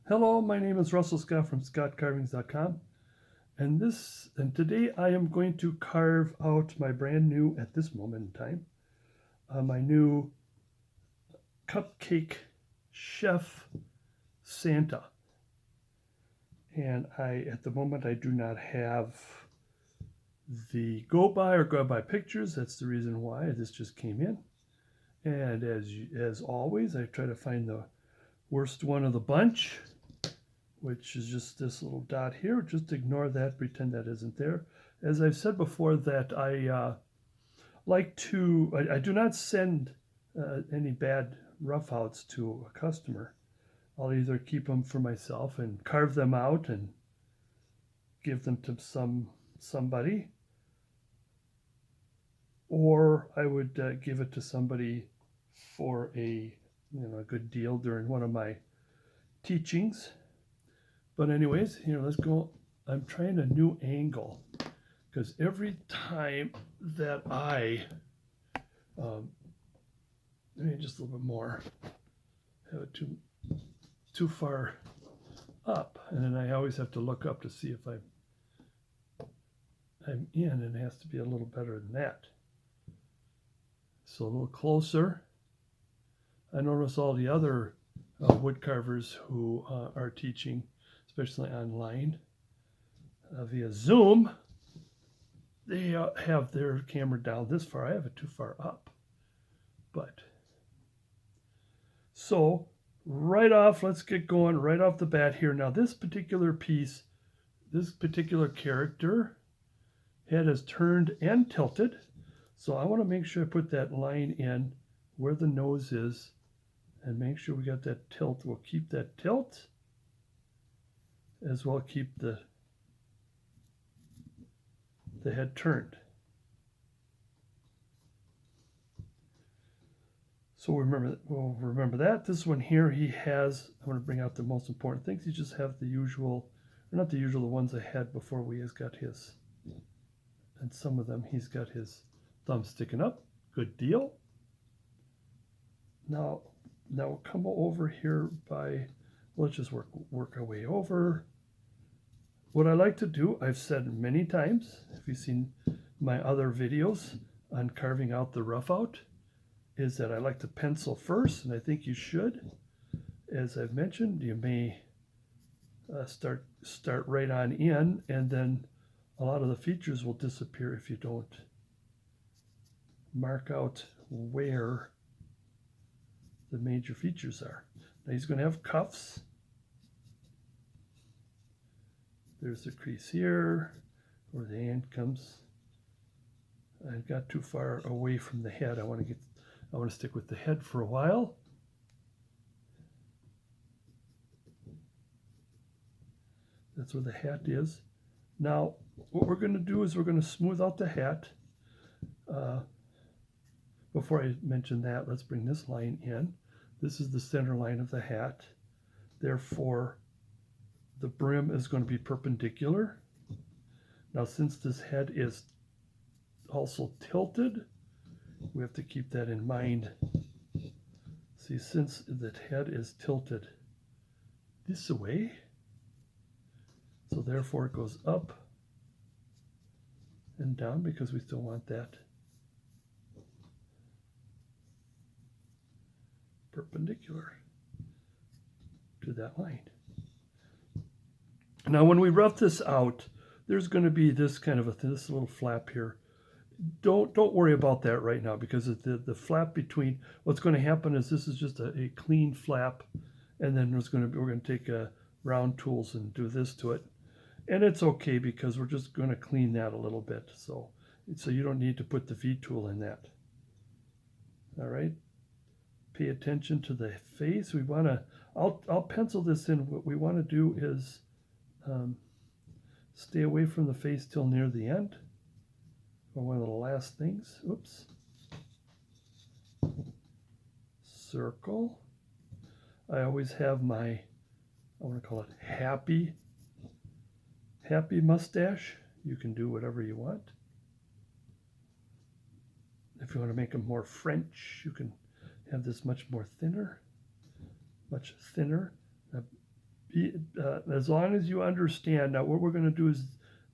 Hello, my name is Russell Scott from scottcarvings.com, and today I am going to carve out my brand new, at this moment in time, my new cupcake chef Santa. And at the moment, I do not have the go by pictures. That's the reason why this just came in. And as always, I try to find the worst one of the bunch, which is just this little dot here. Just ignore that, pretend that isn't there. As I've said before, that I do not send any bad roughouts to a customer. I'll either keep them for myself and carve them out and give them to somebody, or I would give it to somebody for a good deal during one of my teachings. But anyways, here, let's go. I'm trying a new angle because every time that maybe just a little bit more, have it too far up, and then I always have to look up to see if I'm in, and it has to be a little better than that. So a little closer. I notice all the other wood carvers who are teaching, especially online via Zoom, they have their camera down this far. I have it too far up. But so right off, let's get going right off the bat here. Now this particular piece, this particular character head is turned and tilted. So I want to make sure I put that line in where the nose is and make sure we got that tilt. We'll keep that tilt, as well keep the head turned. So we'll remember that. This one here, he has, I'm going to bring out the most important things. You just have the usual, or not the usual, the ones I had before. We has got his, and some of them he's got his thumb sticking up. Good deal. Now we'll come over here by, let's just work our way over. What I like to do, I've said many times, if you've seen my other videos on carving out the rough out, is that I like to pencil first, and I think you should. As I've mentioned, you may start right on in, and then a lot of the features will disappear if you don't mark out where the major features are. Now he's going to have cuffs. There's the crease here where the hand comes. I got too far away from the head. I want to stick with the head for a while. That's where the hat is. Now what we're going to do is we're going to smooth out the hat. Before I mention that, let's bring this line in. This is the center line of the hat. Therefore, the brim is going to be perpendicular. Now, since this head is also tilted, we have to keep that in mind. See, since the head is tilted this way, so therefore it goes up and down because we still want that perpendicular to that line. Now when we rough this out, there's going to be this kind of this little flap here. Don't worry about that right now, because the flap between, what's going to happen is this is just a clean flap, and then we're going to take round tools and do this to it, and it's okay because we're just going to clean that a little bit. So you don't need to put the V tool in that. All right. Pay attention to the face. We want to, I'll pencil this in. What we want to do is stay away from the face till near the end, or one of the last things. Oops. Circle. I always have my I want to call it happy mustache. You can do whatever you want. If you want to make them more French, you can have this much thinner. As long as you understand. Now what we're going to do is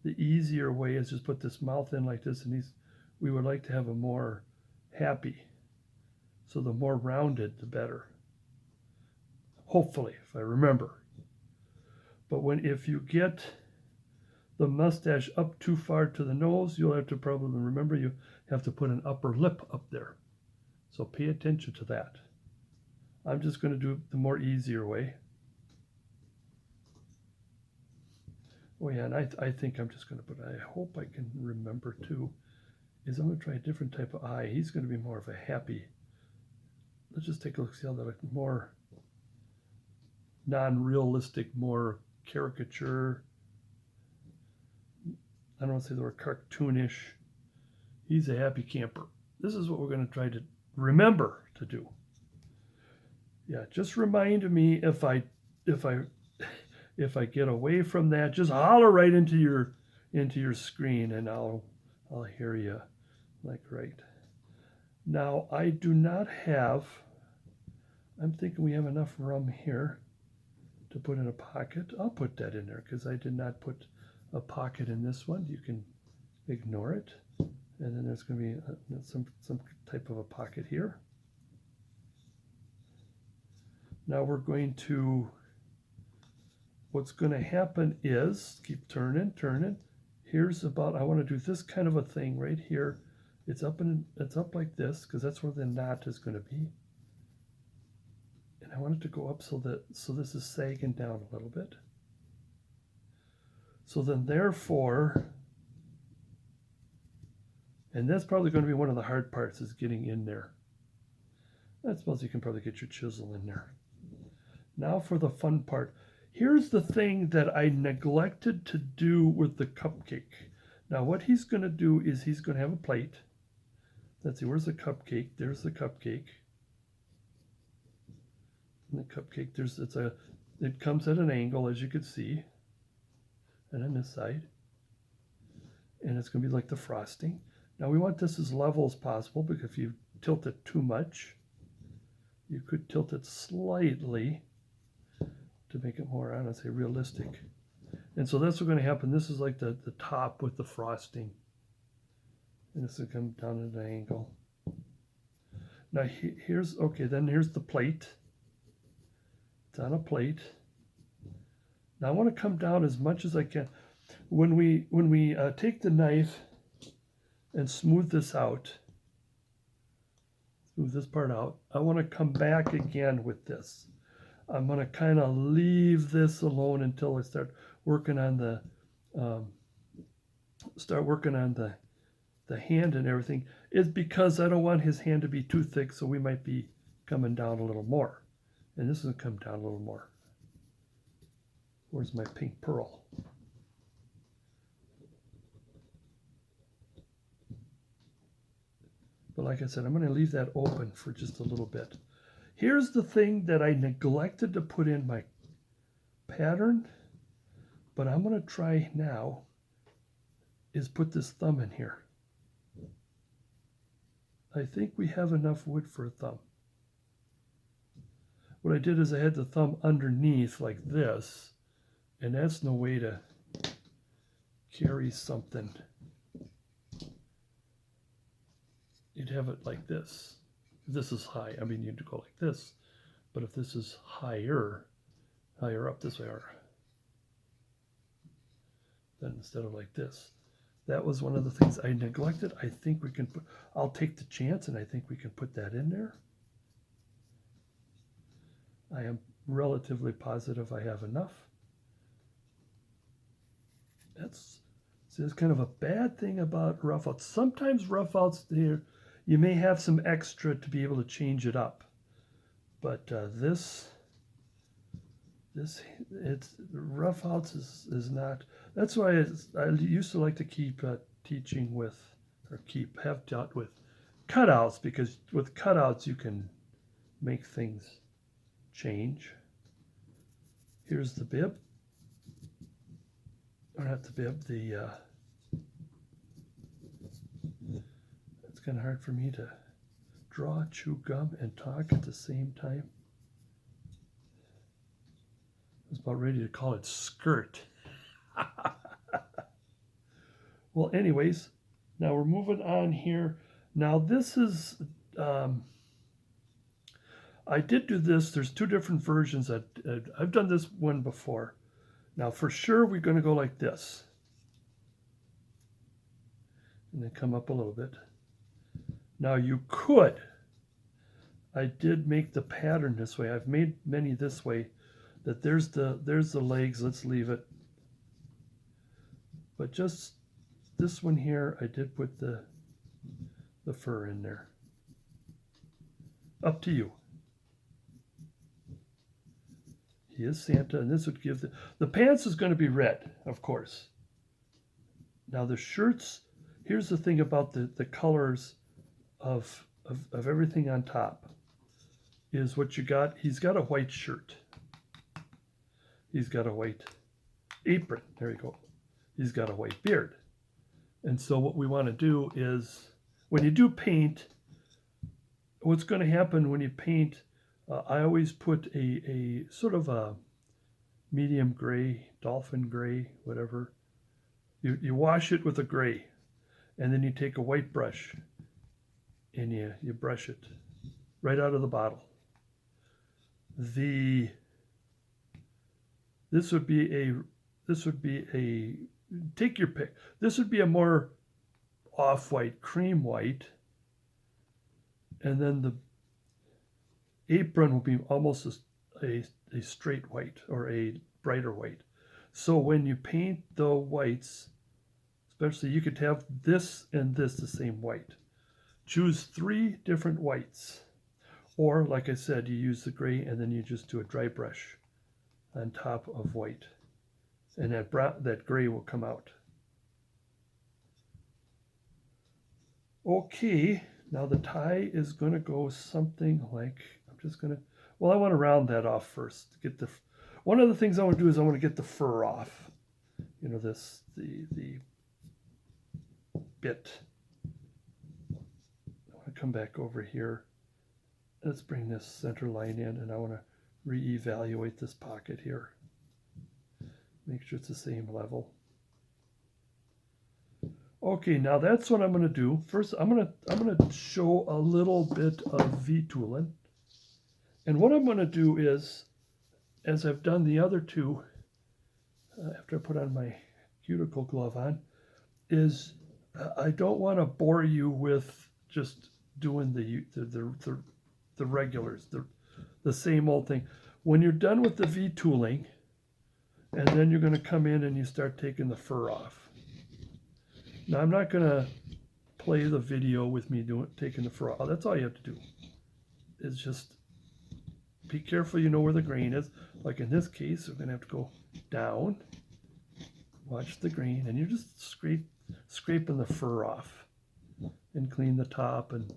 the easier way is just put this mouth in like this, and we would like to have a more happy. So the more rounded, the better. Hopefully, if I remember. But if you get the mustache up too far to the nose, you'll have to probably remember you have to put an upper lip up there. So pay attention to that. I'm just going to do the more easier way. Oh yeah, and I think I'm just going to put, I hope I can remember too, is I'm going to try a different type of eye. He's going to be more of a happy. Let's just take a look, see how that more non-realistic, more caricature. I don't want to say the word cartoonish. He's a happy camper. This is what we're going to try to remember to do. Yeah, just remind me if I get away from that, just holler right into your screen, and I'll hear you. Like right now, I do not have. I'm thinking we have enough rum here to put in a pocket. I'll put that in there because I did not put a pocket in this one. You can ignore it, and then there's going to be some type of a pocket here. Now we're going to. What's going to happen is keep turning. Here's about. I want to do this kind of a thing right here. It's up like this because that's where the knot is going to be. And I want it to go up so this is sagging down a little bit. So then therefore, and that's probably going to be one of the hard parts is getting in there. I suppose you can probably get your chisel in there. Now for the fun part. Here's the thing that I neglected to do with the cupcake. Now what he's going to do is he's going to have a plate. Let's see, where's the cupcake? There's the cupcake. And the cupcake, it comes at an angle, as you can see. And on this side. And it's going to be like the frosting. Now we want this as level as possible, because if you tilt it too much, you could tilt it slightly to make it more, I don't say, realistic. And so that's what's going to happen. This is like the top with the frosting. And this will come down at an angle. Now here's the plate. It's on a plate. Now I want to come down as much as I can. When we take the knife and smooth this out, smooth this part out, I want to come back again with this. I'm going to kind of leave this alone until I start working on the hand and everything. It's because I don't want his hand to be too thick, so we might be coming down a little more. And this is going to come down a little more. Where's my pink pearl? But like I said, I'm going to leave that open for just a little bit. Here's the thing that I neglected to put in my pattern, but I'm going to try now, is put this thumb in here. I think we have enough wood for a thumb. What I did is I had the thumb underneath like this, and that's no way to carry something. You'd have it like this. If this is high, I mean, you'd go like this, but if this is higher up this way, then instead of like this. That was one of the things I neglected. I think we can put, I'll take the chance, and I think we can put that in there. I am relatively positive I have enough. That's kind of a bad thing about rough outs. Sometimes rough outs here, you may have some extra to be able to change it up. But rough outs is not. That's why I used to like to keep teaching with, or have taught with cutouts, because with cutouts you can make things change. Here's the bib, or not the bib, it's kind of hard for me to draw, chew gum, and talk at the same time. I was about ready to call it skirt. Well, anyways, now we're moving on here. Now this is, I did do this. There's two different versions. I've done this one before. Now for sure we're going to go like this. And then come up a little bit. Now you could, I did make the pattern this way. I've made many this way, that there's the legs. Let's leave it. But just this one here, I did put the fur in there. Up to you. He is Santa, and this would give the pants is going to be red, of course. Now the shirts, here's the thing about the colors of everything on top is what you got. He's got a white shirt. He's got a white apron. There you go. He's got a white beard. And so what we want to do is, when you do paint, what's going to happen when you paint, I always put a sort of a medium gray, dolphin gray, whatever. You wash it with a gray, and then you take a white brush and you brush it right out of the bottle. This would be a take your pick. This would be a more off-white, cream white, and then the apron will be almost a straight white or a brighter white. So when you paint the whites, especially, you could have this and this the same white. Choose 3 different whites, or like I said, you use the gray and then you just do a dry brush on top of white, and that gray will come out. Okay, now the tie is going to go something like, I want to round that off first. One of the things I want to do is I want to get the fur off. You know, the bit. I want to come back over here. Let's bring this center line in, and I want to reevaluate this pocket here. Make sure it's the same level. Okay, now that's what I'm going to do. First, I'm going to show a little bit of V-tooling. And what I'm going to do is, as I've done the other two, after I put on my cuticle glove on, is I don't want to bore you with just doing the regulars, the same old thing. When you're done with the V-tooling, and then you're going to come in and you start taking the fur off. Now I'm not going to play the video with me taking the fur off. That's all you have to do. It's just be careful, you know where the grain is. Like in this case, we're going to have to go down, watch the grain, and you're just scraping the fur off and clean the top. And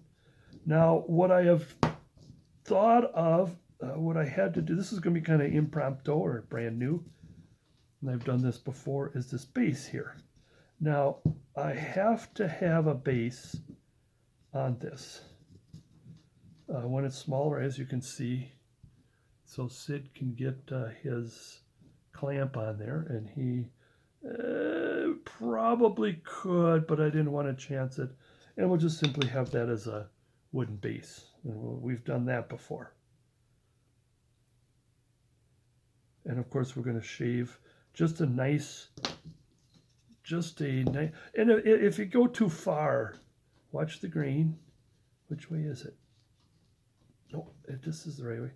now what I have thought of, what I had to do, this is going to be kind of impromptu or brand new, and I've done this before, is this base here. Now I have to have a base on this. When it's smaller, as you can see, so Sid can get his clamp on there, and he probably could, but I didn't want to chance it. And we'll just simply have that as a wooden base. And we've done that before. And of course, we're going to shave just a nice, and if you go too far, watch the grain. Which way is it? No, this is the right way.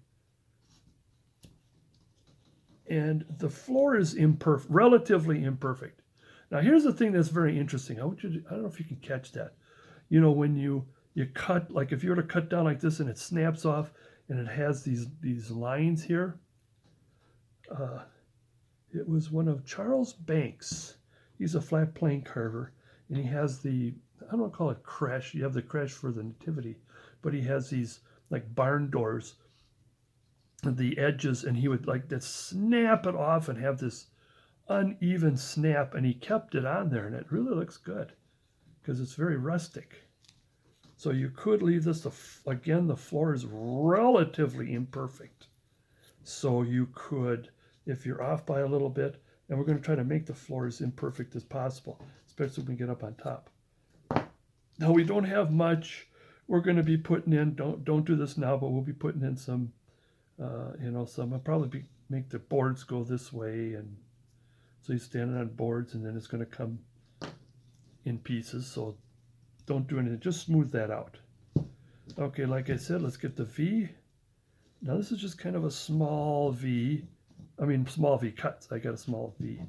And the floor is imperfect, relatively imperfect. Now here's the thing that's very interesting. I don't know if you can catch that. You know, when you cut, like if you were to cut down like this and it snaps off and it has these lines here. It was one of Charles Banks. He's a flat plane carver, and he has I don't want to call it creche. You have the creche for the nativity, but he has these like barn doors. the edges, and he would like to snap it off and have this uneven snap, and he kept it on there, and it really looks good because it's very rustic. So you could leave this, again, the floor is relatively imperfect. So you could, if you're off by a little bit, and we're going to try to make the floor as imperfect as possible, especially when we get up on top. Now we don't have much. We're going to be putting in, don't do this now, but we'll be putting in some, I'll probably make the boards go this way, and so you're standing on boards, and then it's going to come in pieces. So don't do anything, just smooth that out. Okay, like I said, let's get the V. Now this is just kind of a small V. Small V cuts. I got a small V,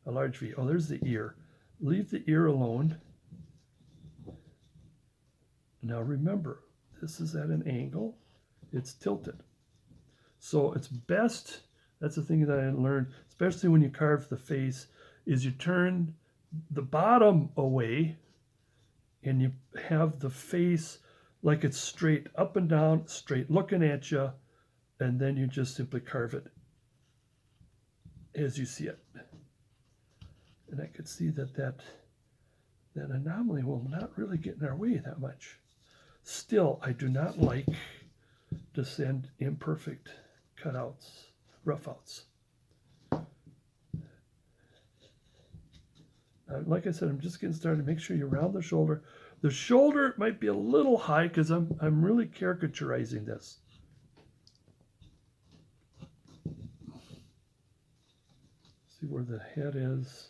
a large V. Oh, there's the ear. Leave the ear alone. Now remember, this is at an angle. It's tilted. So it's best, that's the thing that I learned, especially when you carve the face, is you turn the bottom away and you have the face like it's straight up and down, straight looking at you, and then you just simply carve it as you see it. And I could see that anomaly will not really get in our way that much. Still, I do not like to send imperfect cutouts, roughouts. Like I said, I'm just getting started. Make sure you round the shoulder. The shoulder might be a little high because I'm really caricaturizing this. See where the head is.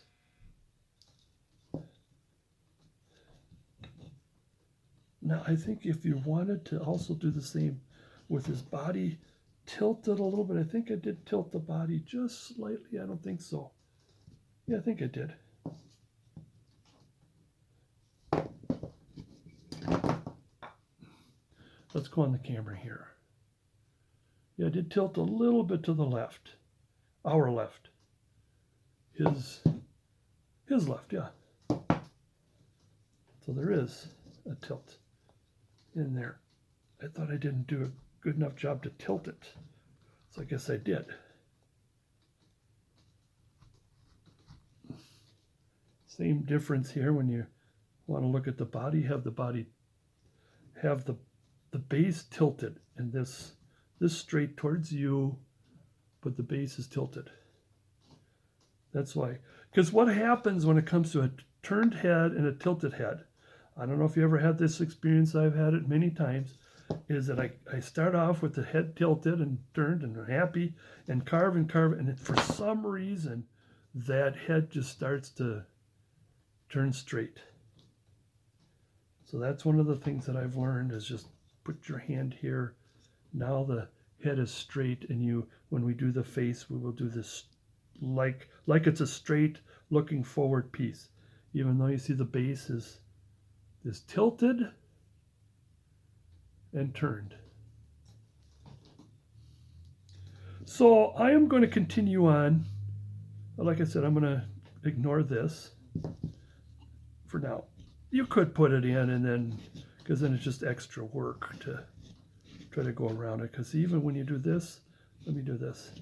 Now, I think if you wanted to also do the same with his body, tilt it a little bit. I think I did tilt the body just slightly. I don't think so. Yeah, I think I did. Let's go on the camera here. Yeah, I did tilt a little bit to the left. Our left. His left, yeah. So there is a tilt in there. I thought I didn't do a good enough job to tilt it. So I guess I did. Same difference here when you want to look at the body, have the base tilted, and this straight towards you, but the base is tilted. That's why. Because what happens when it comes to a turned head and a tilted head, I don't know if you ever had this experience, I've had it many times, is that I start off with the head tilted and turned and happy and carve, and for some reason that head just starts to turn straight. So that's one of the things that I've learned, is just put your hand here. Now the head is straight, and when we do the face, we will do this like it's a straight looking forward piece, even though you see the base is tilted and turned. So I am going to continue on. Like I said, I'm going to ignore this for now. You could put it in, and then, because then it's just extra work to try to go around it. Because even when you do this, let me do this.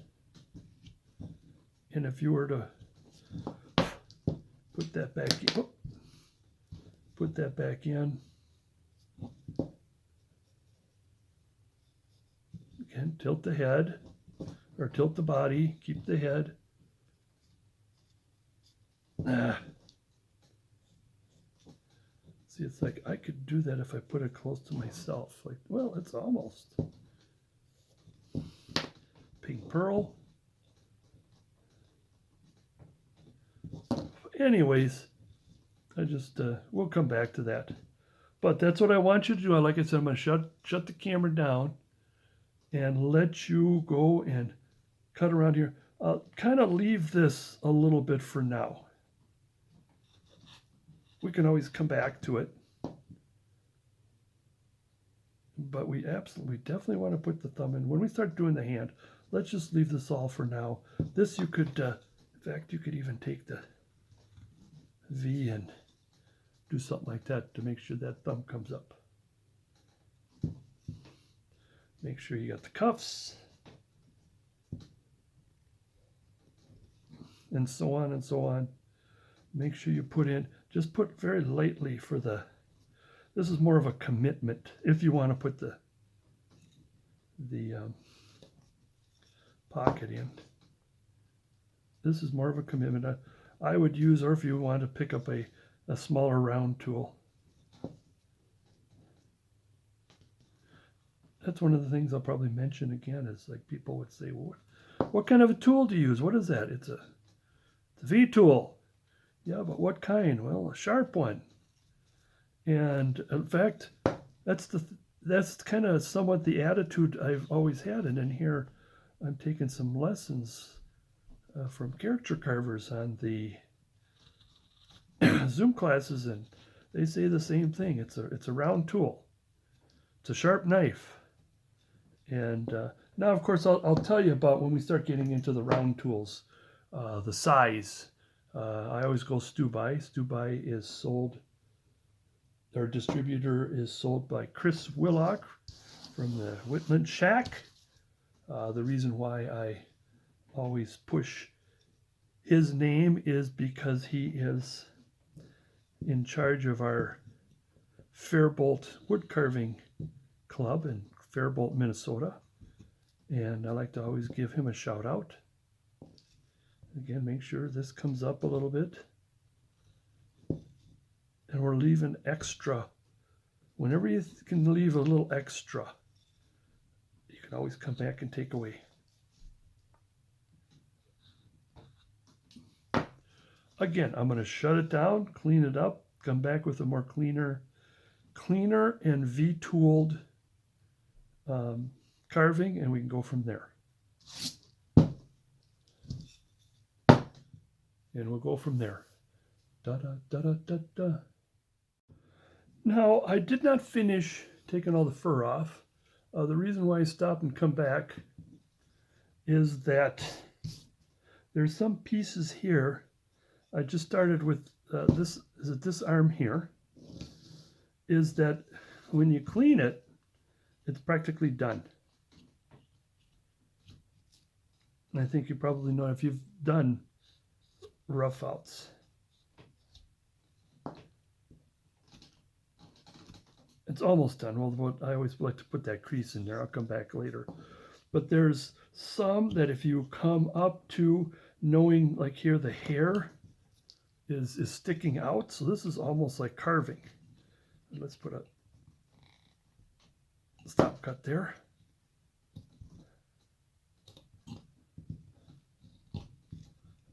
And if you were to put that back in, put that back in. Again, tilt the head, or tilt the body, keep the head. See, it's like I could do that if I put it close to myself. Like, well, it's almost. Pink pearl. Anyways, I just, we'll come back to that. But that's what I want you to do. Like I said, I'm going to shut the camera down and let you go and cut around here. Kind of leave this a little bit for now. We can always come back to it. But we definitely want to put the thumb in. When we start doing the hand, let's just leave this all for now. This you could, in fact, you could even take the V and do something like that to make sure that thumb comes up. Make sure you got the cuffs. and so on and so on. Make sure you just put very lightly for this is more of a commitment if you want to put the pocket in. This is more of a commitment. I would use, or if you want to pick up a smaller round tool. That's one of the things I'll probably mention again is like people would say, well, what kind of a tool do you use? What is that? It's a V tool. Yeah, but what kind? Well, a sharp one. And in fact, that's kind of somewhat the attitude I've always had. And in here, I'm taking some lessons from caricature carvers on the Zoom classes, and they say the same thing. It's a round tool. It's a sharp knife. And now, of course, I'll tell you about when we start getting into the round tools, the size. I always go Stu-Buy. Stu-Buy is sold, our distributor is sold by Chris Willock from the Whitland Shack. The reason why I always push his name is because he is in charge of our Faribault Wood Carving Club in Faribault, Minnesota. And I like to always give him a shout out. Again, make sure this comes up a little bit. And we're leaving extra. Whenever you can leave a little extra, you can always come back and take away. Again, I'm going to shut it down, clean it up, come back with a more cleaner and V-tooled carving, and we can go from there. And we'll go from there. Da da da da da da. Now, I did not finish taking all the fur off. The reason why I stopped and come back is that there's some pieces here. I just started with this arm here, is that when you clean it, it's practically done. And I think you probably know if you've done rough outs. It's almost done. Well, I always like to put that crease in there. I'll come back later. But there's some that if you come up to knowing, like here, the hair is sticking out. So this is almost like carving. Let's put a stop cut there.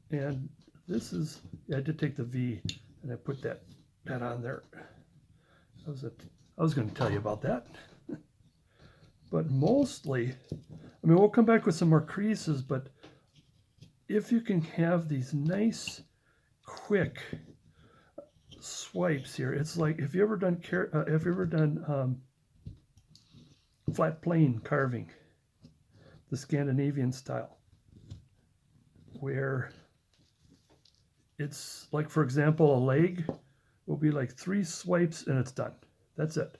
And this is, I did take the V and I put that on there. I was going to tell you about that. But mostly, I mean, we'll come back with some more creases, but if you can have these nice, quick swipes here, it's like, if you ever done flat plane carving, the Scandinavian style, where it's like, for example, a leg will be like 3 swipes and it's done. That's it.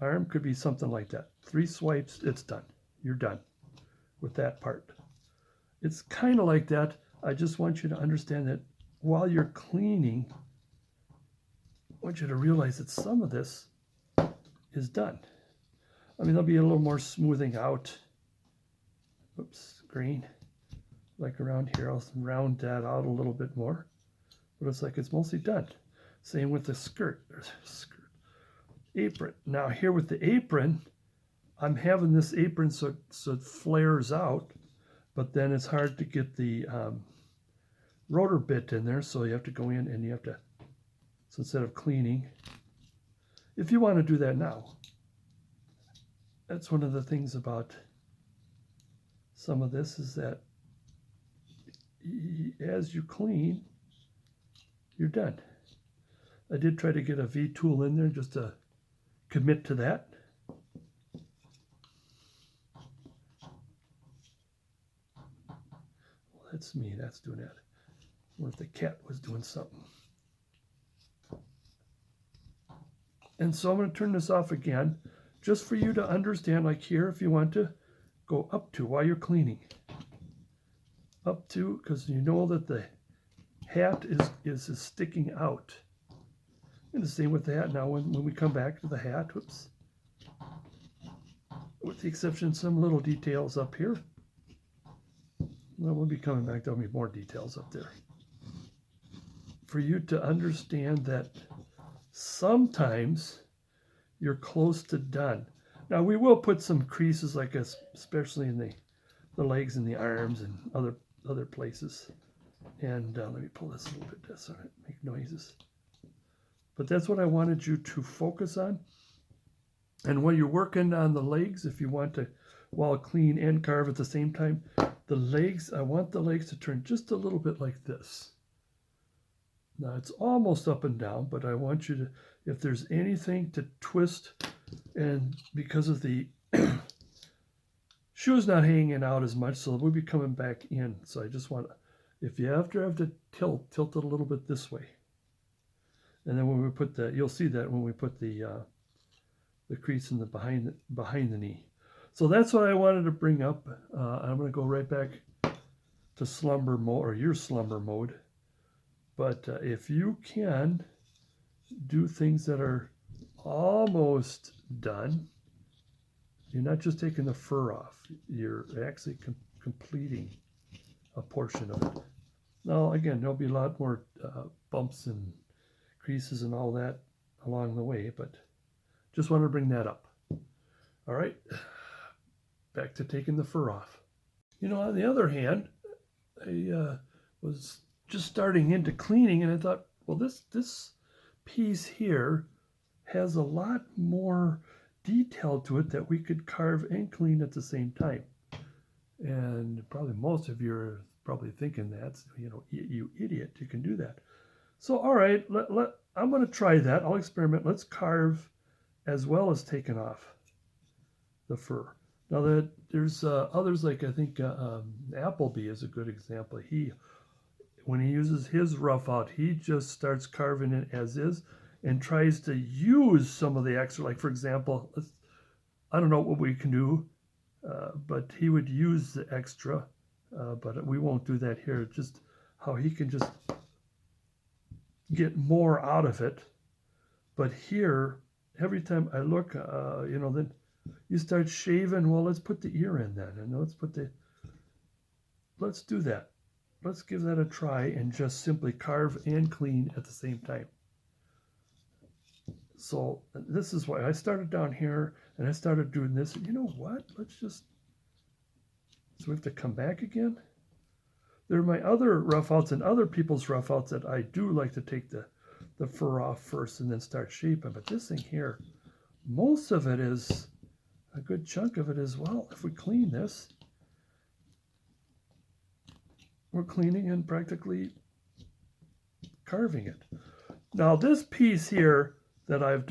Arm could be something like that. 3 swipes, it's done. You're done with that part. It's kind of like that. I just want you to understand that while you're cleaning, I want you to realize that some of this is done. I mean, there'll be a little more smoothing out. Oops, green. Like around here, I'll round that out a little bit more. But it's like it's mostly done. Same with the skirt. Apron. Now here with the apron, I'm having this apron so it flares out, but then it's hard to get the rotor bit in there, so you have to go in and you have to, so instead of cleaning, if you want to do that now, that's one of the things about some of this is that as you clean, you're done. I did try to get a V tool in there just to commit to that. Well, that's me, that's doing that. What if the cat was doing something? And so I'm going to turn this off again, just for you to understand, like here, if you want to go up to while you're cleaning. up to, because you know that the hat is sticking out. And the same with the hat. Now when we come back to the hat, whoops, with the exception of some little details up here, well, we'll be coming back, there'll be more details up there. For you to understand that sometimes you're close to done. Now we will put some creases, like especially in the legs and the arms and other places. And let me pull this a little bit so I don't make noises. But that's what I wanted you to focus on. And when you're working on the legs, if you want to, while clean and carve at the same time, the legs, I want the legs to turn just a little bit like this. Now it's almost up and down, but I want you to, if there's anything to twist, and because of the shoe's not hanging out as much, so we'll be coming back in. So I just want, if you have to tilt it a little bit this way. And then when we put the, you'll see that when we put the crease in the behind the knee. So that's what I wanted to bring up. I'm going to go right back to slumber mode, or your slumber mode. But if you can do things that are almost done, you're not just taking the fur off, you're actually completing a portion of it. Now, again, there'll be a lot more bumps and creases and all that along the way, but just wanted to bring that up. All right, back to taking the fur off. You know, on the other hand, I was just starting into cleaning, and I thought, well, this piece here has a lot more detail to it that we could carve and clean at the same time. And probably most of you are probably thinking that, you know, you idiot, you can do that. So, all right, I'm going to try that. I'll experiment. Let's carve as well as taking off the fur. Now that there's others, like I think Appleby is a good example. When he uses his rough out, he just starts carving it as is and tries to use some of the extra. Like, for example, I don't know what we can do, but he would use the extra, but we won't do that here. Just how he can just get more out of it. But here, every time I look, you know, then you start shaving. Well, let's put the ear in then, and let's do that. Let's give that a try and just simply carve and clean at the same time. So this is why I started down here and I started doing this. And you know what? So we have to come back again. There are my other rough outs and other people's rough outs that I do like to take the fur off first and then start shaping. But this thing here, most of it is, a good chunk of it is, well, if we clean this, we're cleaning and practically carving it. Now this piece here that I've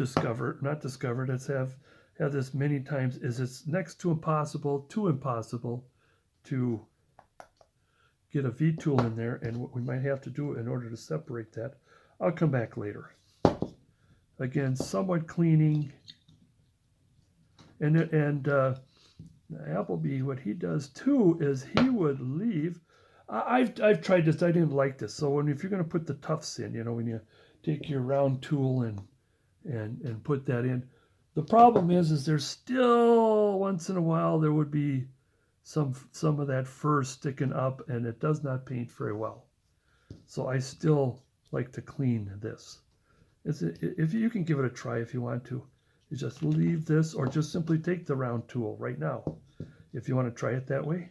not discovered, it's have this many times, is it's next to impossible to get a V-tool in there, and what we might have to do in order to separate that, I'll come back later. Again, somewhat cleaning, and Appleby, what he does too is he would leave. I've tried this. I didn't like this. So if you're going to put the tufts in, you know, when you take your round tool and put that in, the problem is there's still once in a while there would be some of that fur sticking up, and it does not paint very well. So I still like to clean this. If you can give it a try if you want to, you just leave this, or just simply take the round tool right now if you want to try it that way.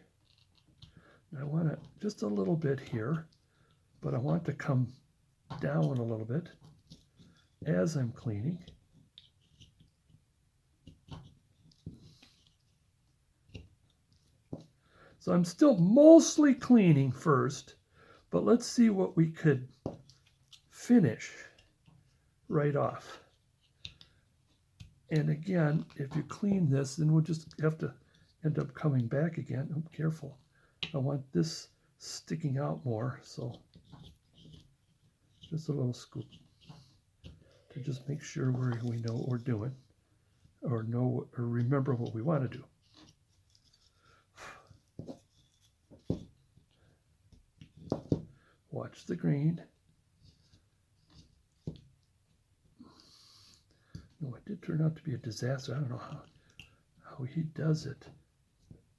I want it just a little bit here, but I want to come down a little bit as I'm cleaning. So I'm still mostly cleaning first, but let's see what we could finish right off. And again, if you clean this, then we'll just have to end up coming back again. Oh, careful. I want this sticking out more, so just a little scoop to just make sure we know what we're doing, or remember what we want to do. Watch the grain. No, it did turn out to be a disaster. I don't know how he does it.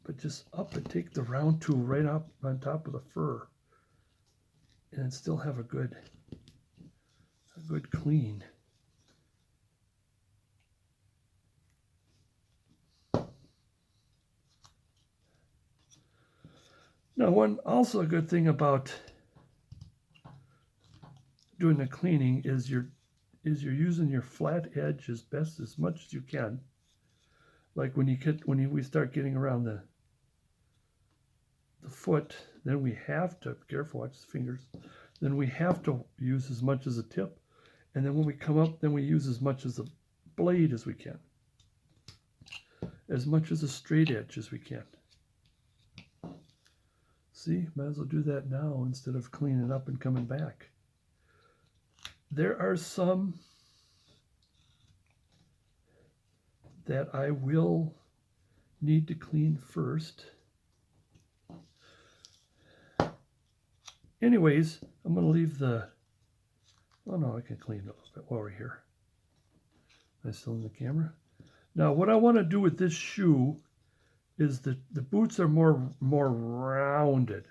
But just up and take the round tool right up on top of the fur. And still have a good clean. Now, also a good thing about doing the cleaning is you're using your flat edge as much as you can. Like when we start getting around the foot, then we have to be careful. Watch the fingers. Then we have to use as much as a tip, and then when we come up, then we use as much as the blade as we can, as much as a straight edge as we can. See, might as well do that now instead of cleaning up and coming back. There are some that I will need to clean first. Anyways, I'm going to leave the, oh no, I can clean it a little bit while we're here. Am I still in the camera? Now, what I want to do with this shoe is the boots are more rounded.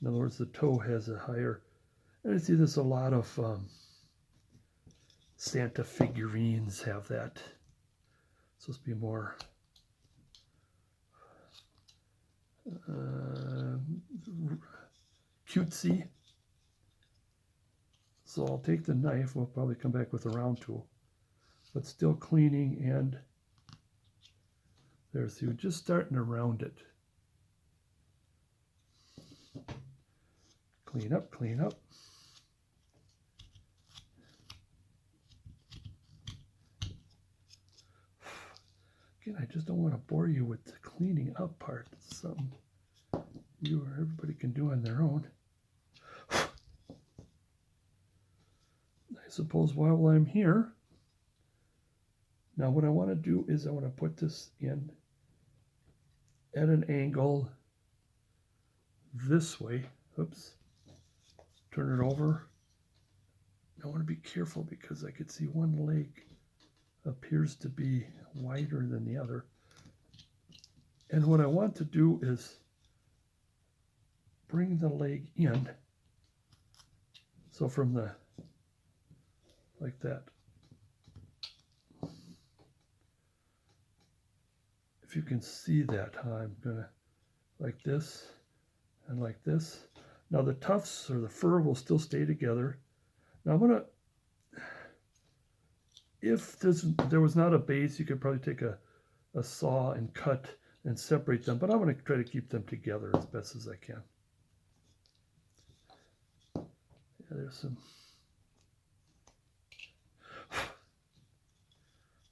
In other words, the toe has a higher, and I see this a lot of Santa figurines have that. It's supposed to be more cutesy. So I'll take the knife, we'll probably come back with a round tool, but still cleaning, and there, so you're just starting to round it. Clean up, clean up. Again, I just don't want to bore you with the cleaning up part. It's something you or everybody can do on their own. I suppose while I'm here, now what I want to do is I want to put this in at an angle this way. Oops. Turn it over. I want to be careful because I could see one leg appears to be wider than the other. And what I want to do is bring the leg in. So from the, like that. If you can see that, I'm gonna, like this and like this. Now the tufts or the fur will still stay together. Now I'm gonna, if there was not a base, you could probably take a saw and cut and separate them, but I'm gonna try to keep them together as best as I can. Yeah, there's some.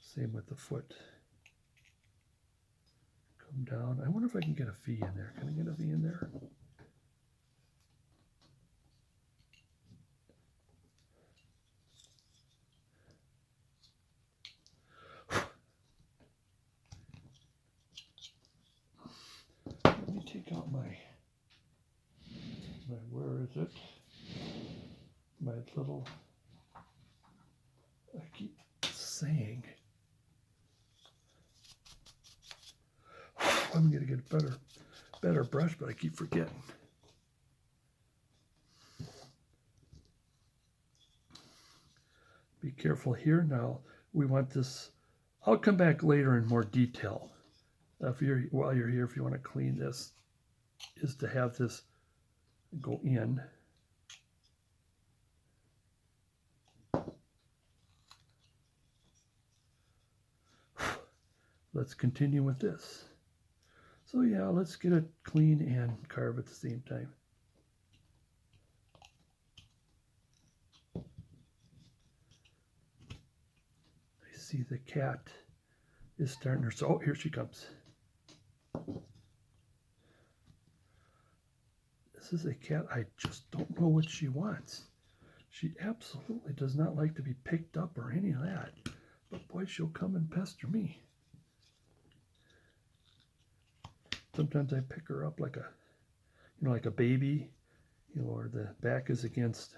Same with the foot. Come down. I wonder if I can get a V in there. Can I get a V in there? Let me take out my where is it? My little, I keep saying, I'm gonna get a better brush, but I keep forgetting. Be careful here. Now we want this, I'll come back later in more detail. While you're here, if you want to clean this, is to have this go in. Let's continue with this. So yeah, let's get it clean and carve at the same time. I see the cat is starting her, so oh, here she comes. This is a cat, I just don't know what she wants. She absolutely does not like to be picked up or any of that. But boy, otherwise she'll come and pester me. Sometimes I pick her up like a, like a baby, or the back is against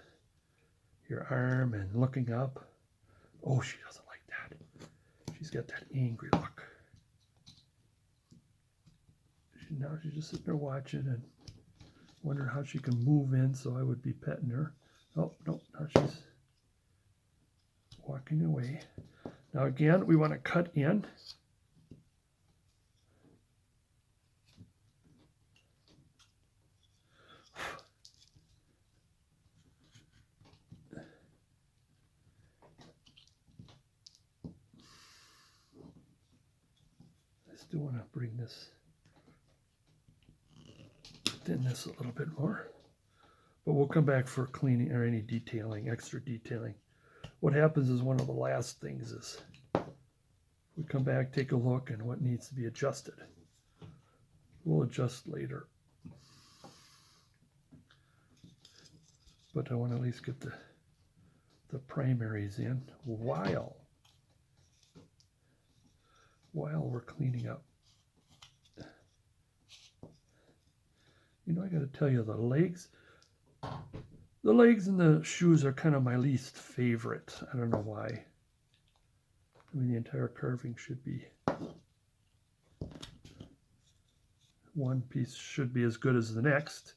your arm and looking up. Oh, she doesn't like that. She's got that angry look. Now she's just sitting there watching and wondering how she can move in so I would be petting her. Oh, no, now she's walking away. Now again, we want to cut in. I still want to bring this, thin this a little bit more. But we'll come back for cleaning or any detailing, extra detailing. What happens is one of the last things is we come back, take a look, and what needs to be adjusted. We'll adjust later. But I want to at least get the primaries in while we're cleaning up. I got to tell you, the legs and the shoes are kind of my least favorite. I don't know why. I mean, the entire carving should be, one piece should be as good as the next.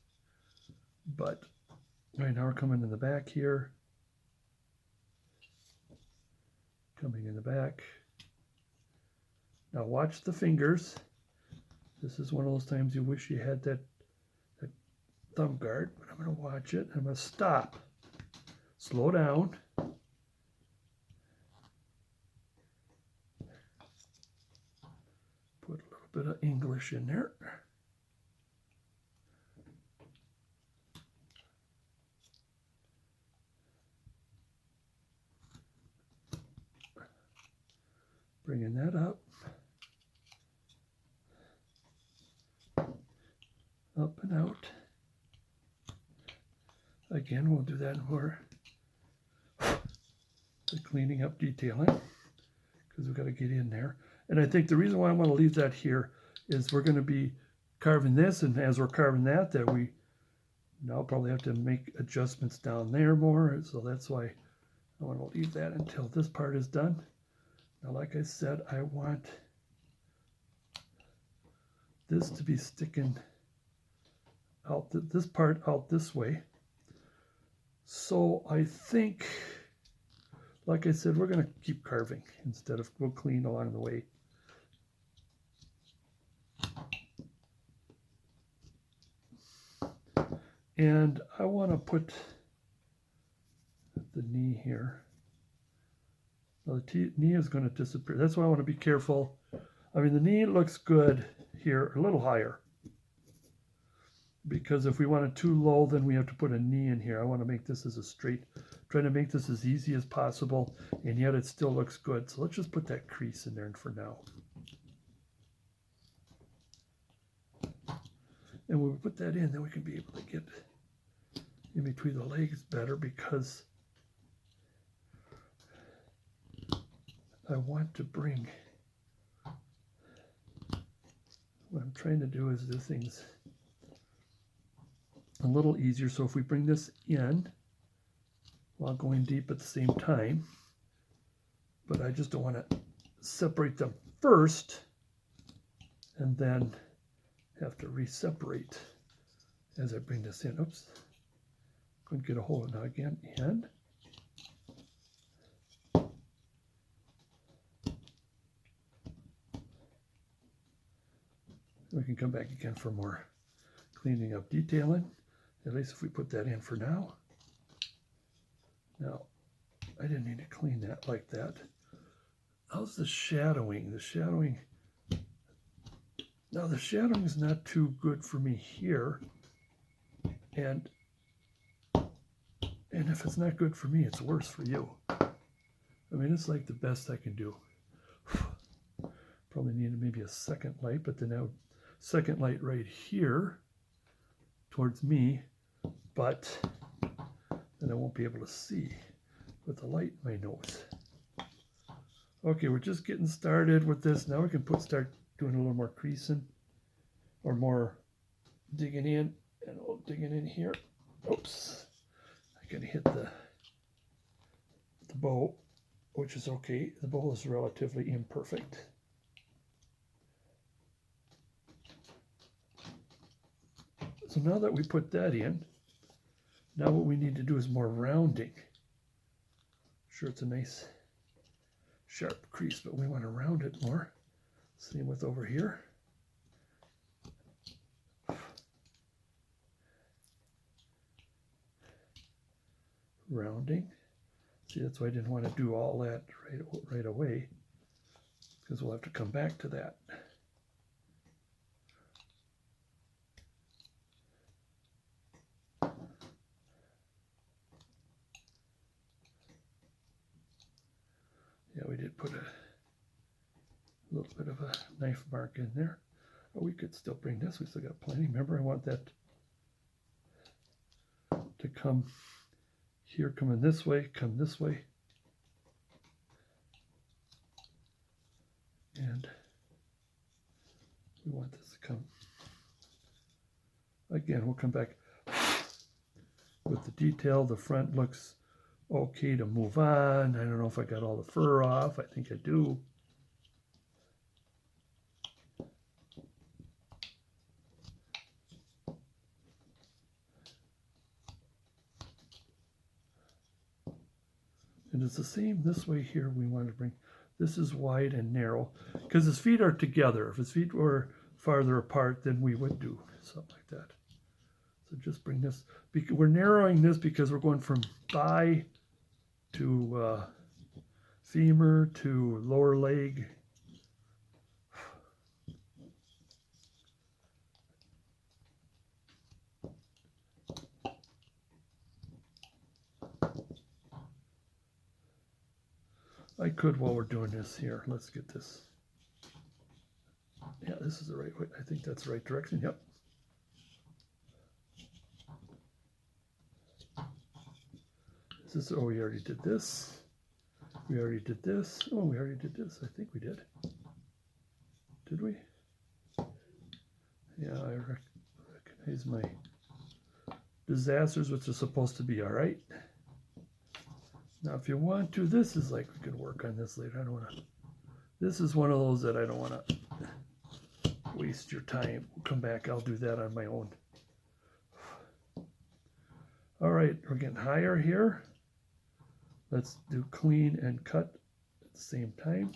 But right now we're coming in the back here. Coming in the back. Now watch the fingers. This is one of those times you wish you had that thumb guard, but I'm going to watch it. I'm going to stop. Slow down. Put a little bit of English in there. Bringing that up. Up and out. Again, we'll do that more. The cleaning up detailing, because we've got to get in there. And I think the reason why I want to leave that here is we're going to be carving this, and as we're carving that we now probably have to make adjustments down there more. So that's why I want to leave that until this part is done. Now, like I said, I want this to be sticking out, this part out this way. So I think, like I said, we're going to keep carving instead of, we'll clean along the way. And I want to put the knee here. Now the knee is going to disappear. That's why I want to be careful. I mean, the knee looks good here, a little higher. Because if we want it too low, then we have to put a knee in here. I want to make this as a straight, trying to make this as easy as possible, and yet it still looks good. So let's just put that crease in there for now. And when we put that in, then we can be able to get in between the legs better, because I want to bring, what I'm trying to do is do things a little easier. So if we bring this in while going deep at the same time, but I just don't want to separate them first and then have to re-separate as I bring this in. Oops, couldn't get a hold of it now. Again, in. We can come back again for more cleaning up detailing. At least if we put that in for now. Now, I didn't need to clean that like that. How's the shadowing? The shadowing. Now the shadowing is not too good for me here. And if it's not good for me, it's worse for you. I mean, it's like the best I can do. Probably needed maybe a second light, but then now second light right here towards me, but then I won't be able to see with the light in my nose. Okay, we're just getting started with this. Now we can start doing a little more creasing or more digging in, and digging in here. Oops, I gotta hit the bow, which is okay. The bow is relatively imperfect. So now that we put that in, now what we need to do is more rounding. Sure, it's a nice sharp crease, but we want to round it more. Same with over here. Rounding. See, that's why I didn't want to do all that right away, because we'll have to come back to that. Yeah, we did put a little bit of a knife mark in there. Oh, we could still bring this. We still got plenty. Remember, I want that to come here, coming this way, come this way. And we want this to come. Again, we'll come back with the detail. The front looks okay to move on. I don't know if I got all the fur off. I think I do. And it's the same this way here. We want to bring, this is wide and narrow because his feet are together. If his feet were farther apart, then we would do something like that. So just bring this, we're narrowing this because we're going from thigh to femur to lower leg. I could, while we're doing this here, let's get this. Yeah, this is the right way. I think that's the right direction. Yep. This is, oh, we already did this. We already did this. Oh, we already did this. I think we did. Did we? Yeah, I recognize my disasters, which are supposed to be all right. Now, if you want to, this is like, we can work on this later. I don't want to. This is one of those that I don't want to waste your time. We'll come back. I'll do that on my own. All right, we're getting higher here. Let's do clean and cut at the same time.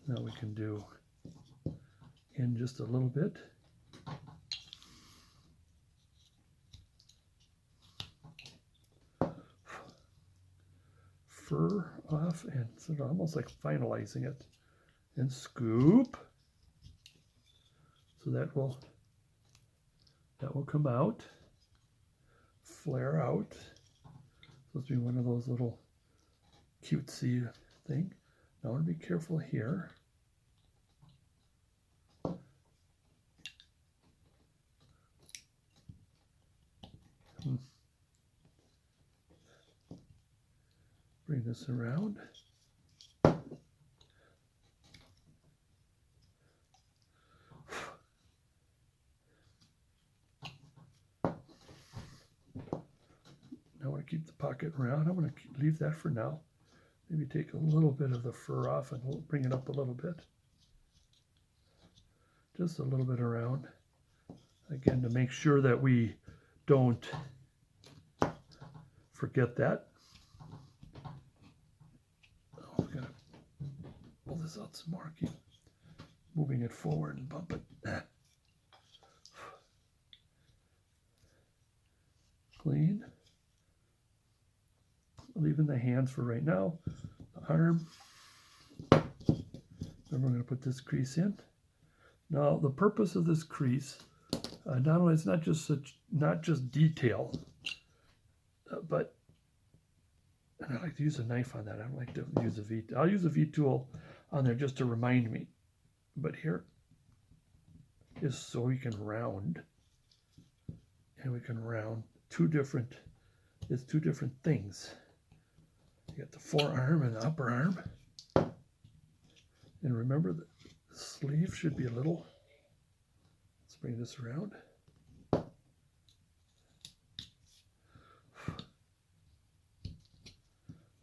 Now we can do in just a little bit. Fur off and sort of almost like finalizing it, and scoop. So that will come out, flare out. Supposed to be one of those little cutesy thing. Now I want to be careful here. Bring this around. I want to keep the pocket round. I'm going to leave that for now. Maybe take a little bit of the fur off and we'll bring it up a little bit. Just a little bit around. Again, to make sure that we don't forget that. Oh, we're going to pull this out some more. Keep moving it forward and bump it. Clean. Leaving the hands for right now. The arm. Then we're going to put this crease in. Now the purpose of this crease, not only it's not just detail, but and I like to use a knife on that. I don't like to use a V. I'll use a V tool on there just to remind me. But here is so we can round, and we can round two different things. You got the forearm and the upper arm. And remember that the sleeve should be a little, let's bring this around.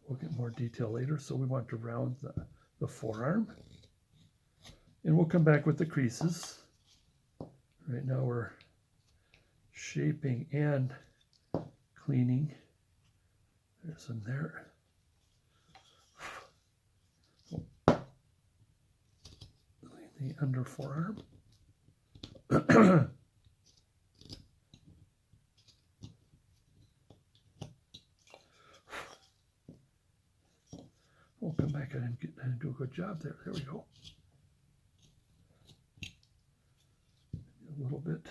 We'll get more detail later. So we want to round the forearm. And we'll come back with the creases. Right now we're shaping and cleaning. There's some there. The under forearm. We'll come back. I didn't do a good job there. There we go. A little bit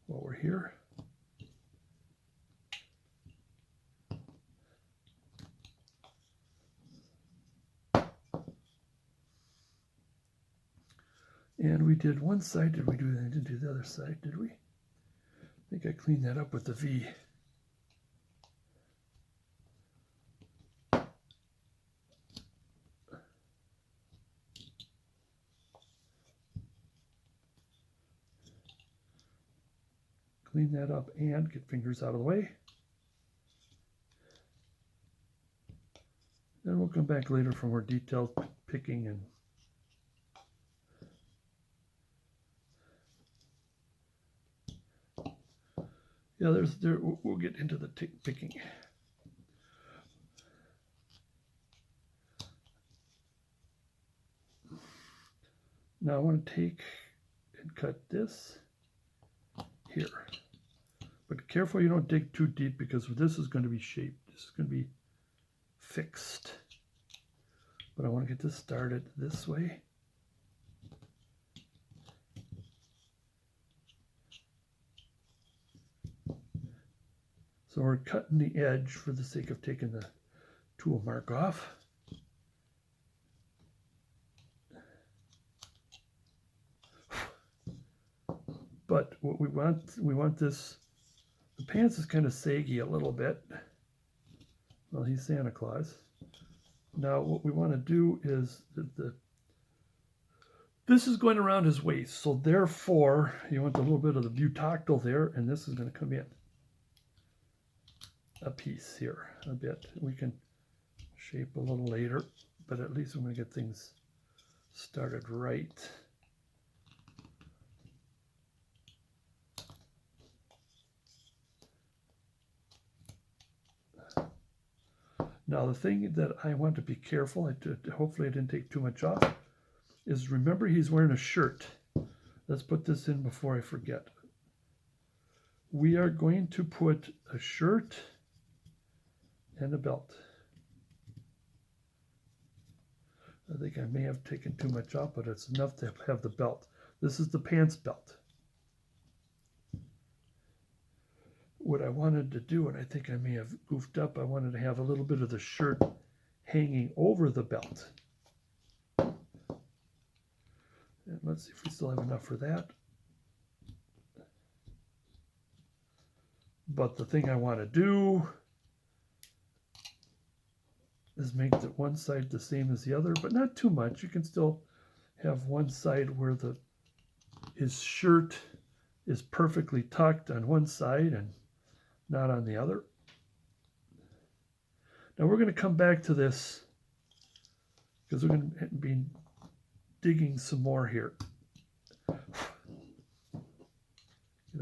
while we're here. And we did one side. Did we do that? Didn't do the other side, did we? I think I cleaned that up with the V. Clean that up and get fingers out of the way. Then we'll come back later for more detailed picking and yeah, we'll get into the picking. Now I want to take and cut this here. But careful you don't dig too deep because this is going to be shaped. This is going to be fixed. But I want to get this started this way. So we're cutting the edge for the sake of taking the tool mark off. But what we want this, the pants is kind of saggy a little bit. Well, he's Santa Claus. Now what we want to do is this is going around his waist. So therefore, you want a little bit of the butoctyl there, and this is going to come in a piece here a bit. We can shape a little later, but at least I'm going to get things started right. Now the thing that I want to be careful, hopefully I didn't take too much off, is remember he's wearing a shirt. Let's put this in before I forget. We are going to put a shirt and a belt. I think I may have taken too much off, but it's enough to have the belt. This is the pants belt. What I wanted to do, and I think I may have goofed up, I wanted to have a little bit of the shirt hanging over the belt. And let's see if we still have enough for that. But the thing I want to do is make the one side the same as the other, but not too much. You can still have one side where his shirt is perfectly tucked on one side and not on the other. Now we're going to come back to this because we're going to be digging some more here. Get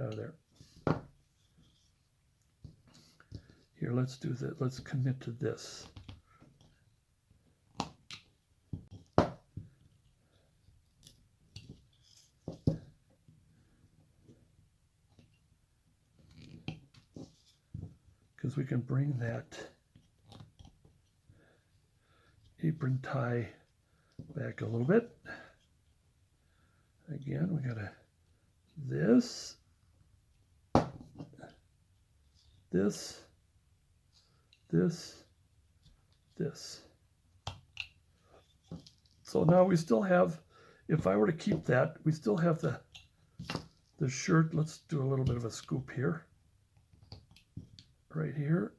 out of there. Here, let's do that. Let's commit to this. Because we can bring that apron tie back a little bit. Again, we got this. So now we still have, if I were to keep that, we still have the the shirt, let's do a little bit of a scoop here. Right here,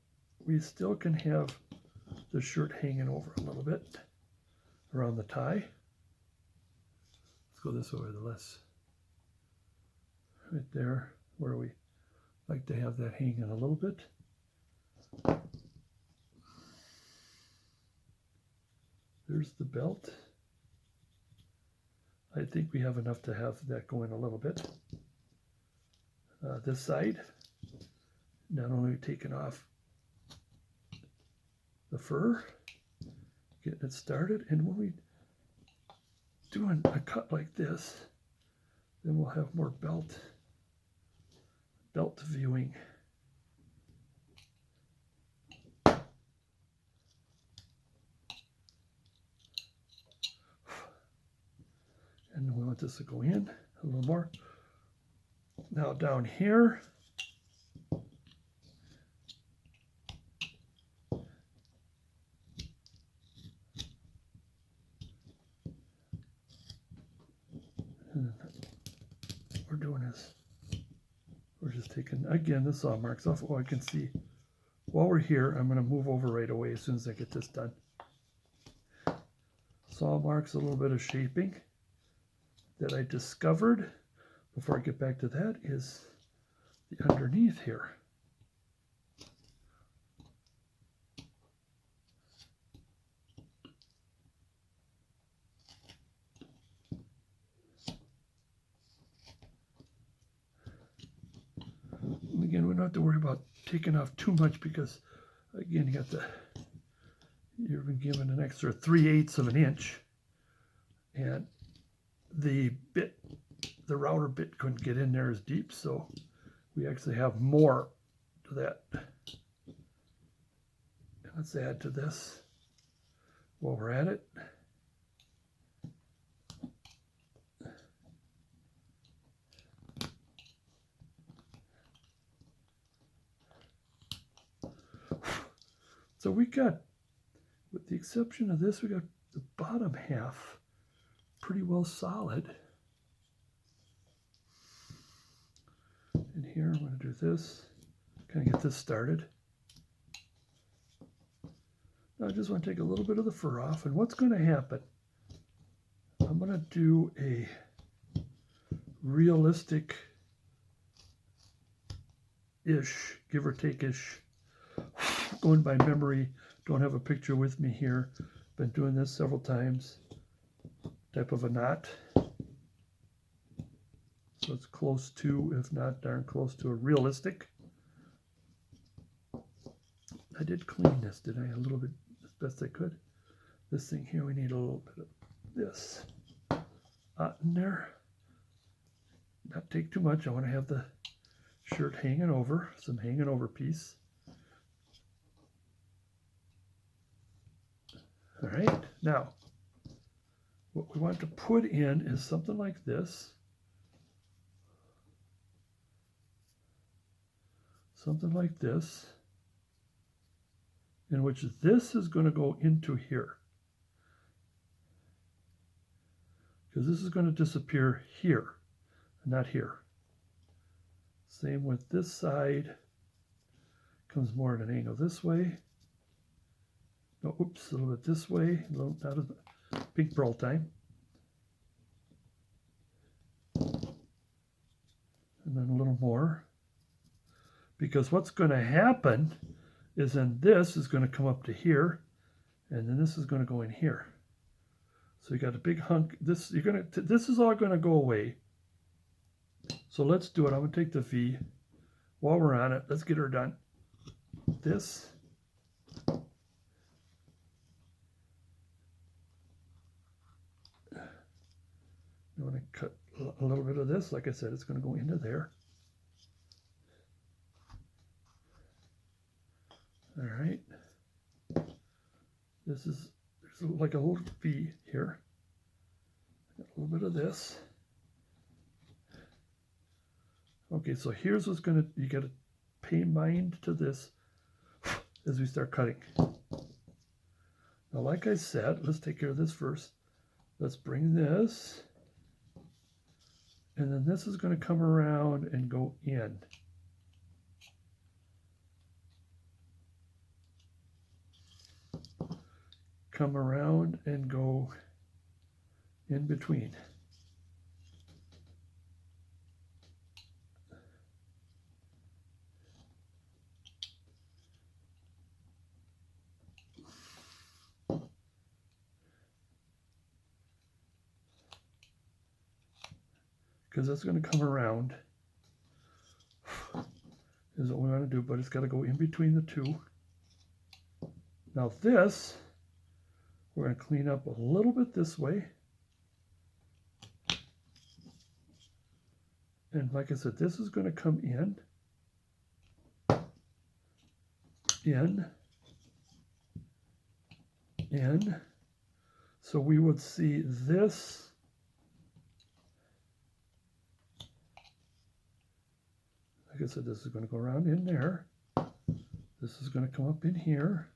we still can have the shirt hanging over a little bit around the tie. Let's go this way, the less. Right there, where we like to have that hanging a little bit. There's the belt. I think we have enough to have that going a little bit. This side, not only taking off the fur, getting it started, and when we doing a cut like this, then we'll have more belt viewing. And we want this to go in a little more. Now down here, what we're doing is we're just taking, again, the saw marks off. Oh, I can see while we're here, I'm going to move over right away as soon as I get this done. Saw marks, a little bit of shaping that I discovered before I get back to that is the underneath here. And again, we don't have to worry about taking off too much because, again, you've been given an extra 3/8 of an inch, and the router bit couldn't get in there as deep, so we actually have more to that. And let's add to this while we're at it. So we got, with the exception of this, we got the bottom half pretty well solid. And here I'm going to do this, kind of get this started. Now I just want to take a little bit of the fur off, and what's going to happen, I'm going to do a realistic-ish, give or take-ish, going by memory, don't have a picture with me here, been doing this several times, type of a knot. So it's close to, if not darn close to, a realistic. I did clean this, did I? A little bit, as best I could. This thing here, we need a little bit of this in there. Not take too much. I want to have the shirt hanging over, some hanging over piece. All right, now, what we want to put in is something like this. Something like this, in which this is going to go into here. Because this is going to disappear here, not here. Same with this side. Comes more at an angle this way. No, oops, a little bit this way. A little, not as pink pearl time. And then a little more. Because what's going to happen is then this is going to come up to here, and then this is going to go in here. So you got a big hunk. This is all going to go away. So let's do it. I'm going to take the V. While we're on it, let's get her done. This. I want to cut a little bit of this. Like I said, it's going to go into there. All right. There's like a little V here. A little bit of this. Okay, so here's what's going to, you got to pay mind to this as we start cutting. Now, like I said, let's take care of this first. Let's bring this And then this is going to come around and go in. Come around and go in between. Because that's going to come around is what we want to do, but it's got to go in between the two. Now this, we're going to clean up a little bit this way. And like I said, this is going to come in, in. So we would see this. Like I said, this is going to go around in there. This is going to come up in here.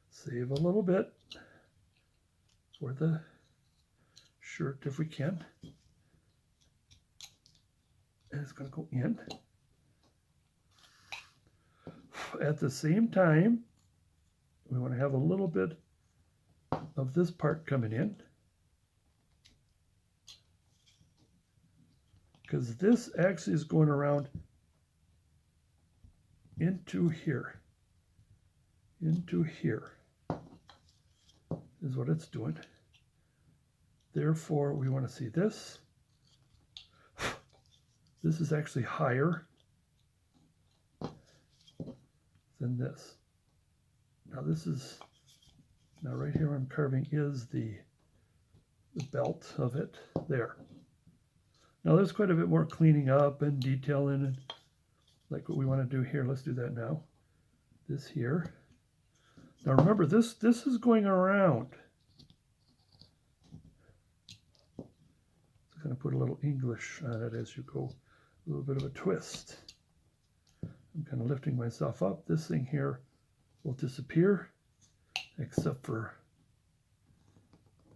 Save a little bit for the shirt if we can. And it's going to go in. At the same time, we want to have a little bit of this part coming in. Because this actually is going around into here. Into here is what it's doing. Therefore, we want to see this. This is actually higher than this. Now this is, now right here I'm carving is the belt of it there. Now there's quite a bit more cleaning up and detailing and like what we want to do here. Let's do that now. This here. Now remember this is going around. It's going to put a little English on it as you go. A little bit of a twist. I'm kind of lifting myself up. This thing here will disappear except for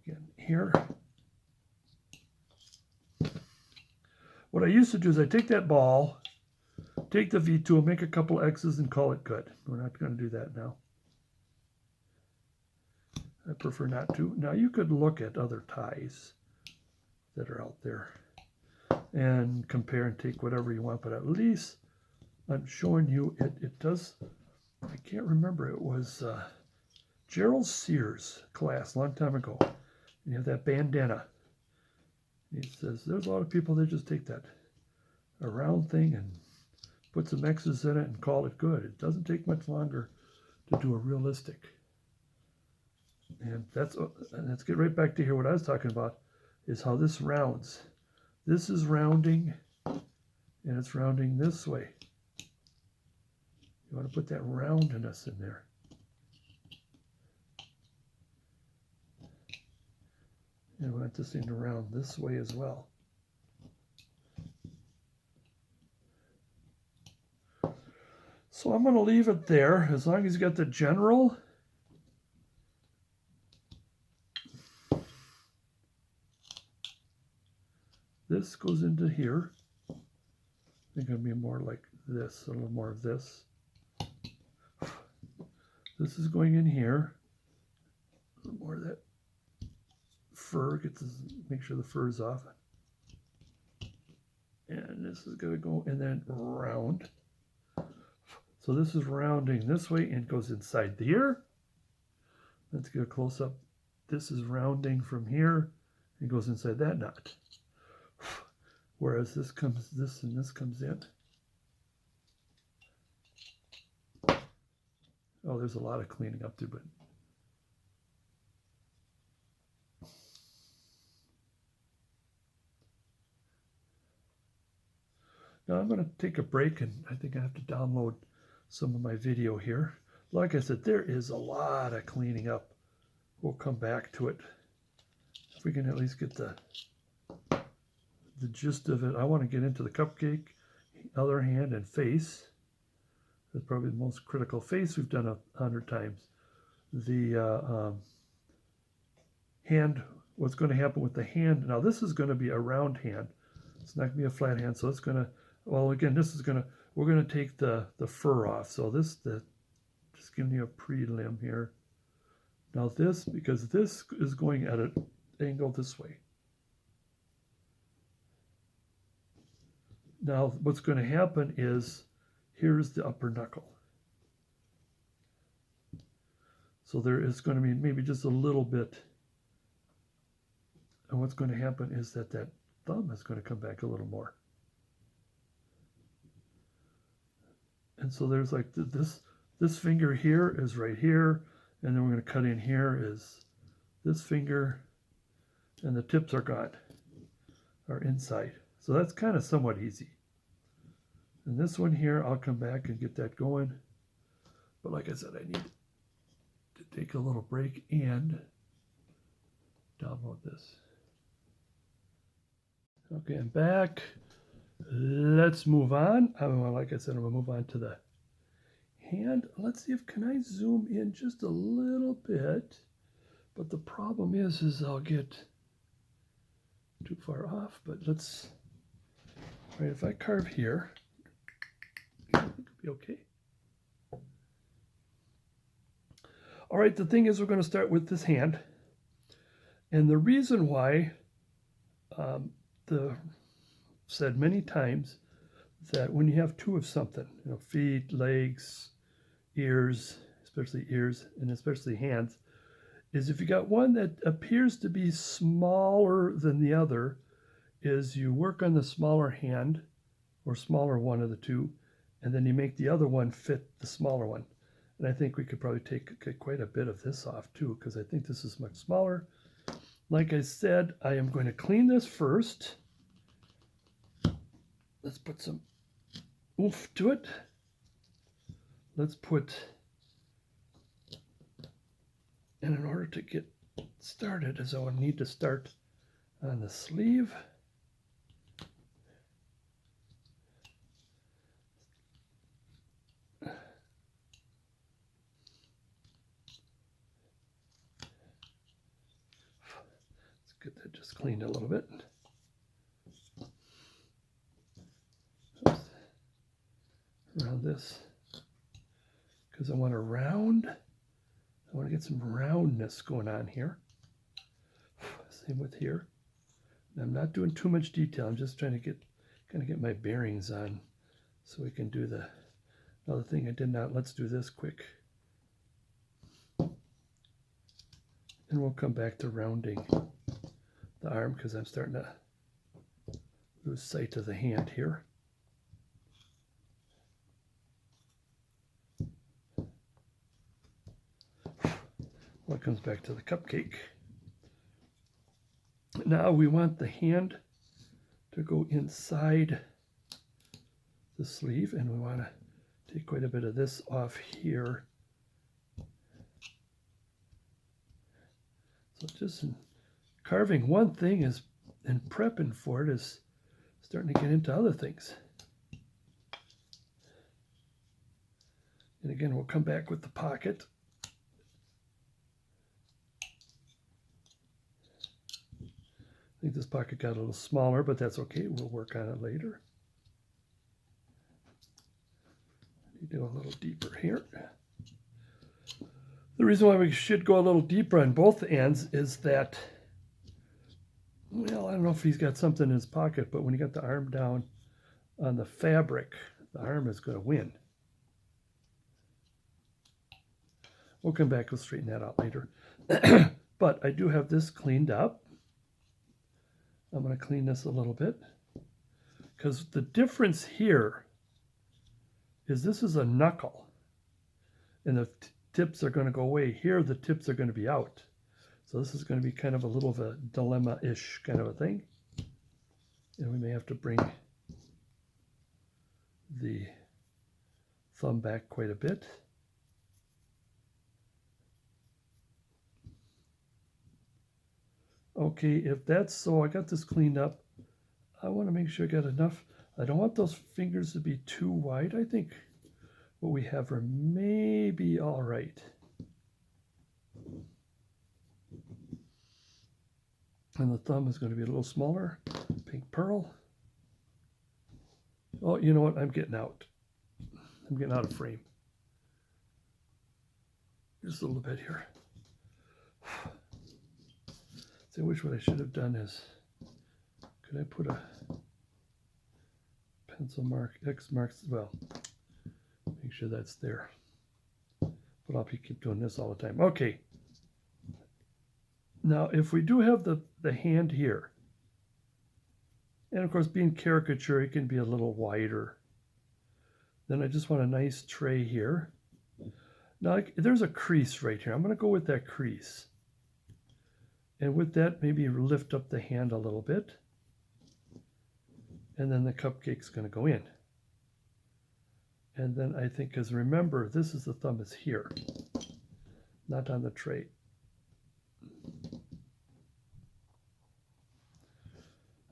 again here. What I used to do is I take that ball, take the V tool, make a couple X's and call it good. We're not going to do that now. I prefer not to. Now you could look at other ties that are out there and compare and take whatever you want, but at least I'm showing you it does. I can't remember, it was Gerald Sears class a long time ago. You have that bandana. He says there's a lot of people that just take that a round thing and put some X's in it and call it good. It doesn't take much longer to do a realistic. And let's get right back to here. What I was talking about is how this rounds. This is rounding, and it's rounding this way. You want to put that roundness in there. And we want this thing to round this way as well. So I'm going to leave it there as long as you got the general. This goes into here. It's going to be more like this, a little more of this. This is going in here. A little more of that fur. Make sure the fur is off. And this is going to go and then round. So this is rounding this way and goes inside the ear. Let's get a close up. This is rounding from here and goes inside that knot. Whereas this and this comes in. Oh, there's a lot of cleaning up to, but now I'm going to take a break, and I think I have to download some of my video here. Like I said, there is a lot of cleaning up. We'll come back to it. If we can at least get the gist of it. I want to get into the cupcake, other hand, and face. That's probably the most critical. Face we've done 100 times. The hand what's going to happen with the hand. Now this is going to be a round hand. It's not going to be a flat hand. So it's going to, well, again, we're going to take the fur off. So just giving you a prelim here. Now this, because this is going at an angle this way. Now what's going to happen is, here's the upper knuckle. So there is going to be maybe just a little bit. And what's going to happen is that thumb is going to come back a little more. And so there's like this finger here is right here. And then we're going to cut in here is this finger. And the tips are gone, are inside. So that's kind of somewhat easy. And this one here, I'll come back and get that going. But like I said, I need to take a little break and download this. Okay, I'm back. Let's move on. Like I said, I'm going to move on to the hand. Let's see if can I zoom in just a little bit. But the problem is I'll get too far off. But let's, all right, if I carve here, I think it'll be okay. All right, the thing is we're going to start with this hand. And the reason why, said many times, that when you have two of something, feet, legs, ears, especially ears, and especially hands, is if you got one that appears to be smaller than the other, is you work on the smaller hand, or smaller one of the two, and then you make the other one fit the smaller one. And I think we could probably take quite a bit of this off too, because I think this is much smaller. Like I said, I am going to clean this first. Let's put some oomph to it. Let's put, and in order to get started, is I will need to start on the sleeve. Let's get that just cleaned a little bit. Around this, because I want to get some roundness going on here. Same with here. And I'm not doing too much detail. I'm just trying to get my bearings on, so we can do the other thing I did not. Let's do this quick, and we'll come back to rounding the arm, because I'm starting to lose sight of the hand here. Well, it comes back to the cupcake. Now we want the hand to go inside the sleeve, and we want to take quite a bit of this off here. So just in carving one thing is, and prepping for it is starting to get into other things. And again, we'll come back with the pocket. I think this pocket got a little smaller, but that's okay. We'll work on it later. You do a little deeper here. The reason why we should go a little deeper on both ends is that, well, I don't know if he's got something in his pocket, but when you got the arm down on the fabric, the arm is going to win. We'll come back and straighten that out later. But I do have this cleaned up. I'm going to clean this a little bit, because the difference here is this is a knuckle, and the tips are going to go away. Here, the tips are going to be out. So this is going to be kind of a little of a dilemma-ish kind of a thing. And we may have to bring the thumb back quite a bit. Okay, if that's so, I got this cleaned up. I want to make sure I got enough. I don't want those fingers to be too wide. I think what we have are maybe all right. And the thumb is going to be a little smaller. Pink pearl. Oh, you know what? I'm getting out. I'm getting out of frame. Just a little bit here. See, which what I should have done is, could I put a pencil mark, X marks, well, make sure that's there. But I'll keep doing this all the time. Okay. Now, if we do have the hand here, and of course, being caricature, it can be a little wider. Then I just want a nice tray here. Now, there's a crease right here. I'm going to go with that crease. And with that, maybe lift up the hand a little bit. And then the cupcake's going to go in. And then I think, because remember, this is the thumb is here, not on the tray.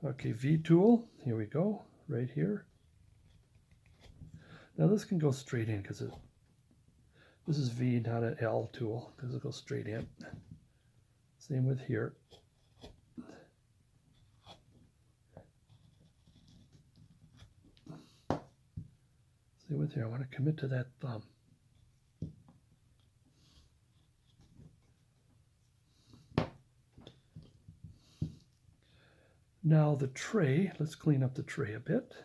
Okay, V tool, here we go, right here. Now this can go straight in because this is V, not an L tool, because it'll go straight in. Same with here. Same with here, I want to commit to that thumb. Now the tray, let's clean up the tray a bit.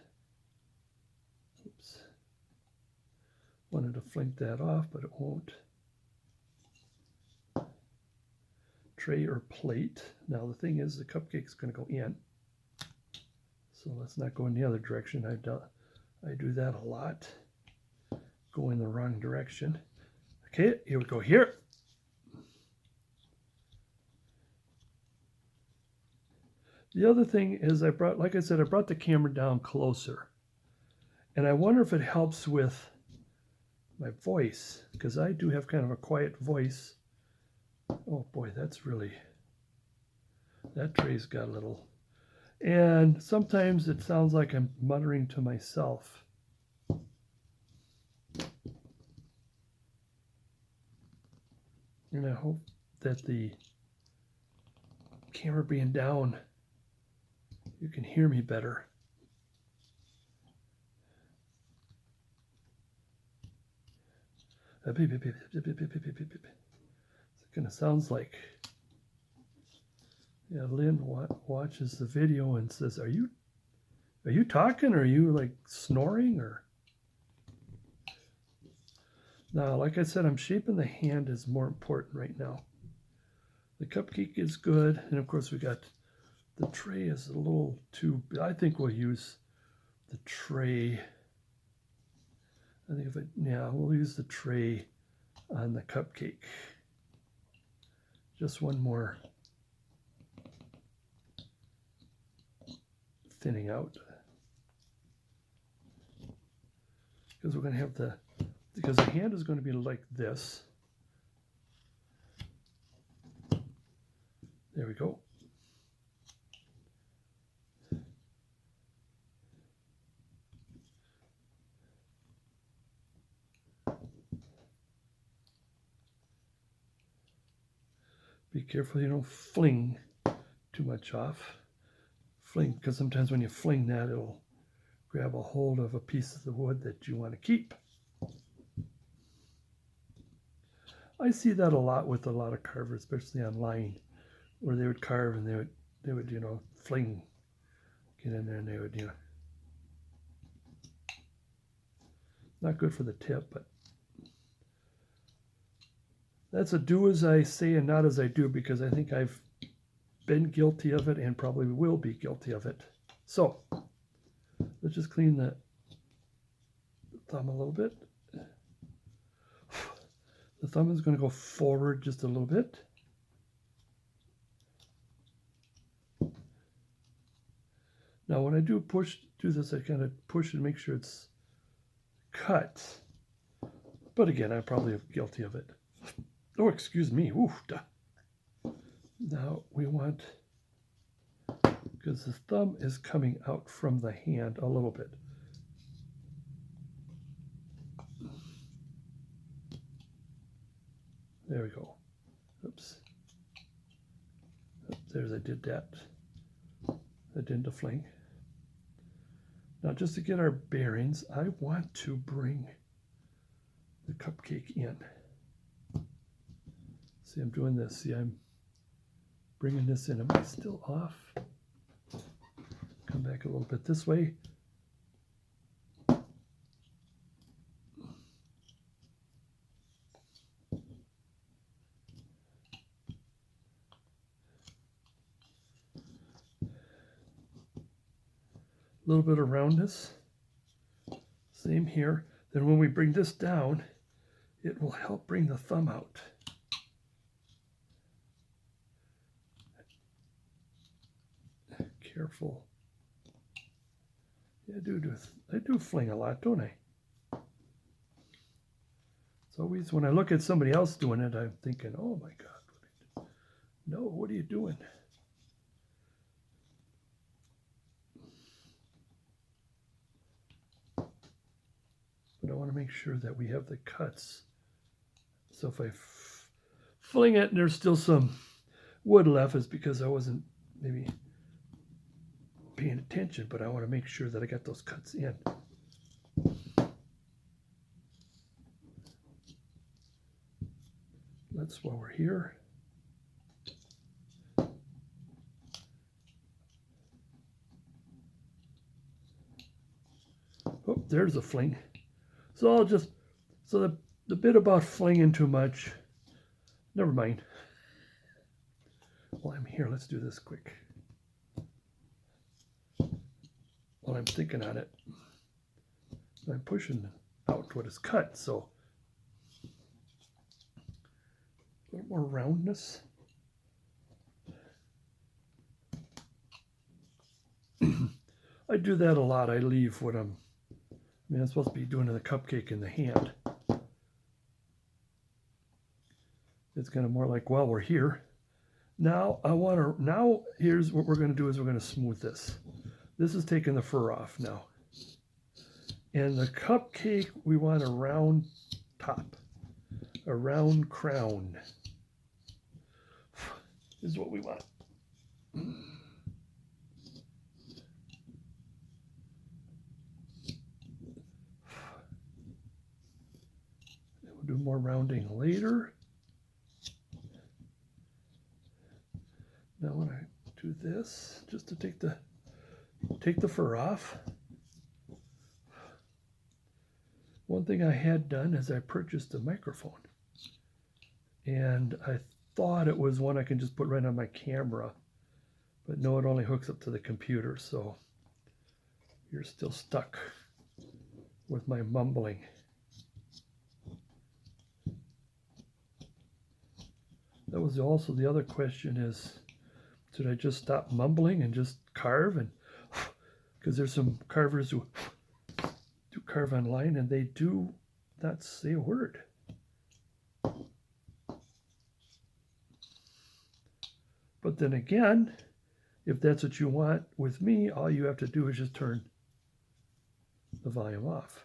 Oops. Wanted to flink that off, but it won't. Tray or plate. Now the thing is, the cupcake's going to go in. So let's not go in the other direction. I do that a lot. Go in the wrong direction. Okay, here we go here. The other thing is like I said, I brought the camera down closer. And I wonder if it helps with my voice, because I do have kind of a quiet voice. Oh boy, that's really, that tray's got a little, and sometimes it sounds like I'm muttering to myself. And I hope that the camera being down, you can hear me better. It kind of sounds like, yeah, Lynn watches the video and says, are you talking, or are you like snoring, or? Now, like I said, I'm shaping the hand is more important right now. The cupcake is good, and of course we got the tray is a little too, I think we'll use the tray. I think we'll use the tray on the cupcake. Just one more thinning out. Because we're going to have because the hand is going to be like this. There we go. Be careful you don't fling too much off. Fling, because sometimes when you fling that, it'll grab a hold of a piece of the wood that you want to keep. I see that a lot with a lot of carvers, especially online, where they would carve and they would fling, get in there, and they would not good for the tip, but that's a do as I say and not as I do, because I think I've been guilty of it and probably will be guilty of it. So let's just clean the thumb a little bit. The thumb is going to go forward just a little bit. Now when I do this, I kind of push and make sure it's cut. But again, I'm probably guilty of it. Oh, excuse me. Ooh, duh. Now we want, because the thumb is coming out from the hand a little bit. There we go. Oops. There's a did that. I didn't fling. Now just to get our bearings, I want to bring the cupcake in. See, I'm doing this. See, I'm bringing this in. Am I still off? Come back a little bit this way. A little bit of roundness. Same here. Then when we bring this down, it will help bring the thumb out. Careful. Yeah, I do fling a lot, don't I? It's always when I look at somebody else doing it, I'm thinking, oh my God, no, what are you doing? But I want to make sure that we have the cuts. So if I fling it and there's still some wood left, it's because I wasn't maybe paying attention, but I want to make sure that I got those cuts in. That's while we're here. Oh, there's a fling. So I'll just, so the bit about flinging too much, never mind. While I'm here, let's do this quick. While I'm thinking on it, I'm pushing out what is cut, so a little more roundness. I do that a lot. I leave what I'm supposed to be doing the cupcake in the hand. It's kind of more like, well, we're here. Now here's what we're going to do is we're going to smooth this. This is taking the fur off now. And the cupcake, we want a round top, a round crown. This is what we want. We'll do more rounding later. Now when I do this, just to take the fur off. One thing I had done is I purchased a microphone. And I thought it was one I can just put right on my camera. But no, it only hooks up to the computer, so you're still stuck with my mumbling. That was also the other question is, should I just stop mumbling and just carve? And because there's some carvers who do carve online and they do not say a word. But then again, if that's what you want with me, all you have to do is just turn the volume off.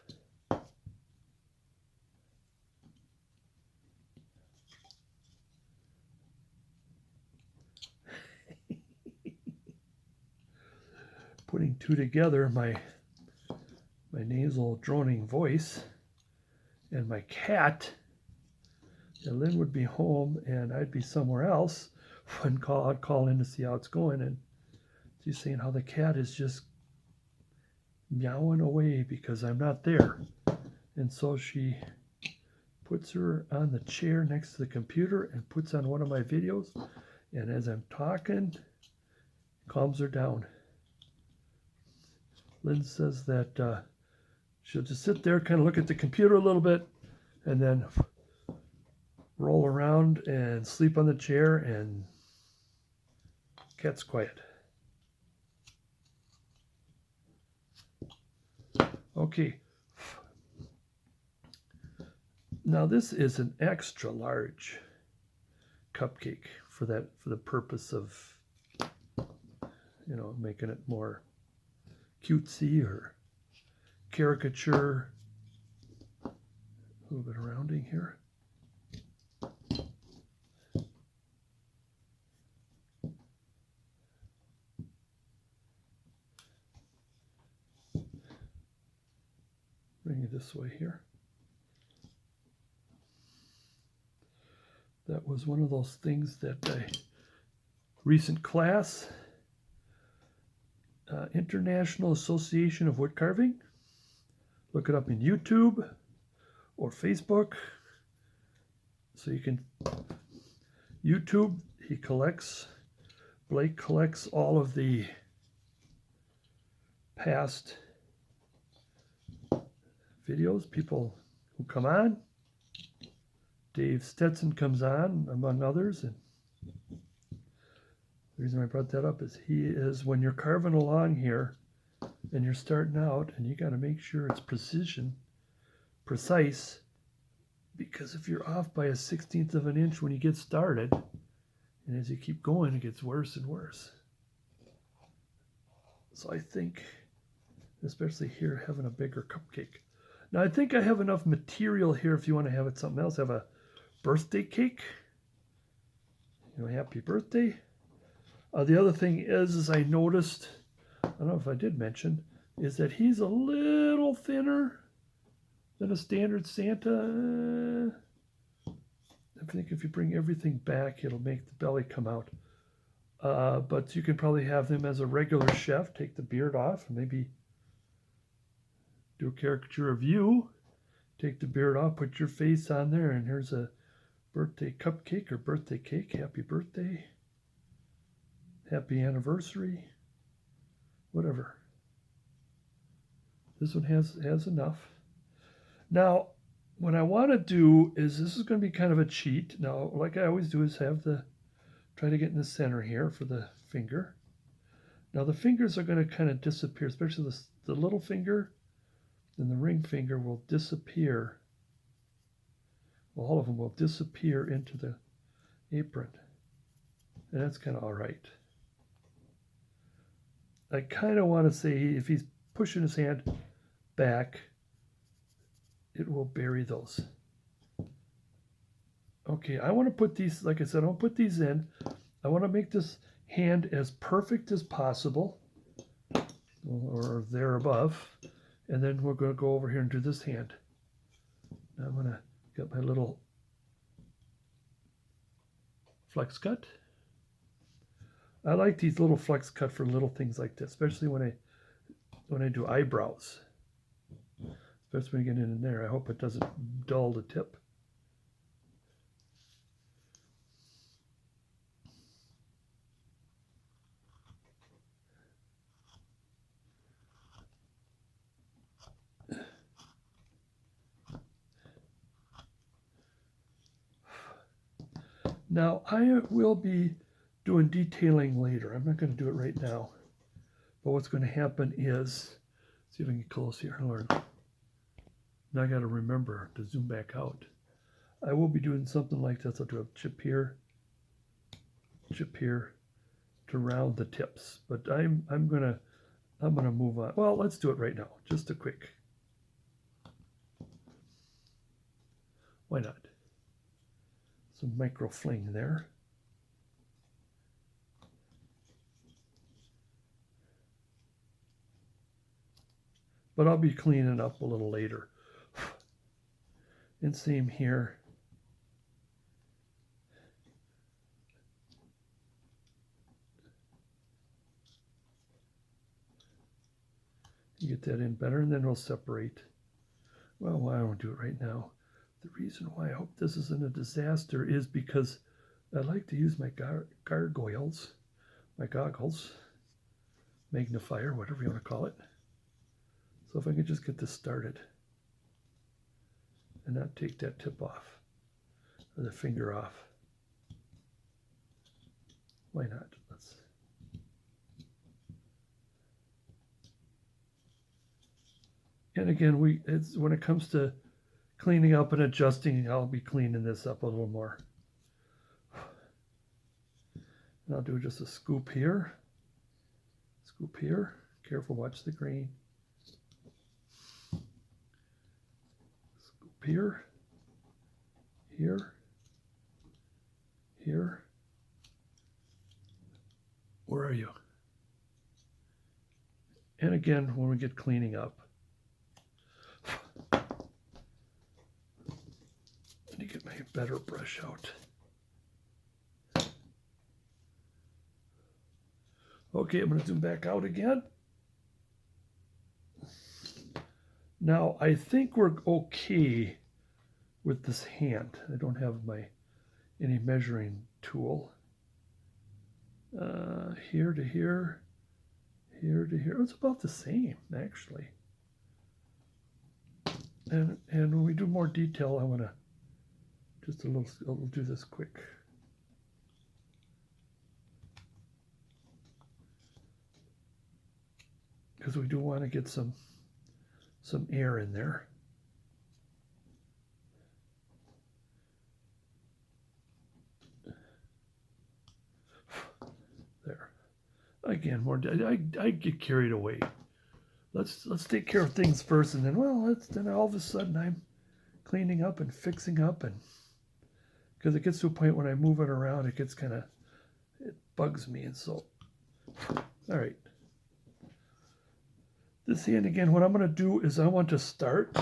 Putting two together, my nasal droning voice and my cat, and Lynn would be home and I'd be somewhere else, and I'd call in to see how it's going, and she's saying how the cat is just meowing away because I'm not there. And so she puts her on the chair next to the computer and puts on one of my videos, and as I'm talking, calms her down. Lynn says that she'll just sit there, kind of look at the computer a little bit, and then roll around and sleep on the chair, and cat's quiet. Okay. Now this is an extra large cupcake for the purpose of, making it more cutesy or caricature. A little bit of rounding here. Bring it this way here. That was one of those things that a recent class, International Association of Wood Carving. Look it up in YouTube or Facebook. So you can, YouTube, Blake collects all of the past videos, people who come on. Dave Stetson comes on, among others, and the reason I brought that up is he is, when you're carving along here and you're starting out, and you got to make sure it's precise, because if you're off by a 1/16 of an inch when you get started, and as you keep going, it gets worse and worse. So I think, especially here, having a bigger cupcake. Now I think I have enough material here if you want to have it something else. Have a birthday cake. You know, happy birthday. The other thing is I noticed, I don't know if I did mention, is that he's a little thinner than a standard Santa. I think if you bring everything back, it'll make the belly come out. But you can probably have him as a regular chef, take the beard off, and maybe do a caricature of you, take the beard off, put your face on there, and here's a birthday cupcake or birthday cake. Happy birthday. Happy anniversary. Whatever. This one has enough. Now, what I want to do is, this is going to be kind of a cheat. Now, like I always do, is try to get in the center here for the finger. Now the fingers are going to kind of disappear, especially the little finger and the ring finger will disappear. Well, all of them will disappear into the apron. And that's kind of all right. I kind of want to say, if he's pushing his hand back, it will bury those. Okay, I want to put these, like I said, I'll put these in. I want to make this hand as perfect as possible, or there above. And then we're going to go over here and do this hand. Now I'm going to get my little flex cut. I like these little flex cut for little things like this, especially when I do eyebrows. Especially when you get in there. I hope it doesn't dull the tip. Now I will be doing detailing later. I'm not going to do it right now. But what's going to happen is, see if I can get close here. Now I got to remember to zoom back out. I will be doing something like this. I'll do a chip here to round the tips. But I'm gonna move on. Well, let's do it right now. Just a quick. Why not? Some micro fling there. But I'll be cleaning up a little later. And same here. You get that in better, and then it'll separate. Well, why don't do it right now? The reason why I hope this isn't a disaster is because I like to use my gargoyles, my goggles, magnifier, whatever you want to call it. So if I can just get this started and not take that tip off or the finger off. Why not? And again, when it comes to cleaning up and adjusting, I'll be cleaning this up a little more. And I'll do just a scoop here. Scoop here. Careful, watch the grain. Scoop here. Here. Here. Where are you? And again, when we get cleaning up. better brush out. Okay, I'm going to zoom back out again. Now, I think we're okay with this hand. I don't have any measuring tool. Here to here, here to here. It's about the same, actually. And when we do more detail, I want to just I'll do this quick. Because we do want to get some air in there. There. Again, I get carried away. Let's take care of things first, and then then all of a sudden I'm cleaning up and fixing up, and because it gets to a point when I move it around, it bugs me, and so all right. This hand again, what I'm going to do is I want to start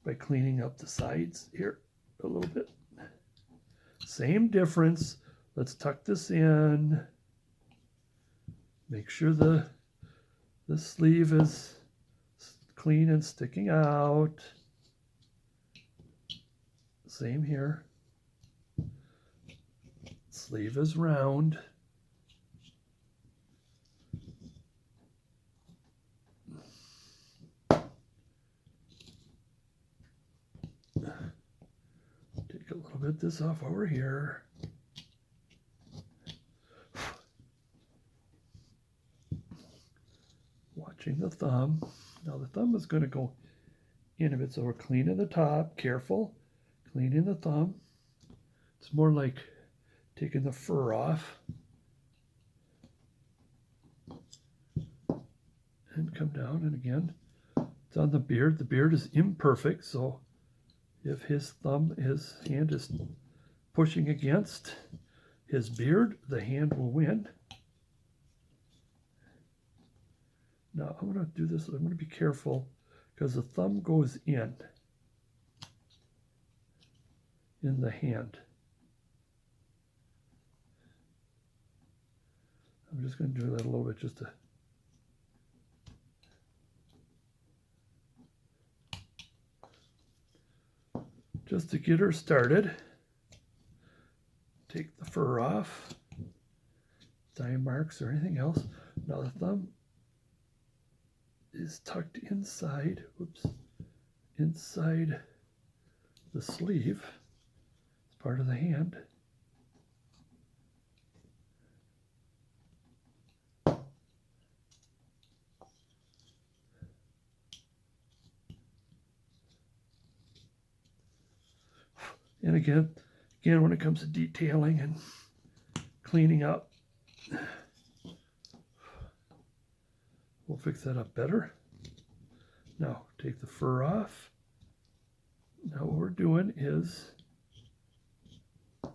by cleaning up the sides here a little bit. Same difference. Let's tuck this in. Make sure the sleeve is clean and sticking out. Same here. Sleeve is round. Take a little bit this off over here. Watching the thumb. Now the thumb is going to go in a bit, so we're cleaning the top, careful, cleaning the thumb. It's more like taking the fur off. And come down, and again, it's on the beard. The beard is imperfect, so if his hand is pushing against his beard, the hand will win. Now I'm going to do this. I'm going to be careful because the thumb goes in the hand. I'm just going to do that a little bit just to get her started. Take the fur off, dye marks or anything else. Now the thumb is tucked inside, inside the sleeve. It's part of the hand. And again, when it comes to detailing and cleaning up, we'll fix that up better. Now, take the fur off. Now what we're doing is,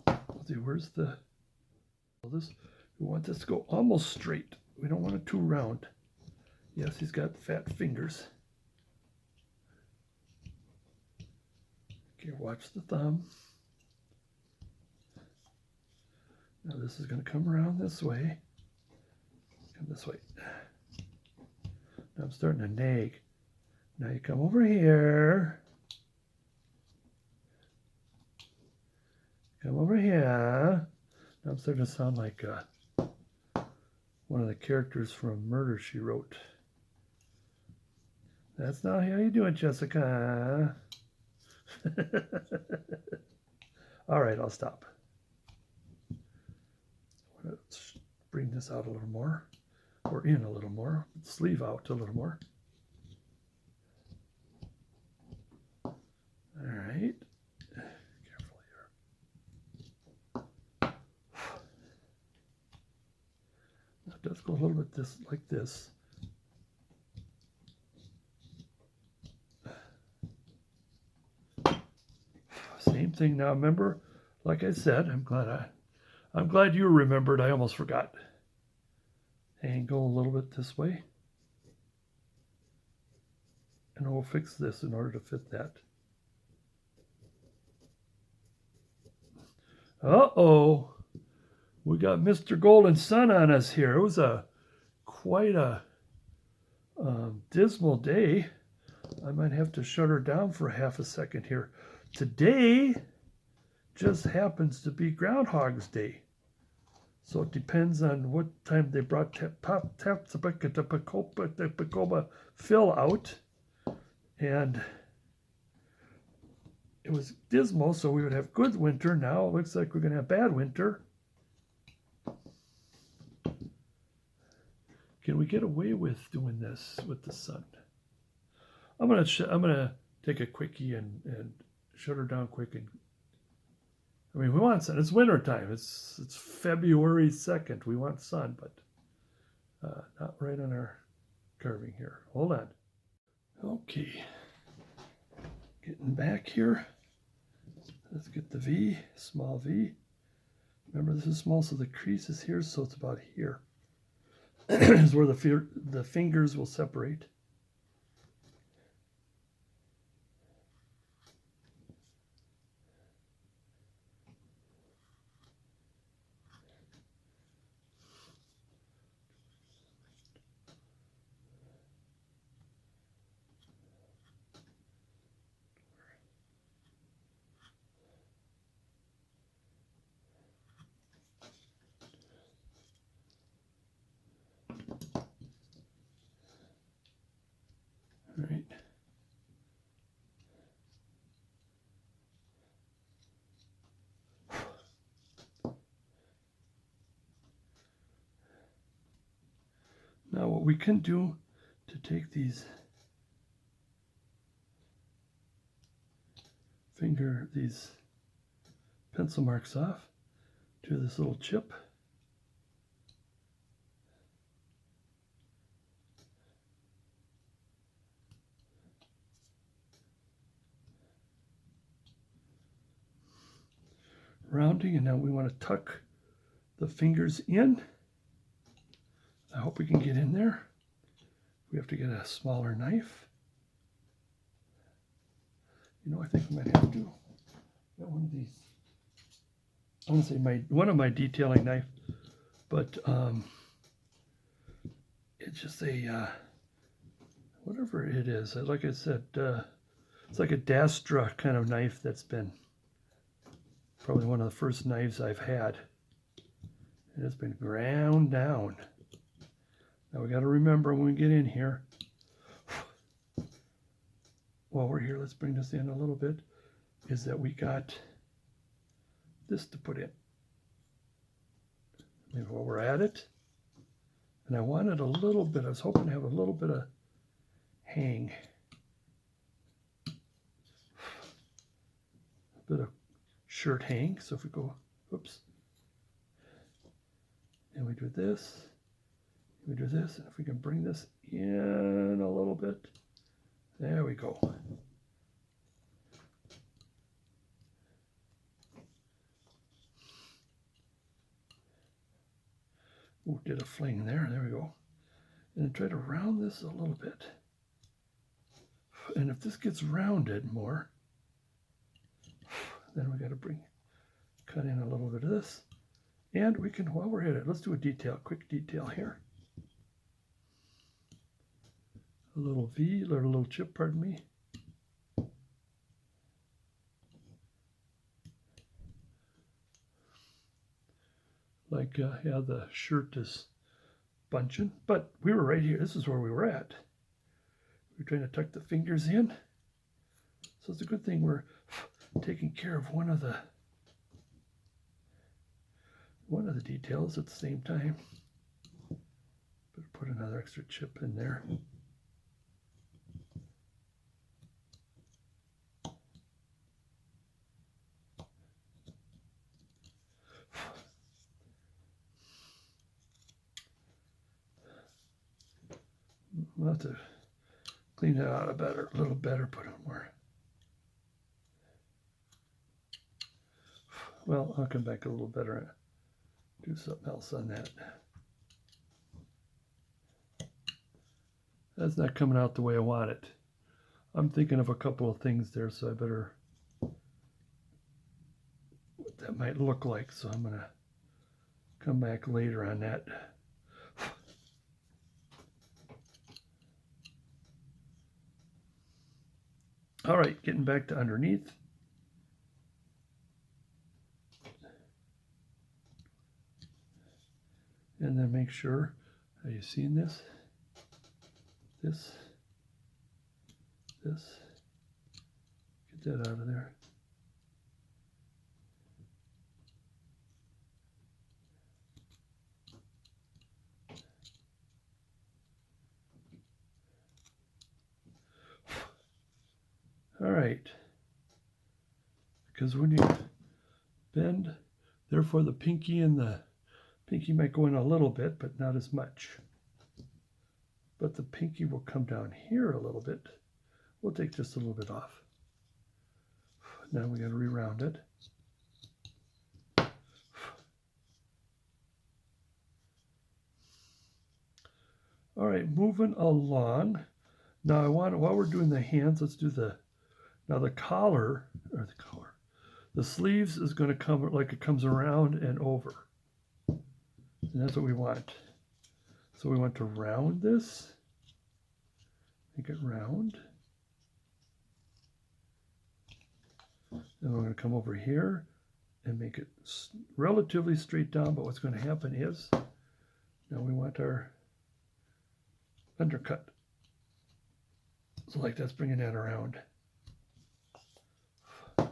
let's see, where's we want this to go almost straight. We don't want it too round. Yes, he's got fat fingers. Okay, watch the thumb. Now this is going to come around this way. Come this way. Now I'm starting to nag. Now you come over here. Come over here. Now I'm starting to sound like one of the characters from Murder, She Wrote. That's not how you do it, Jessica. All right, I'll stop. Let's bring this out a little more, or in a little more, sleeve out a little more. All right, careful here. Now it does go a little bit like this. Same thing. Now remember, like I said, I'm glad you remembered. I almost forgot. Angle a little bit this way. And we'll fix this in order to fit that. Uh-oh. We got Mr. Golden Sun on us here. It was quite a dismal day. I might have to shut her down for half a second here. Today just happens to be Groundhog's Day. So it depends on what time they brought Pacoba Phil out. And it was dismal, so we would have good winter. Now it looks like we're going to have bad winter. Can we get away with doing this with the sun? I'm gonna take a quickie and shut her down quick. And I mean, we want sun. It's winter time. It's February 2nd. We want sun, but not right on our carving here. Hold on. Okay, getting back here. Let's get the V, small V. Remember, this is small, so the crease is here, so it's about here. Is where the fingers will separate. All right. Now what we can do to take these pencil marks off, do this little chip. Rounding, and now we want to tuck the fingers in. I hope we can get in there. We have to get a smaller knife. You know, I think we might have to get one of these. I want to say one of my detailing knife, but it's just a whatever it is. Like I said, it's like a Dastra kind of knife that's been probably one of the first knives I've had, and it's been ground down. Now we got to remember when we get in here, while we're here, let's bring this in a little bit, is that we got this to put in. Maybe while we're at it, and I wanted a little bit, I was hoping to have a little bit of hang, a bit of shirt hang. So if we go, oops, and we do this, we do this, and if we can bring this in a little bit, there we go. Ooh, did a fling there, there we go. And try to round this a little bit. And if this gets rounded more, then we got to cut in a little bit of this. And we can, while we're at it, let's do a quick detail here. A little V, or a little chip, pardon me. Like, yeah, the shirt is bunching, but we were right here. This is where we were at. We're trying to tuck the fingers in. So it's a good thing we're taking care of one of the details at the same time. Better put another extra chip in there. We'll have to clean that out a little better, put on more. Well, I'll come back a little better and do something else on that. That's not coming out the way I want it. I'm thinking of a couple of things there, so I better put that that might look like, so I'm going to come back later on that. All right, getting back to underneath. And then make sure, are you seeing this? This. Get that out of there. All right. Because when you bend, therefore the pinky might go in a little bit, but not as much. But the pinky will come down here a little bit. We'll take just a little bit off. Now we got to re-round it. All right, moving along. Now while we're doing the hands, let's do the collar, the sleeves is going to come like it comes around and over. And that's what we want. So we want to round this, make it round. Then we're going to come over here and make it relatively straight down, but what's going to happen is, now we want our undercut. So like that's bringing that around. Some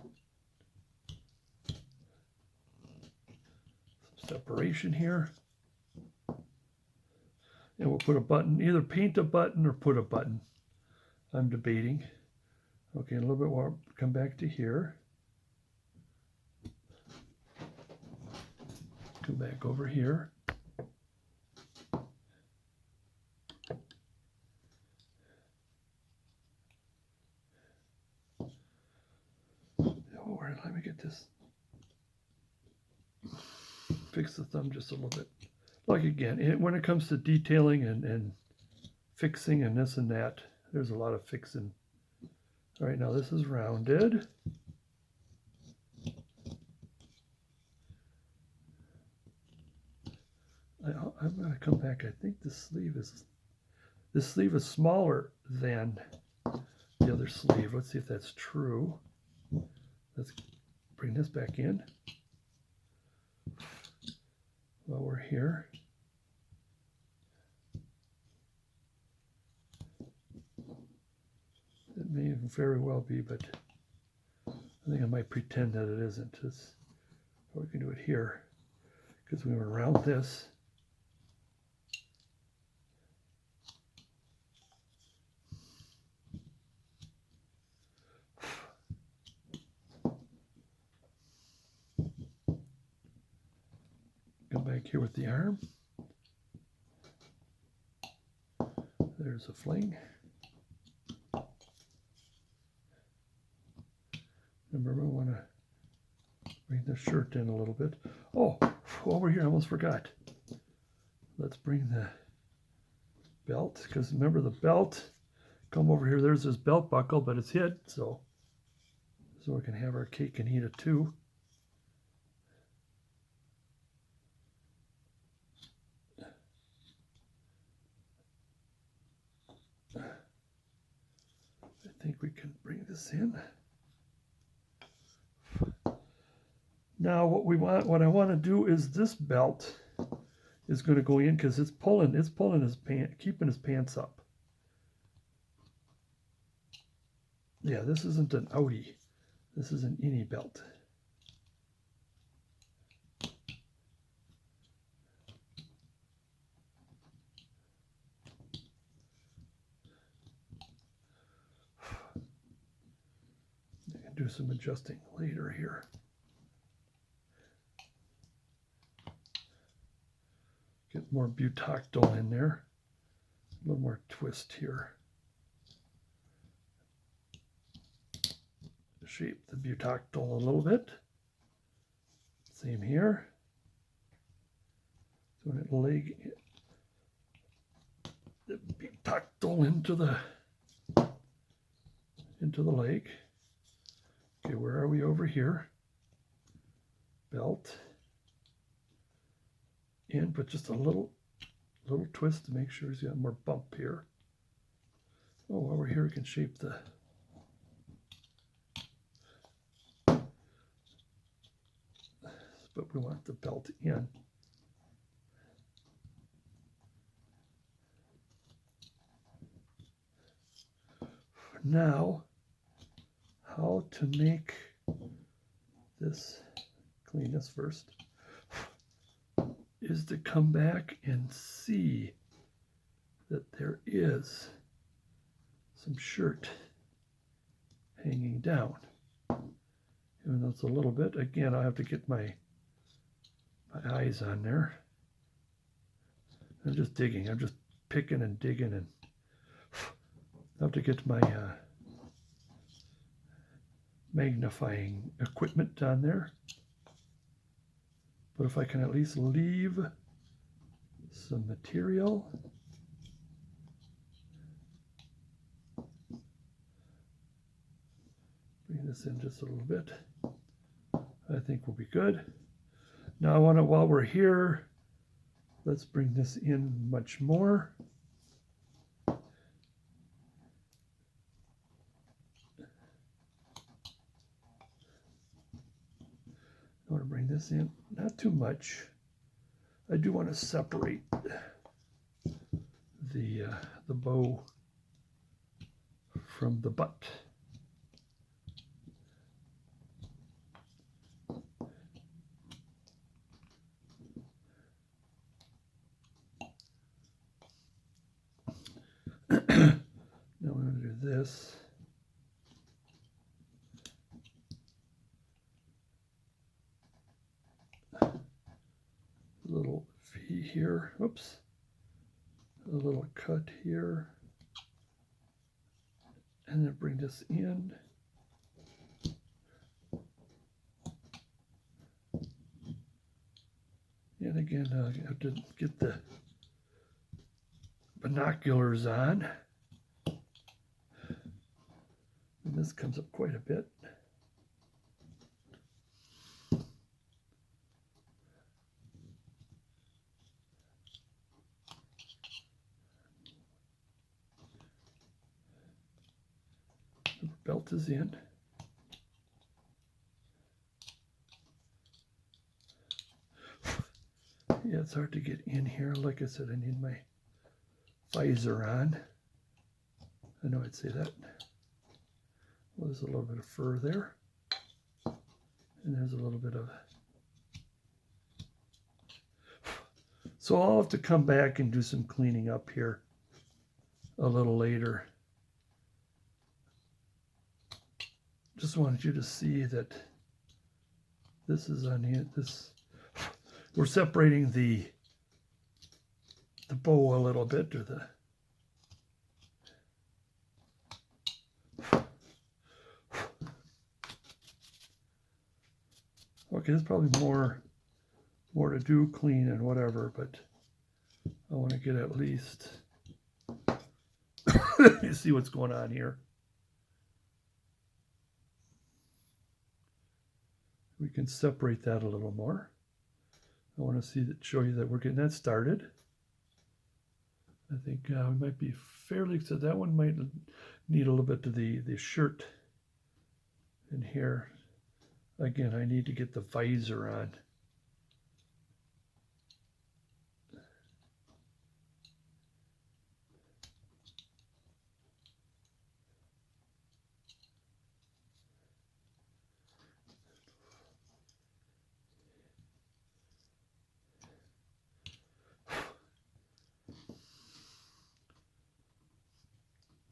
separation here. And we'll put a button, either paint a button or put a button. I'm debating. Okay, a little bit more, come back to here. Come back over here. Oh, let me get this. Fix the thumb just a little bit. Like again, when it comes to detailing and fixing and this and that, there's a lot of fixing. All right, now this is rounded. I'm going to come back. I think this sleeve is smaller than the other sleeve. Let's see if that's true. Let's bring this back in while we're here. It may very well be, but I think I might pretend that it isn't. Or we can do it here, because we went around this. Come back here with the arm. There's a fling. Remember, we want to bring the shirt in a little bit. Oh, over here, I almost forgot. Let's bring the belt, because remember the belt, come over here, there's this belt buckle, but it's hid, so we can have our cake and eat it too. I think we can bring this in. Now what I want to do is this belt is going to go in because it's pulling his pants, keeping his pants up. Yeah, this isn't an outie. This is an innie belt. I can do some adjusting later here. Get more butactyl in there. A little more twist here. Shape the butactyl a little bit. Same here. So when it leg the butactyl into the leg. Okay, where are we over here? belt in, but just a little twist to make sure he's got more bump here. Oh, while we're here, we can shape the but we want the belt in. Now, how to make this, clean this first, is to come back and see that there is some shirt hanging down. Even though it's a little bit, again, I have to get my eyes on there. I'm just digging, I'm just picking and digging, and I have to get my magnifying equipment on there. But if I can at least leave some material, bring this in just a little bit, I think we'll be good. Now I want to, while we're here, let's bring this in much more. I want to bring this in, not too much. I do want to separate the bow from the butt. Now we're going to do this. Little V here, oops, a little cut here, and then bring this in. And again, I have to get the binoculars on. And this comes up quite a bit. The belt is in. Yeah, it's hard to get in here. Like I said, I need my visor on. I know I'd say that. Well, there's a little bit of fur there. And there's a little bit of... So I'll have to come back and do some cleaning up here a little later. Just wanted you to see that this is on here. This, we're separating the bow a little bit, or the okay, there's probably more to do, clean and whatever, but I want to get at least you see what's going on here. We can separate that a little more. I want to see that, show you that we're getting that started. I think we might be fairly, so that one might need a little bit of the shirt in here. Again, I need to get the visor on.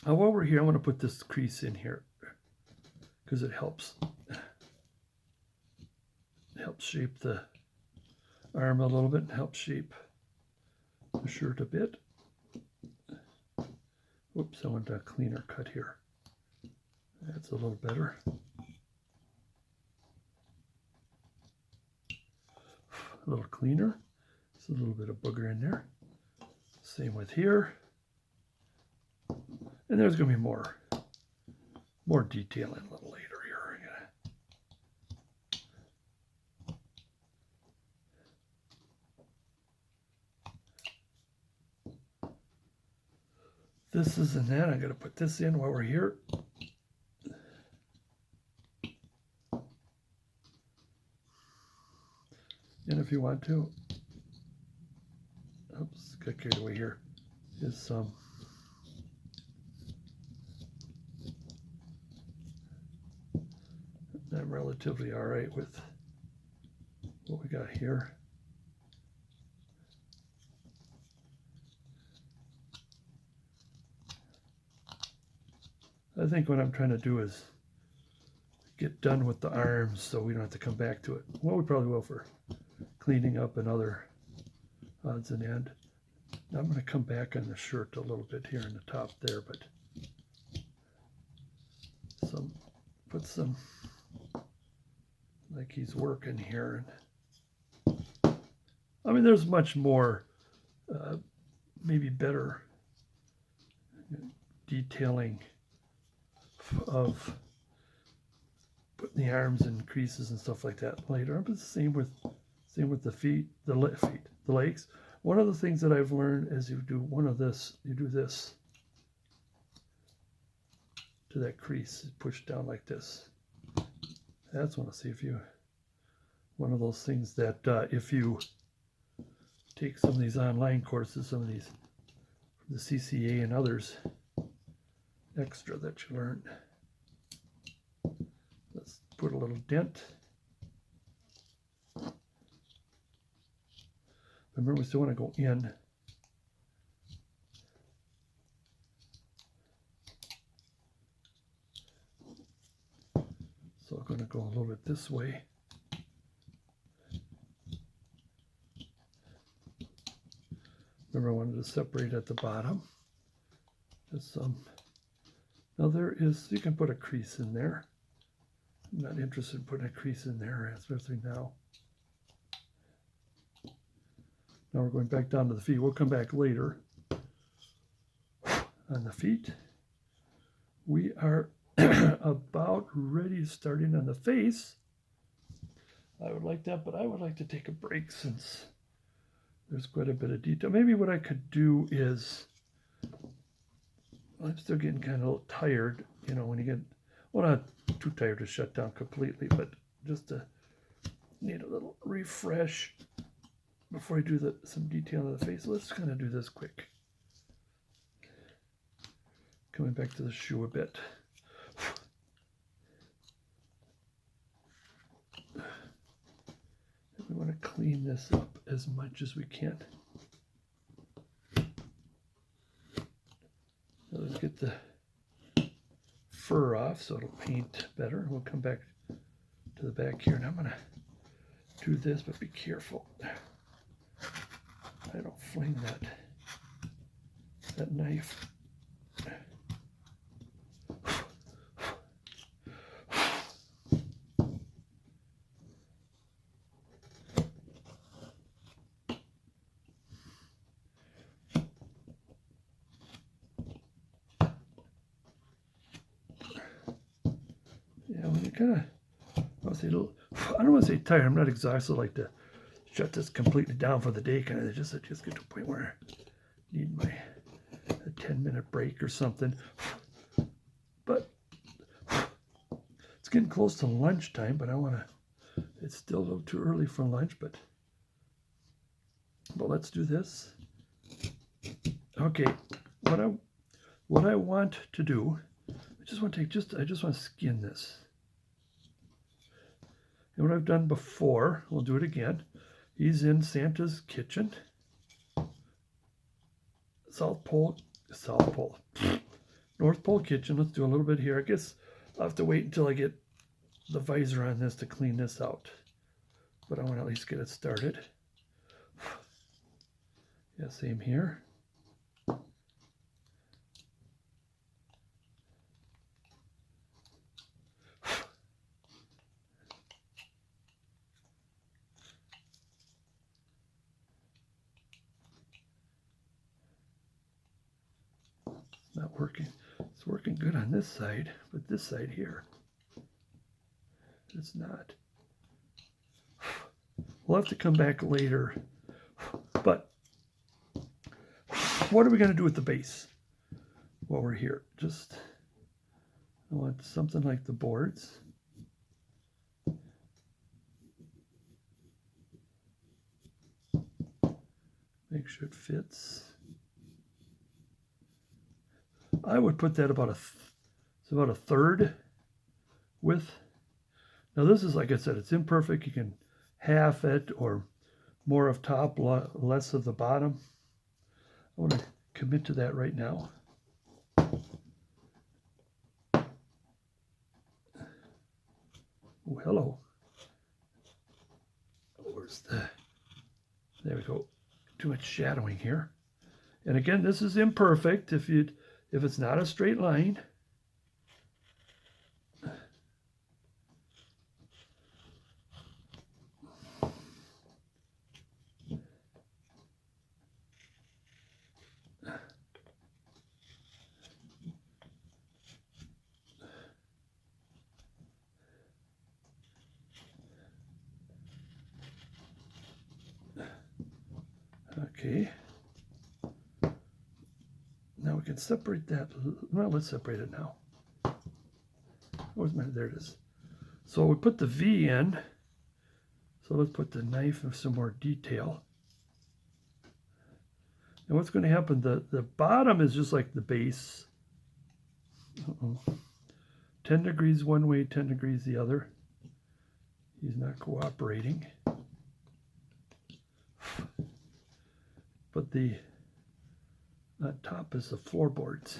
Now, while we're here, I want to put this crease in here because it helps. It helps shape the arm a little bit and helps shape the shirt a bit. Whoops, I want a cleaner cut here. That's a little better. A little cleaner. There's a little bit of booger in there. Same with here. And there's going to be more detailing a little later here. this is in that. I'm going to put this in while we're here. And if you want to, oops, got carried away here, is some I'm relatively all right with what we got here. I think what I'm trying to do is get done with the arms so we don't have to come back to it. Well, we probably will for cleaning up and other odds and ends. Now I'm going to come back on the shirt a little bit here in the top there, but put some like he's working here. I mean, there's much more, maybe better detailing of putting the arms and creases and stuff like that later. But same with the feet, the legs. One of the things that I've learned is you do you do this to that crease, push down like this. That's want to see if you, one of those things that if you take some of these online courses, some of these, the CCA and others, extra that you learn. Let's put a little dent. Remember, we still want to go in. So I'm going to go a little bit this way. Remember, I wanted to separate at the bottom. There's some. Now there is, you can put a crease in there. I'm not interested in putting a crease in there, especially now. Now we're going back down to the feet. We'll come back later on the feet. We are about ready to start in on the face. I would like that, but I would like to take a break since there's quite a bit of detail. Maybe what I could do is, I'm still getting kind of tired, you know, when you get, well, not too tired to shut down completely, but just to need a little refresh before I do some detail on the face. Let's kind of do this quick. Coming back to the shoe a bit. We want to clean this up as much as we can. Now let's get the fur off so it'll paint better. We'll come back to the back here, and I'm going to do this, but be careful. I don't fling that knife. Yeah, when you kind of, I don't want to say tired. I'm not exhausted. I like to shut this completely down for the day. Kind of just get to a point where I need a 10-minute break or something. But it's getting close to lunchtime. But I want to. It's still a little too early for lunch. But let's do this. Okay, what I want to do. I just want to skin this. And what I've done before, we'll do it again. He's in Santa's kitchen. North Pole kitchen. Let's do a little bit here. I guess I'll have to wait until I get the visor on this to clean this out. But I want to at least get it started. Yeah, same here. Not working. It's working good on this side, but this side here, it's not. We'll have to come back later. But what are we going to do with the base? while we're here. Just, I want something like the boards. Make sure it fits. I would put that about it's about a third width. Now this is, like I said, it's imperfect. You can half it or more of top, less of the bottom. I want to commit to that right now. Oh, hello. Where's there we go. Too much shadowing here. And again, this is imperfect if it's not a straight line. Okay. Now we can separate that. Well, let's separate it now. There it is. So we put the V in. So let's put the knife and some more detail. And what's going to happen, the bottom is just like the base. 10 degrees one way, 10 degrees the other. He's not cooperating. But the top is the floorboards.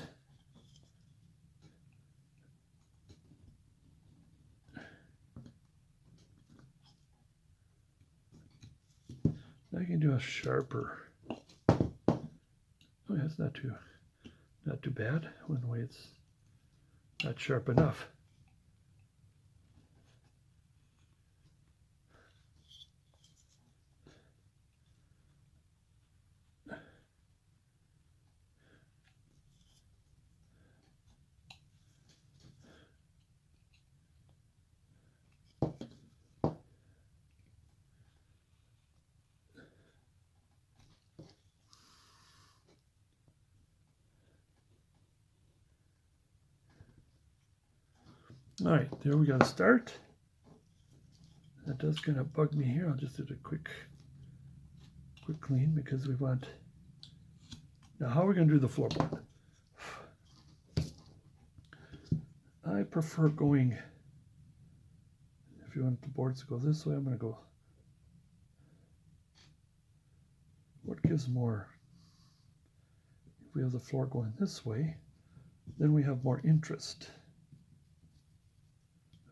Now you can do a sharper. Oh, that's not too bad. One way it's not sharp enough. All right, there we got to start. That does kind of bug me here. I'll just do a quick clean because we want. Now, how are we going to do the floorboard? I prefer going. If you want the boards to go this way, I'm going to go. What gives more? If we have the floor going this way, then we have more interest.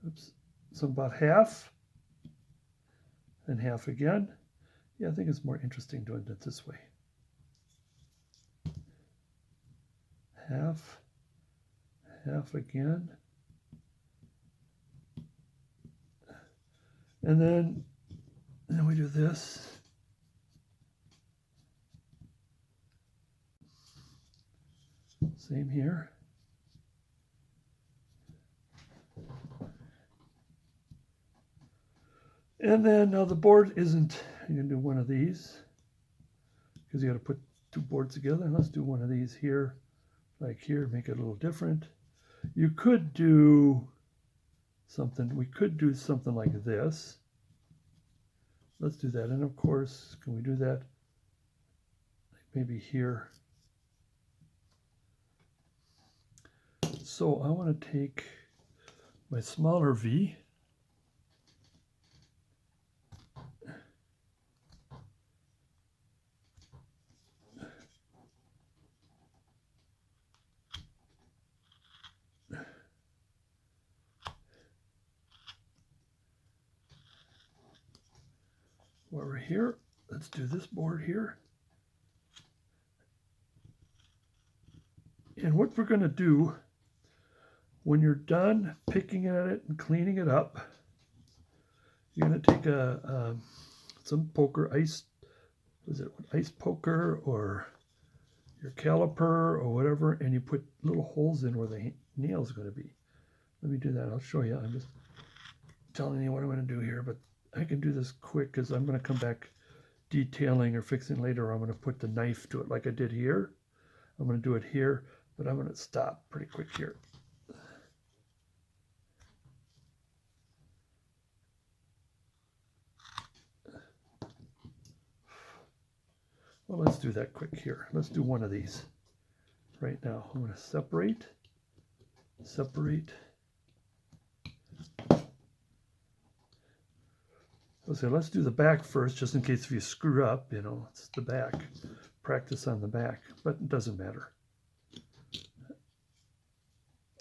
Oops. So about half, and half again. Yeah, I think it's more interesting doing it this way. Half, half again. And then we do this. Same here. And then now the board isn't, you can do one of these because you got to put two boards together. And let's do one of these here, like here, make it a little different. You could do something, we could do something like this. Let's do that. And of course, can we do that? Maybe here. So I want to take my smaller V. While we're here, let's do this board here. And what we're going to do, when you're done picking at it and cleaning it up, you're going to take some poker, ice poker or your caliper or whatever, and you put little holes in where the nail is going to be. Let me do that. I'll show you. I'm just telling you what I'm going to do here, but I can do this quick because I'm going to come back detailing or fixing later. I'm going to put the knife to it like I did here. I'm going to do it here. but I'm going to stop pretty quick here. Well, let's do that quick here. Let's do one of these right now. I'm going to separate. Okay, let's do the back first, just in case if you screw up, you know, it's the back. Practice on the back, but it doesn't matter.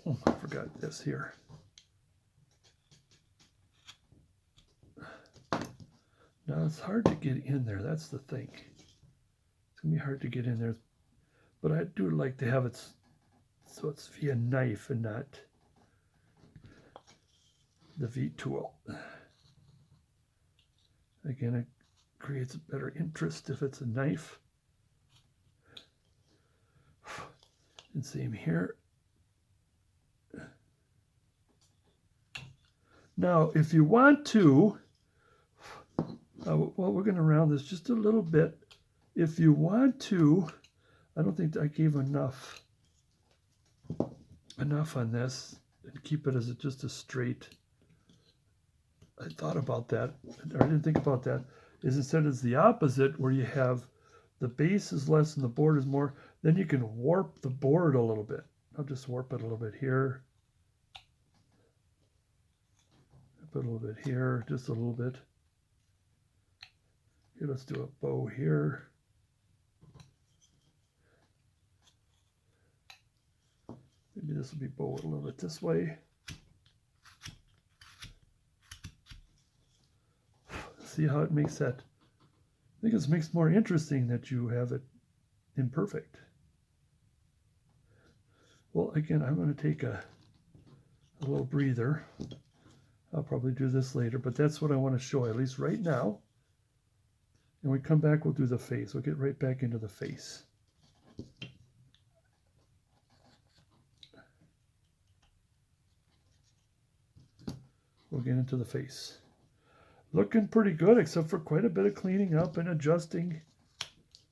Oh, I forgot this here. Now it's hard to get in there, that's the thing. It's going to be hard to get in there, but I do like to have it so it's via knife and not the V-tool. Again, it creates a better interest if it's a knife. And same here. Now, if you want to, well, we're going to round this just a little bit. If you want to, I don't think I gave enough on this, and keep it as just a straight. I thought about that, or I didn't think about that, is instead it's the opposite, where you have the base is less and the board is more, then you can warp the board a little bit. I'll just warp it a little bit here. Put a little bit here, just a little bit. Here, let's do a bow here. Maybe this will be bowed a little bit this way. See how it makes that, I think it makes more interesting that you have it imperfect. Well, again, I'm going to take a little breather. I'll probably do this later, but that's what I want to show, at least right now. And when we come back, we'll do the face. We'll get right back into the face. We'll get into the face. Looking pretty good, except for quite a bit of cleaning up and adjusting.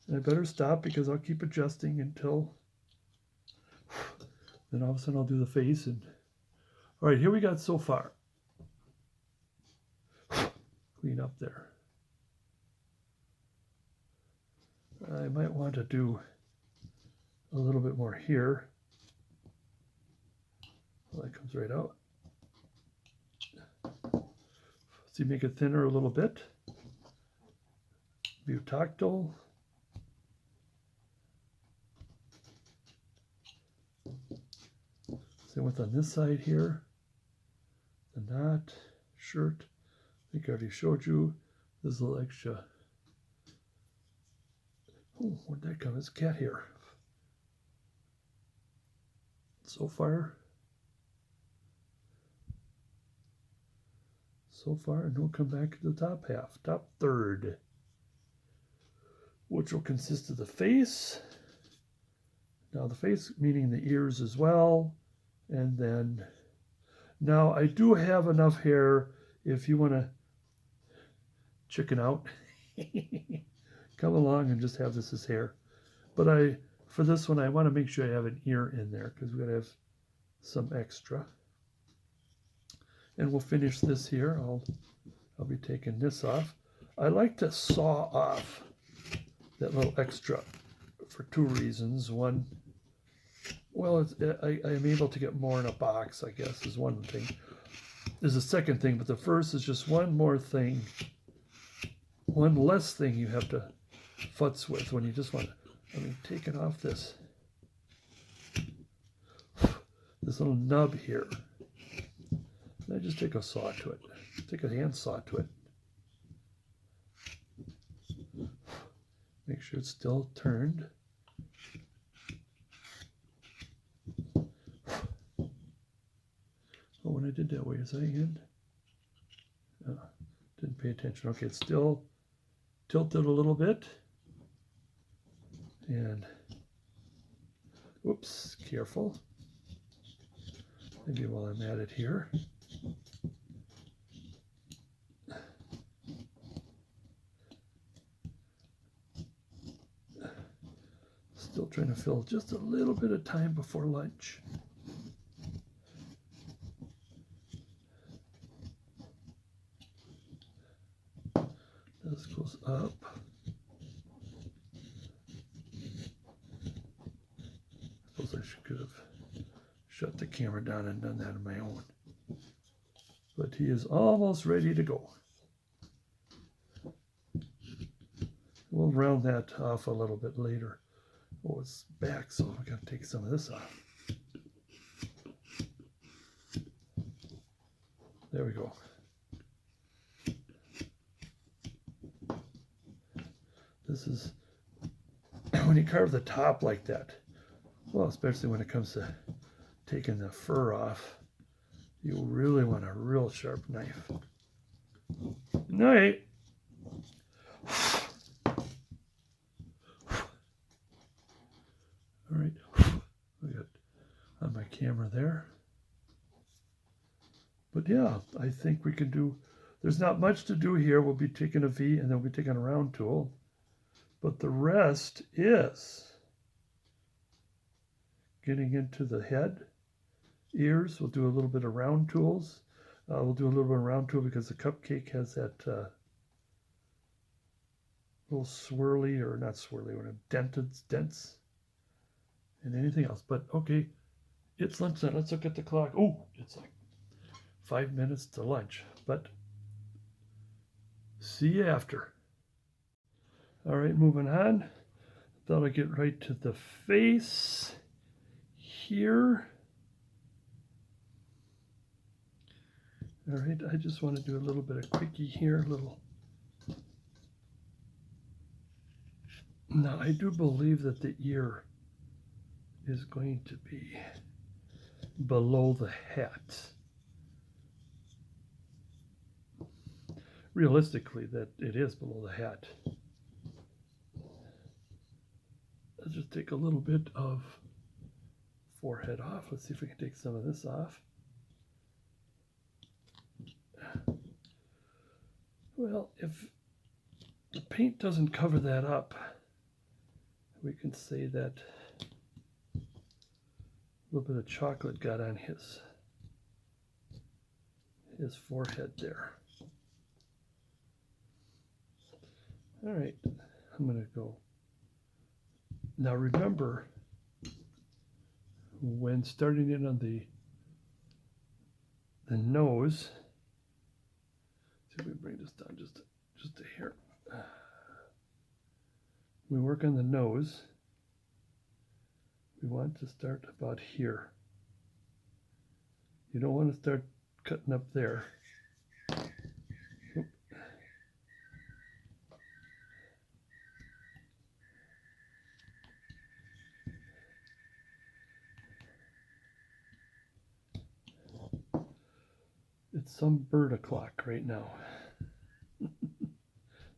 And I better stop because I'll keep adjusting until then all of a sudden I'll do the face. And all right, here we got so far. Clean up there. I might want to do a little bit more here. Well, that comes right out. So you make it thinner a little bit. Butactyl. Same with on this side here. The knot, shirt. I think I already showed you. This little extra. Oh, where'd that come? It's cat hair. So far, and we'll come back to the top half, top third, which will consist of the face. Now the face meaning the ears as well. And then, now I do have enough hair if you want to chicken out. Come along and just have this as hair. But for this one, I want to make sure I have an ear in there because we're going to have some extra. And we'll finish this here. I'll be taking this off. I like to saw off that little extra for two reasons. One, well, I am able to get more in a box, I guess, is one thing. There's a second thing, but the first is just one more thing, one less thing you have to futz with when you just want to, taking off this little nub here. And I just take a saw to it, take a hand saw to it. Make sure it's still turned. Oh, when I did that, wait a second. Didn't pay attention. Okay, it's still tilted a little bit. And, whoops, careful. Maybe while I'm at it here. Still trying to fill just a little bit of time before lunch. This goes up. I suppose I could have shut the camera down and done that on my own. But he is almost ready to go. We'll round that off a little bit later. Oh, it's back, so we got to take some of this off. There we go. This is when you carve the top like that, well, especially when it comes to taking the fur off, you really want a real sharp knife. Night. All right, we got on my camera there. But yeah, I think we can do, there's not much to do here. We'll be taking a V and then we'll be taking a round tool. But the rest is getting into the head, ears. We'll do a little bit of round tools. We'll do a little bit of round tool because the cupcake has that little swirly, or not swirly, or dents, and anything else. But okay, it's lunchtime. Let's look at the clock. Oh, it's like 5 minutes to lunch. But see you after. All right, moving on. Thought I'd get right to the face here. All right, I just want to do a little bit of quickie here, Now, I do believe that the ear is going to be below the hat. Realistically, that it is below the hat. Let's just take a little bit of forehead off. Let's see if we can take some of this off. Well, if the paint doesn't cover that up, we can say that a little bit of chocolate got on his forehead there. All right, I'm going to go. Now remember, when starting in on the nose, see if we bring this down just a hair. We work on the nose. We want to start about here. You don't want to start cutting up there. Oop. It's some bird o'clock right now.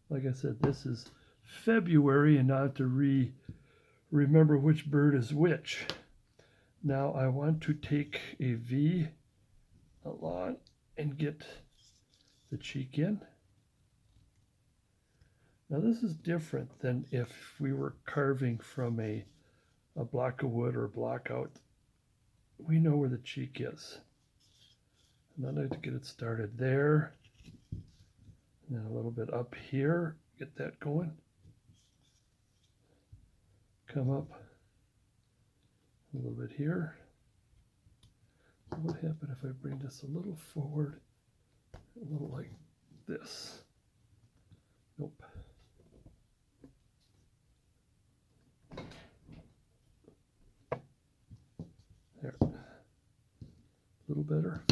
Like I said, this is February, and now I have to remember which bird is which. Now I want to take a V along and get the cheek in. Now this is different than if we were carving from a block of wood or a block out. We know where the cheek is. And I'd like to get it started there. And then a little bit up here, get that going. Come up a little bit here. What would happen if I bring this a little forward, a little like this? Nope. There. A little better.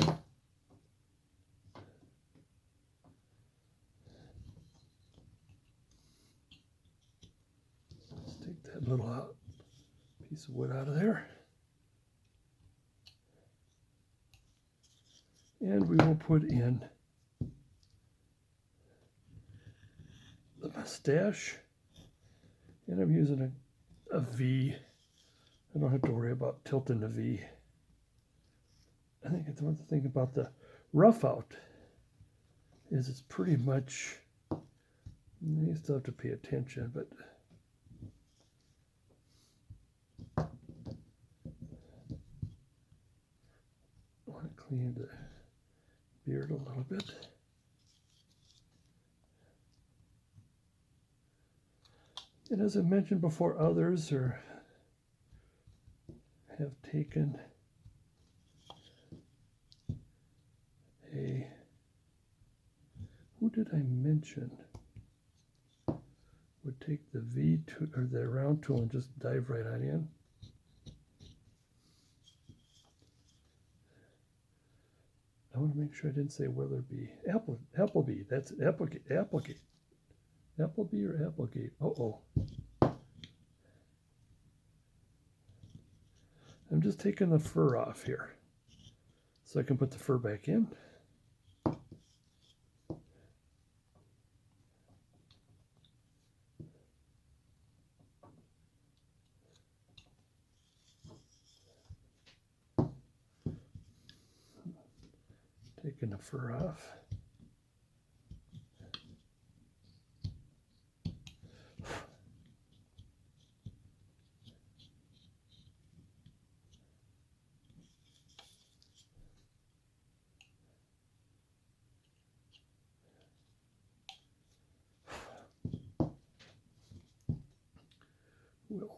Let's take that little piece of wood out of there. And we will put in the mustache. And I'm using a V. I don't have to worry about tilting the V. I think it's one thing about the rough out is it's pretty much, you still have to pay attention, but clean the beard a little bit. And as I mentioned before, others have taken who did I mention would take the V tool or the round tool and just dive right on in. I want to make sure I didn't say Willoughby. Appleby. That's Applegate. Appleby or Applegate. Uh-oh. I'm just taking the fur off here so I can put the fur back in. Taking the fur off. We'll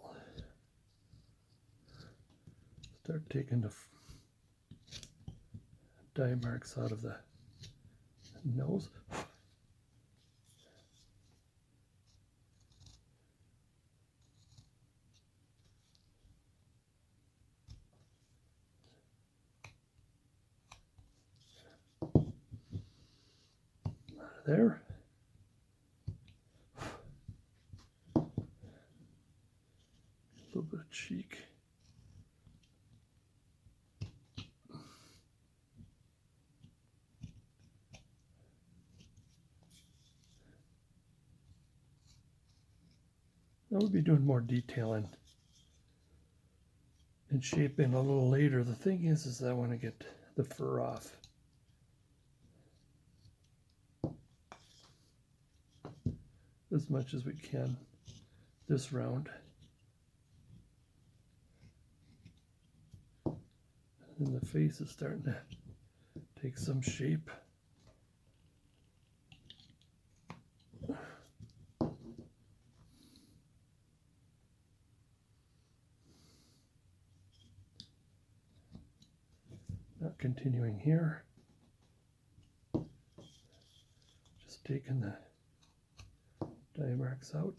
start taking the dye marks out of the nose. Out of there. A little bit of cheek. I will be doing more detailing and shaping a little later. The thing is I want to get the fur off. As much as we can this round. And the face is starting to take some shape. Now continuing here, just taking the dye marks out.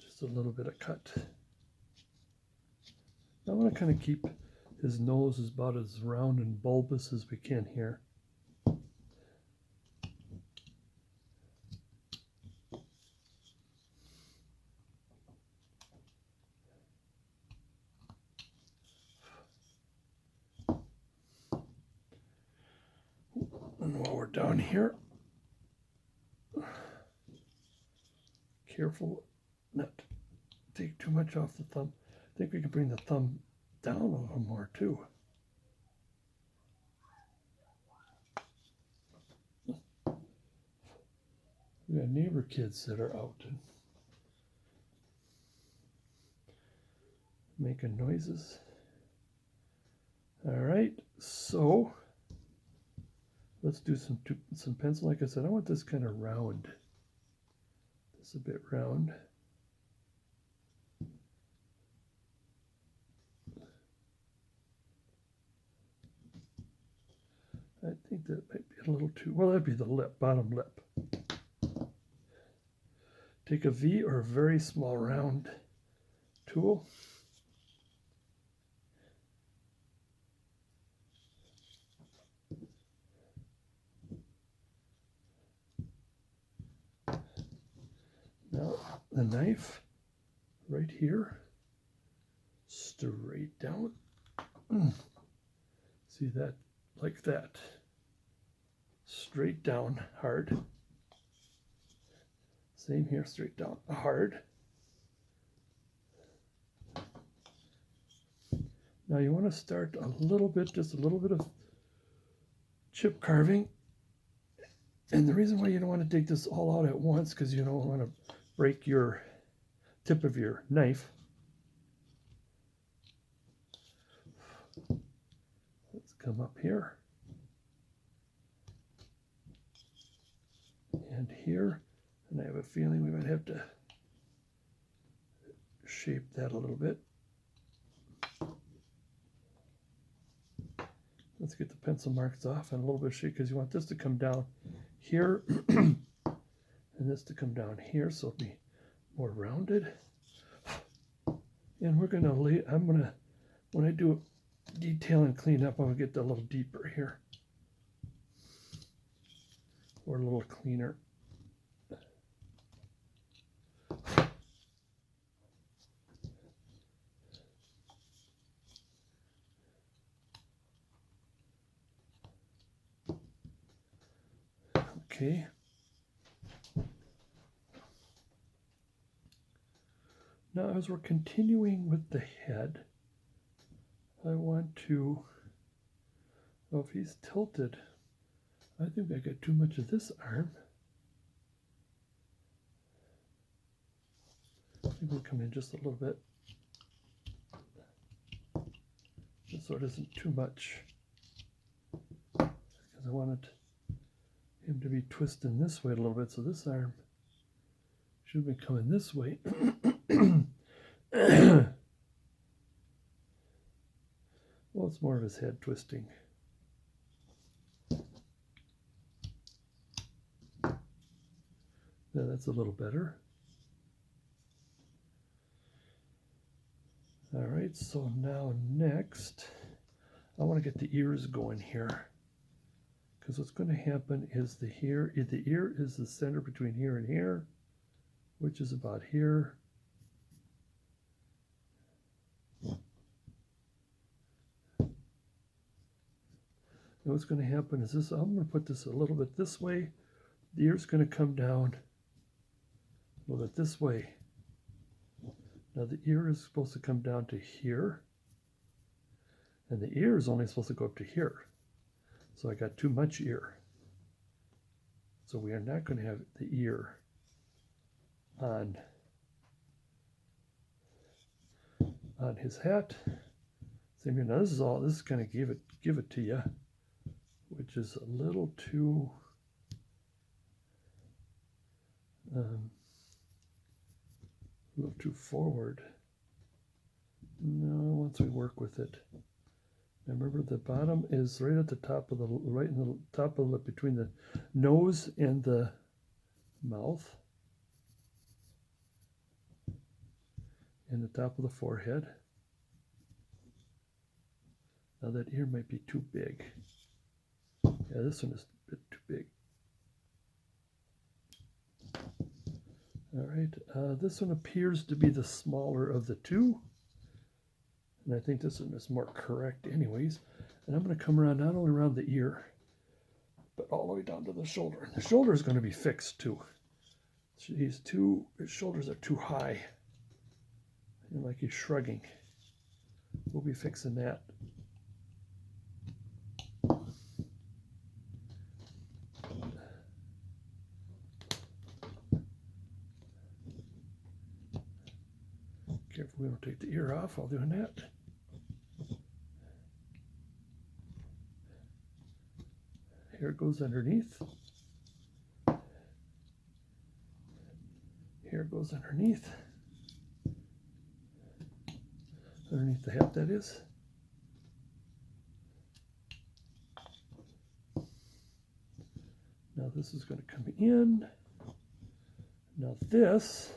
Just a little bit of cut. I want to kind of keep his nose about as round and bulbous as we can here. And while we're down here, careful not to take too much off the thumb. I think we can bring the thumb down a little more too. We got neighbor kids that are out and making noises. All right, so let's do some pencil. Like I said, I want this kind of round. This a bit round. I think that might be a little too, well, that'd be the lip, bottom lip. Take a V or a very small round tool. Now the knife right here, straight down. See that? Like that. Straight down, hard. Same here, straight down, hard. Now you want to start a little bit, just a little bit of chip carving. And the reason why you don't want to dig this all out at once, because you don't want to break your tip of your knife. Let's come up here and here, and I have a feeling we might have to shape that a little bit. Let's get the pencil marks off and a little bit of shape because you want this to come down here and this to come down here so it'll be more rounded. And we're gonna when I do detail and clean up, I'm gonna get a little deeper here or a little cleaner. Okay. Now, as we're continuing with the head, I want to, if he's tilted, I think I got too much of this arm. Maybe we'll come in just a little bit, just so it isn't too much, because I wanted him to be twisting this way a little bit, so this arm should be coming this way. Well, it's more of his head twisting. Yeah, that's a little better. All right, so now next, I want to get the ears going here. Because what's going to happen is the ear is the center between here and here, which is about here. And what's going to happen is this, I'm going to put this a little bit this way. The ear's going to come down a little bit this way. Now the ear is supposed to come down to here. And the ear is only supposed to go up to here. So I got too much ear. So we are not going to have the ear on his hat. Same here. Now this is kind of give it to you, which is a little too forward. No, once we work with it. Now remember, the bottom is right at the top of between the nose and the mouth, and the top of the forehead. Now that ear might be too big. Yeah, this one is a bit too big. All right, this one appears to be the smaller of the two. And I think this one is more correct anyways. And I'm going to come around, not only around the ear, but all the way down to the shoulder. The shoulder is going to be fixed too. His shoulders are too high. And like he's shrugging. We'll be fixing that. Careful we don't take the ear off while doing that. Hair goes underneath. Hair goes underneath. Underneath the hat, that is. Now this is going to come in. Now this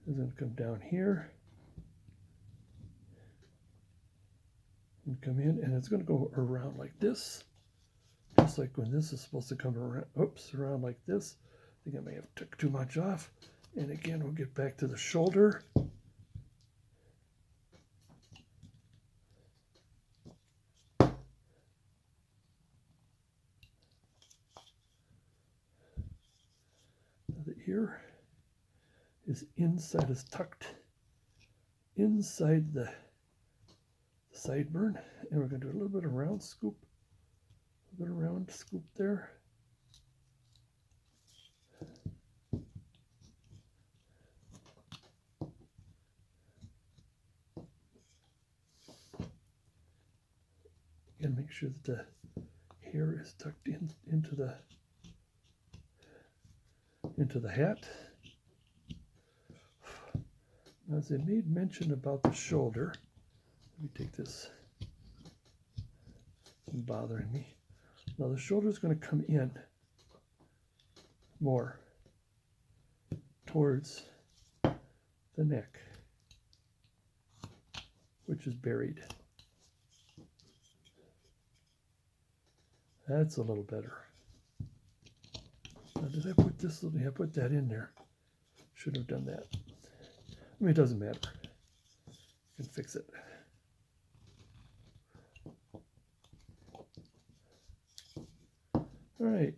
is going to come down here and come in, and it's going to go around like this, just like when this is supposed to come around. Oops, around like this. I think I may have took too much off. And again, we'll get back to the shoulder. The ear is inside, is tucked inside the sideburn, and we're going to do a little bit of round scoop, there. and make sure that the hair is tucked into the hat. Now, as I made mention about the shoulder, let me take this. It's bothering me. Now the shoulder is going to come in more towards the neck, which is buried. That's a little better. Now, did I put this? I put that in there. Should have done that. I mean, it doesn't matter. You can fix it. All right.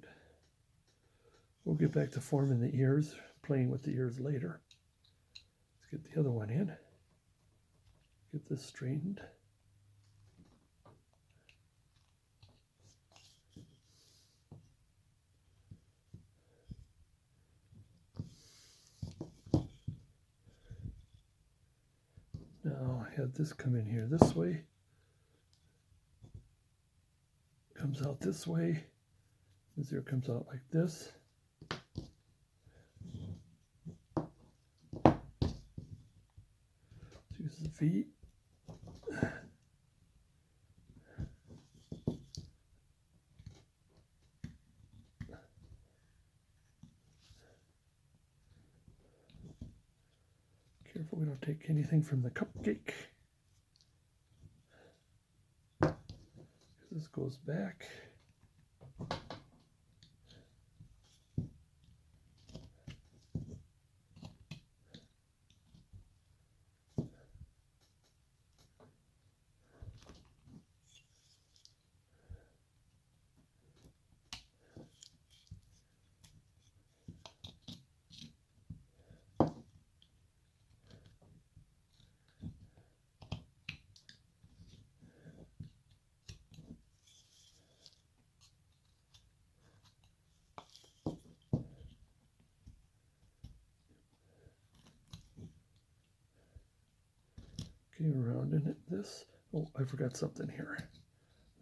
We'll get back to forming the ears, playing with the ears later. Let's get the other one in. Get this straightened. Now I have this come in here this way. Comes out this way. This ear comes out like this. Use the feet. Careful we don't take anything from the cupcake. This goes back. Okay, rounding it this. Oh, I forgot something here.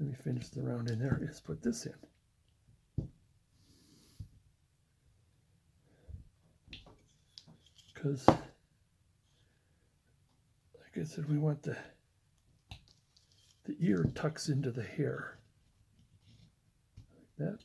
Let me finish the rounding there. Let's put this in. Because, like I said, we want the ear tucks into the hair. Like that.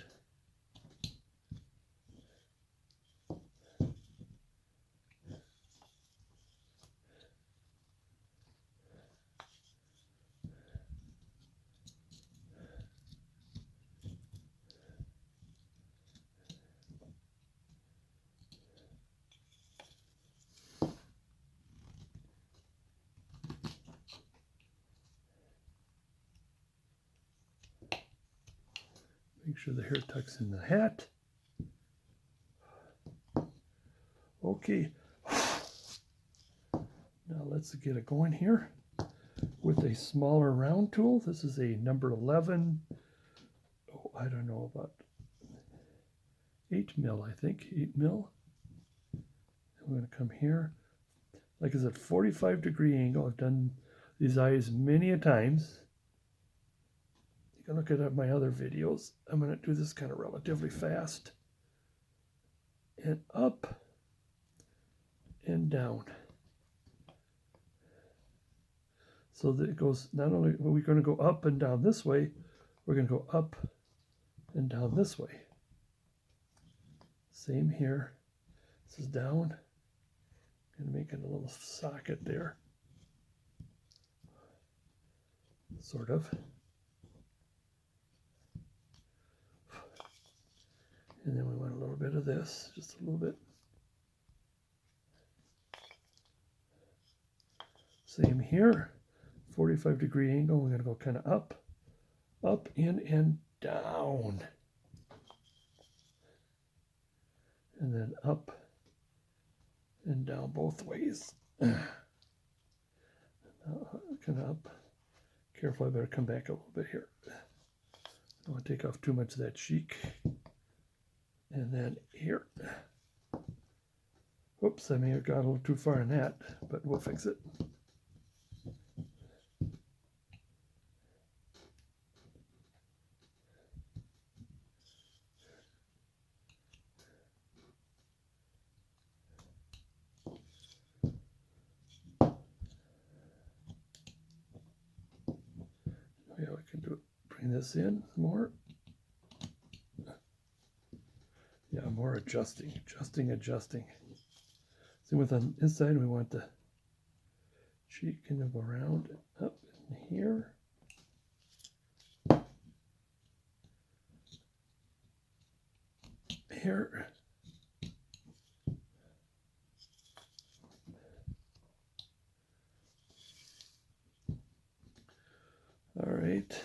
Make sure the hair tucks in the hat. Okay. Now let's get it going here with a smaller round tool. This is a number 11. Oh, I don't know, about 8 mil, I think. 8 mil. I'm going to come here. Like I said, 45-degree angle. I've done these eyes many a times. You can look at my other videos. I'm going to do this kind of relatively fast. And up and down. So that it goes, not only are we going to go up and down this way, we're going to go up and down this way. Same here. This is down. And making a little socket there. Sort of. And then we want a little bit of this, just a little bit. Same here. 45-degree angle. We're going to go kind of up, in, and down. And then up and down both ways. Kind of up. Careful, I better come back a little bit here. I don't want to take off too much of that cheek. And then here. Whoops, I may have gone a little too far in that, but we'll fix it. Yeah, we can do it. Bring this in more. Yeah, more adjusting. So with on this side, we want the cheek kind of around up in here. Here. All right.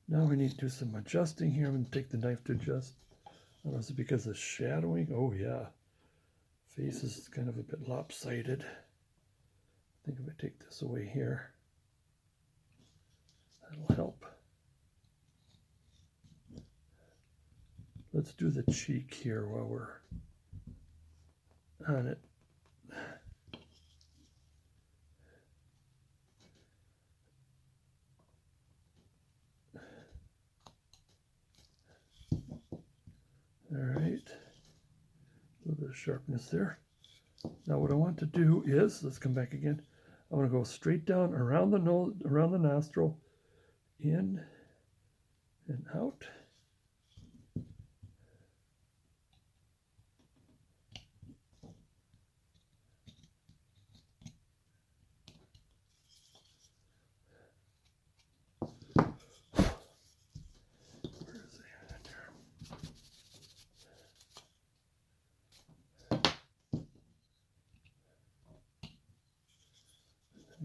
Now we need to do some adjusting here. I'm going to take the knife to adjust. I don't know, is it because of shadowing? Oh yeah. Face is kind of a bit lopsided. I think if I take this away here, that'll help. Let's do the cheek here while we're on it. All right, a little bit of sharpness there. Now what I want to do is, let's come back again. I want to go straight down around the nose, around the nostril, in and out.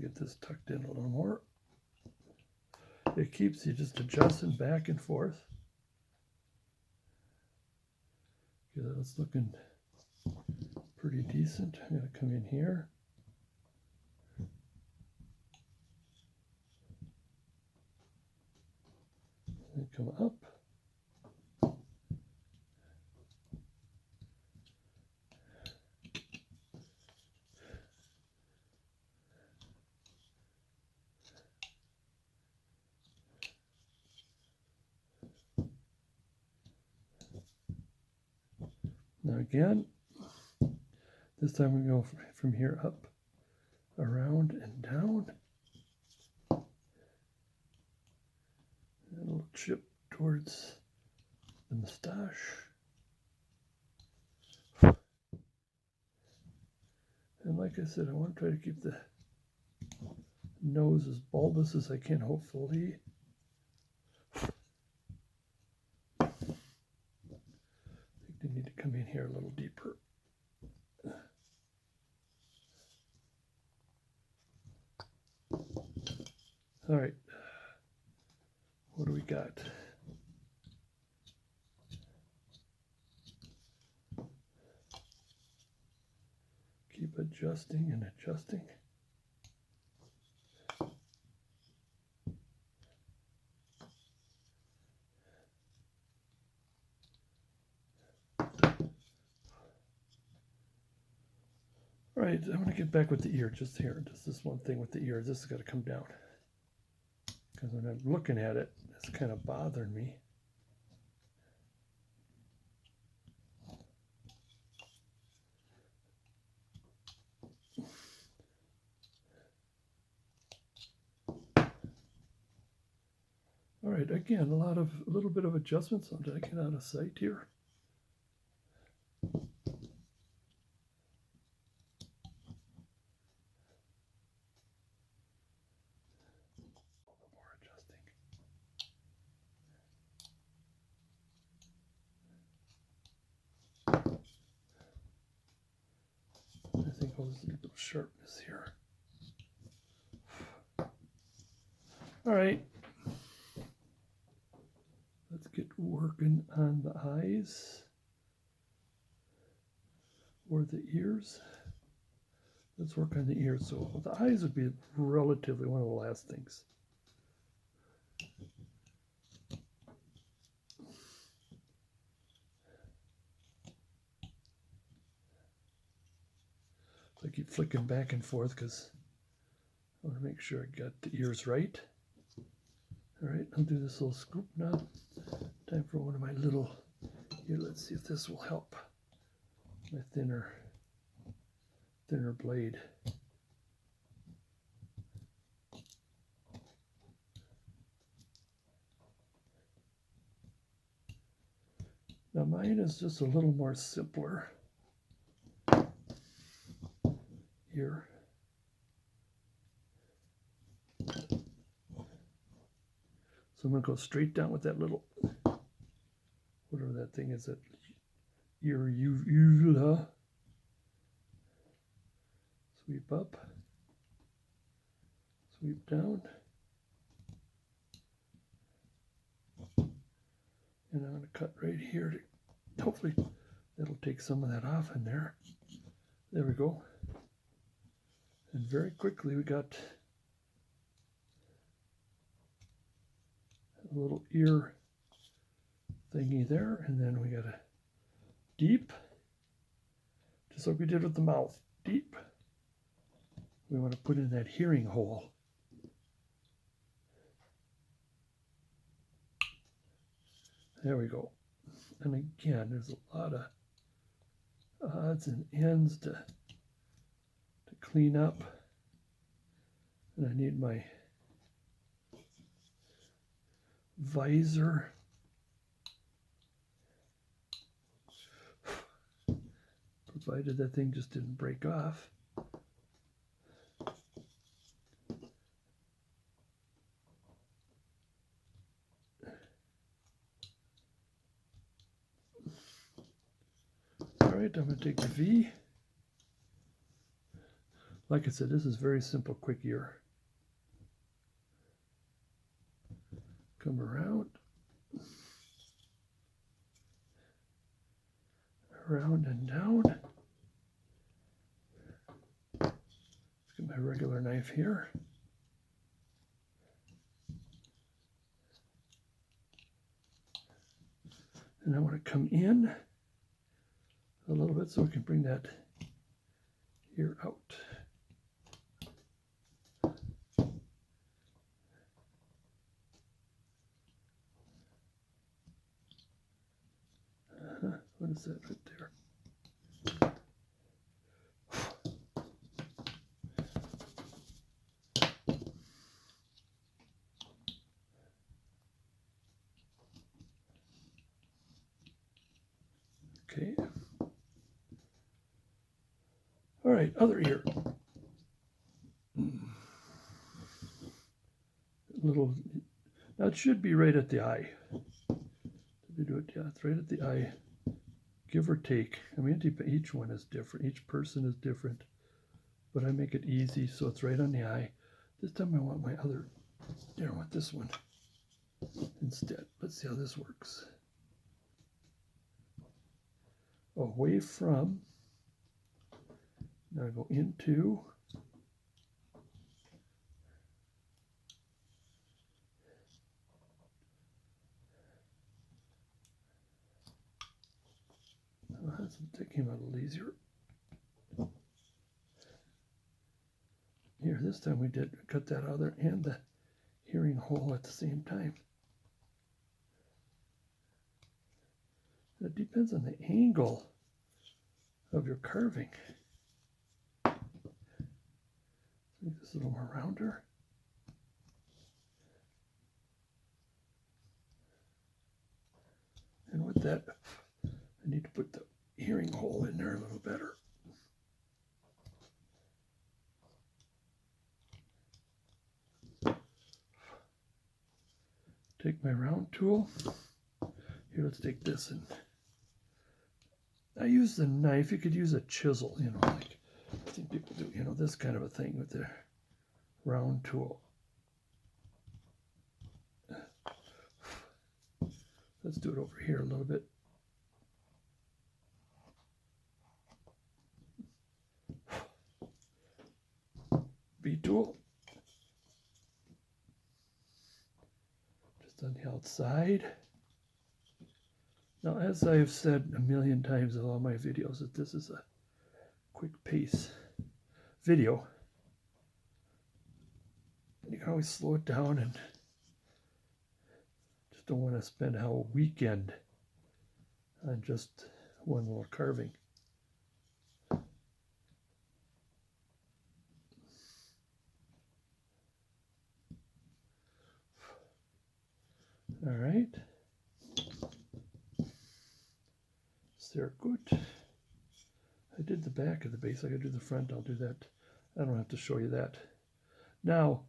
Get this tucked in a little more. It keeps you just adjusting back and forth. Okay, that's looking pretty decent. I'm going to come in here. And come up. Now again, this time we go from here up, around and down. And a little chip towards the mustache. And like I said, I want to try to keep the nose as bulbous as I can, hopefully. I think they need to come in here a little deeper. All right, what do we got? Keep adjusting and adjusting. All right, I'm going to get back with the ear just here. Just this one thing with the ear. This has got to come down. Because when I'm looking at it, it's kind of bothering me. All right, again, a little bit of adjustments. Did I get out of sight here? I think I'll just need a little sharpness here. All right. Let's get working on the eyes or the ears. Let's work on the ears. So the eyes would be relatively one of the last things. So I keep flicking back and forth because I want to make sure I got the ears right. All right, I'll do this little scoop now. Time for one of my little, here, let's see if this will help. My thinner blade. Now mine is just a little more simpler here. So I'm going to go straight down with that little, whatever that thing is, that uvula. Sweep up, sweep down. And I'm going to cut right here to, hopefully that'll take some of that off in there. There we go. And very quickly we got a little ear thingy there, and then we got a deep, just like we did with the mouth, deep. We want to put in that hearing hole. There we go. And again, there's a lot of odds and ends to clean up. And I need my visor. Provided that thing just didn't break off. All right, I'm going to take the V. Like I said, this is very simple, quick ear. Come around. Around and down. Let's get my regular knife here. And I want to come in a little bit so we can bring that ear out. What is that right there? Okay. All right, other ear. Little, that should be right at the eye. Did we do it? Yeah, it's right at the eye, give or take. I mean, each one is different. Each person is different, but I make it easy so it's right on the eye. This time I want my other, I want this one instead. Let's see how this works. Away from, now I go into, that's taking a little easier. Here, this time we did cut that other and the hearing hole at the same time. It depends on the angle of your carving. Make this a little more rounder. And with that, I need to put the hearing hole in there a little better. Take my round tool. Here, let's take this, and I use the knife. You could use a chisel, like I think people do, this kind of a thing with their round tool. Let's do it over here a little bit. B tool. Just on the outside. Now, as I've said a million times in all my videos, that this is a quick pace video. You can always slow it down, and just don't want to spend a whole weekend on just one little carving. All right. there. Good. I did the back of the base. I gotta do the front. I'll do that. I don't have to show you that. Now,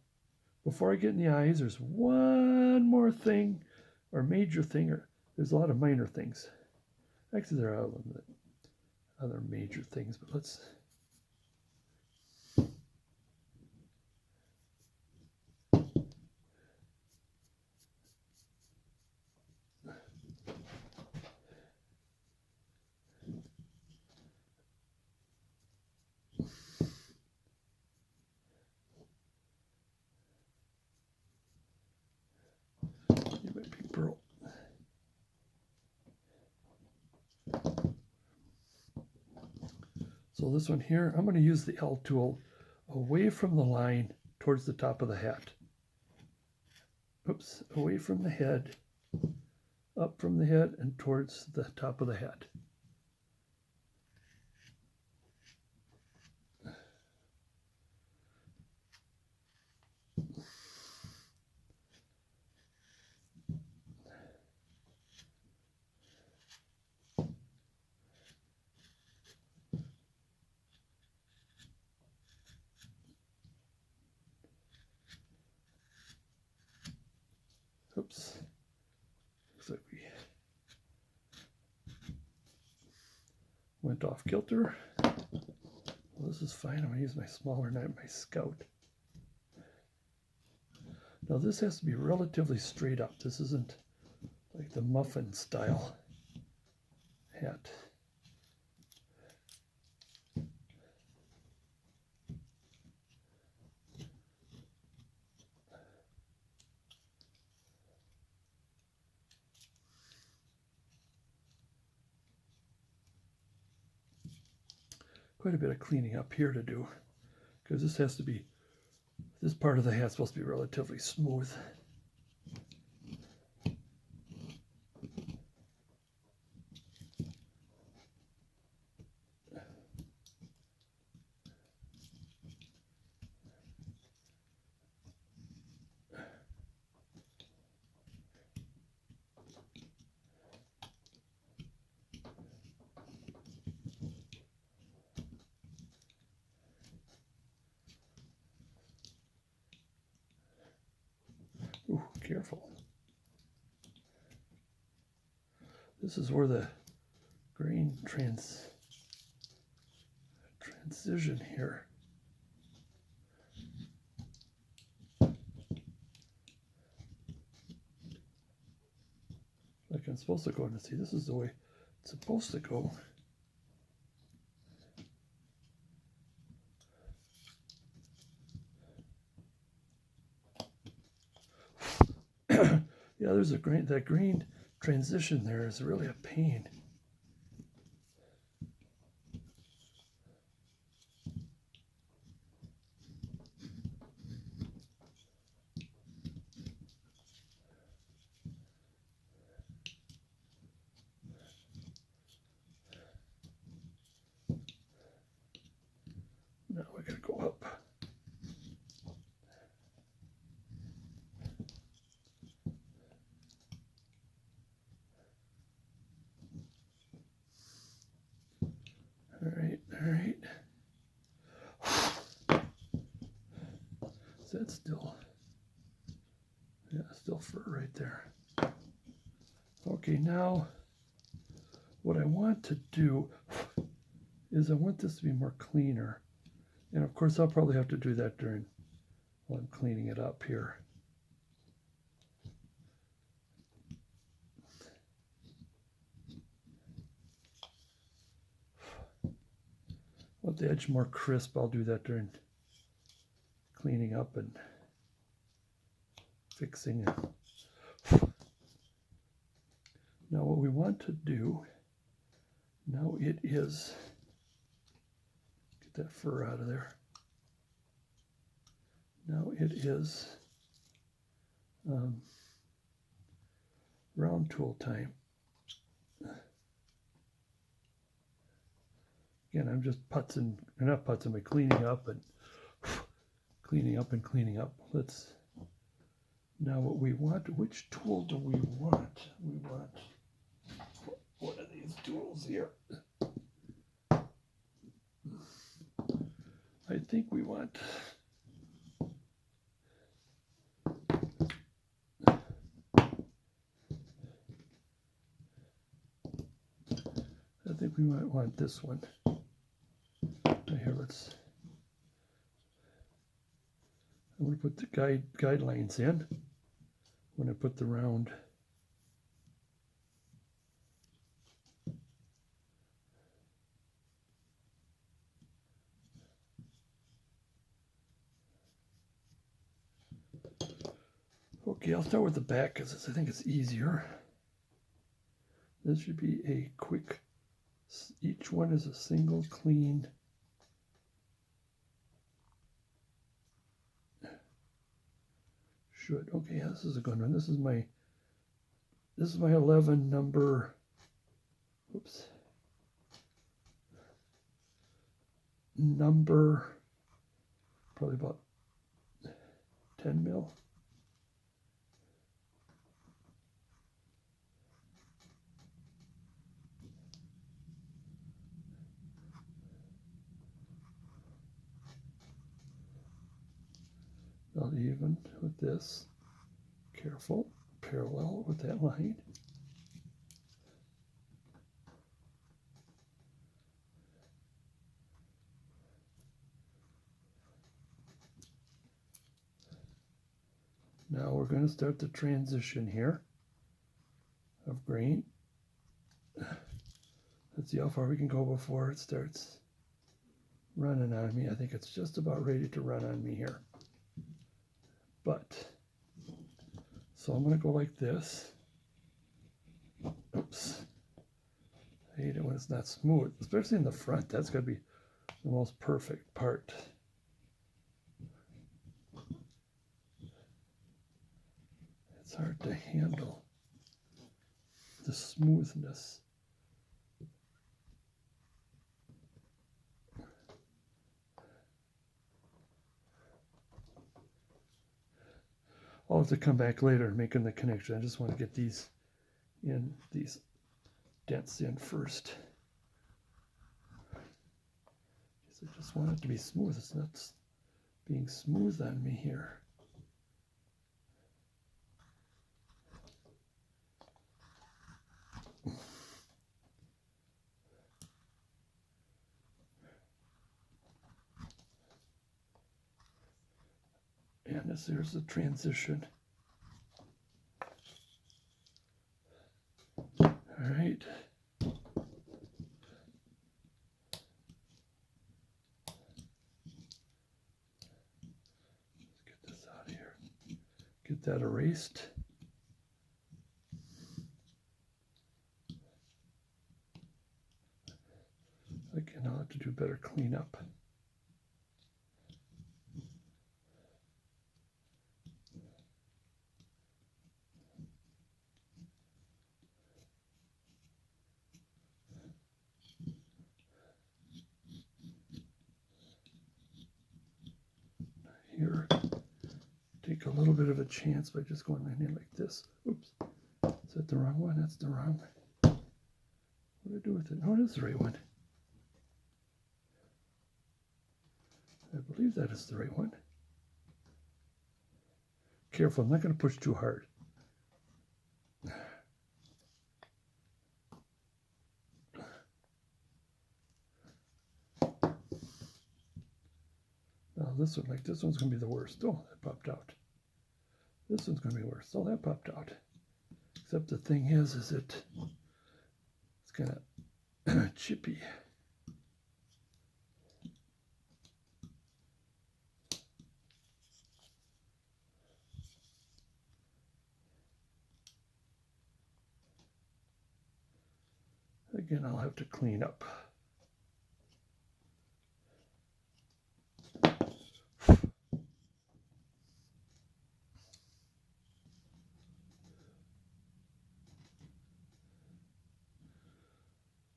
before I get in the eyes, there's one more thing, or major thing, or there's a lot of minor things. Actually, there are other major things, but let's. Pearl. So this one here, I'm going to use the L tool away from the line towards the top of the hat. Oops, away from the head, up from the head, and towards the top of the hat. Oops. Looks like we went off kilter. Well, this is fine. I'm going to use my smaller knife, my Scout. Now this has to be relatively straight up. This isn't like the muffin style hat. Quite a bit of cleaning up here to do, because this has to be, this part of the hat's supposed to be relatively smooth. Ooh, careful. This is where the grain transition here. Like I'm supposed to go and see, this is the way it's supposed to go. Yeah, there's that grain transition there is really a pain. Now we gotta go up. All right. Is that still? Yeah, still fur right there. Okay, now what I want to do is I want this to be more cleaner. And of course, I'll probably have to do that while I'm cleaning it up here. Want the edge more crisp, I'll do that during cleaning up and fixing it. Now what we want to do, now it is, get that fur out of there. Now it is round tool time. Again, I'm just not putzing, but cleaning up and cleaning up and cleaning up. Now what we want, which tool do we want? We want one of these tools here. I think we want we might want this one. Here, I'm going to put the guidelines in when I put the round. Okay, I'll start with the back because I think it's easier. This should be a quick, each one is a single clean. Okay, yeah, this is a good one. This is my 11 number, oops, number, probably about 10 mil. Not even with this. Careful, parallel with that line. Now we're going to start the transition here of grain. Let's see how far we can go before it starts running on me. I think it's just about ready to run on me here. But, so I'm going to go like this. Oops. I hate it when it's not smooth, especially in the front. That's going to be the most perfect part. It's hard to handle the smoothness. I'll have to come back later and making the connection. I just want to get these dents in first. I just want it to be smooth. It's not being smooth on me here. And there's the transition. All right. Let's get this out of here. Get that erased. Again, I'll have to do better cleanup. Here, take a little bit of a chance by just going in like this. Oops, is that the wrong one? That's the wrong one. What do I do with it? No, it is the right one. I believe that is the right one. Careful, I'm not going to push too hard. Now this one, like this one's going to be the worst. Oh, that popped out. This one's going to be worse. Oh, that popped out. Except the thing is it's kind of chippy. Again, I'll have to clean up.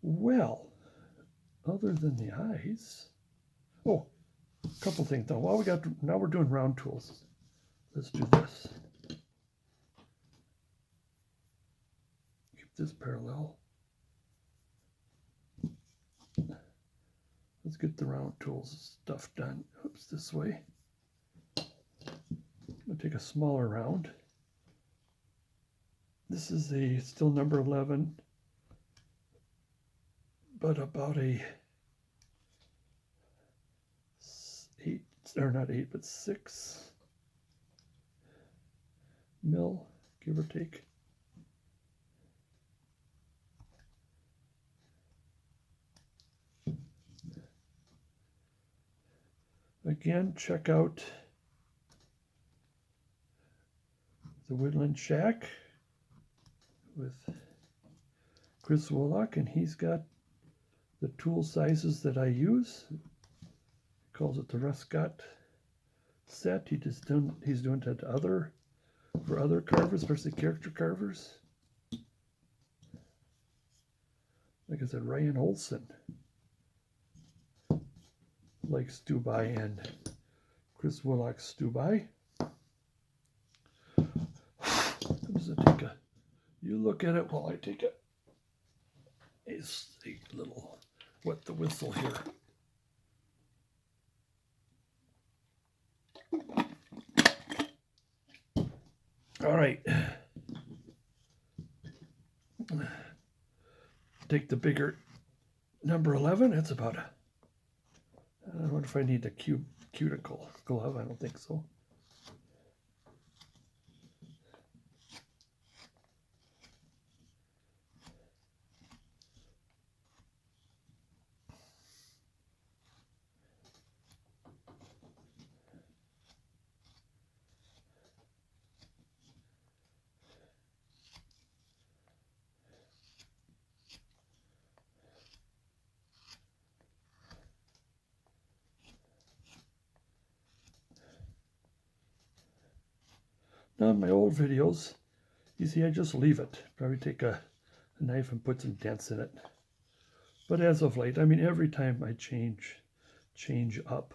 Well, other than the eyes, oh, a couple things though. Well, now we're doing round tools. Let's do this. Keep this parallel. Let's get the round tools stuff done. Oops, this way. I'm going to take a smaller round. This is still number 11, but about a 8, or not 8, but 6 mil, give or take. Again, check out the Woodland Shack with Chris Wolak, and he's got the tool sizes that I use. He calls it the Ruscott set. He's doing that for other carvers, especially character carvers. Like I said, Ryan Olson likes to buy, and Chris Wolak's to buy. I'm just gonna take you look at it while I take a little wet the whistle here. All right. Take the bigger number 11. That's about I don't know if I need a cuticle glove. I don't think so. Now in my old videos, you see I just leave it. Probably take a knife and put some dents in it. But as of late, I mean, every time I change up.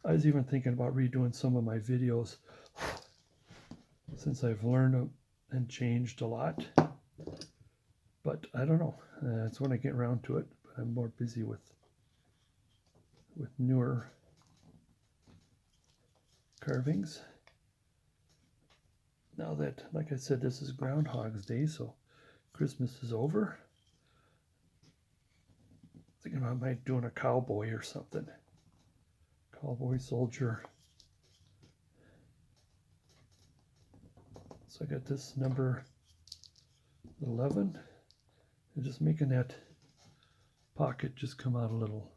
I was even thinking about redoing some of my videos since I've learned and changed a lot. But I don't know. It's when I get around to it. But I'm more busy with newer carvings. Now that, like I said, this is Groundhog's Day, so Christmas is over. Thinking about might doing a cowboy or something. Cowboy soldier. So I got this number 11. And just making that pocket just come out a little.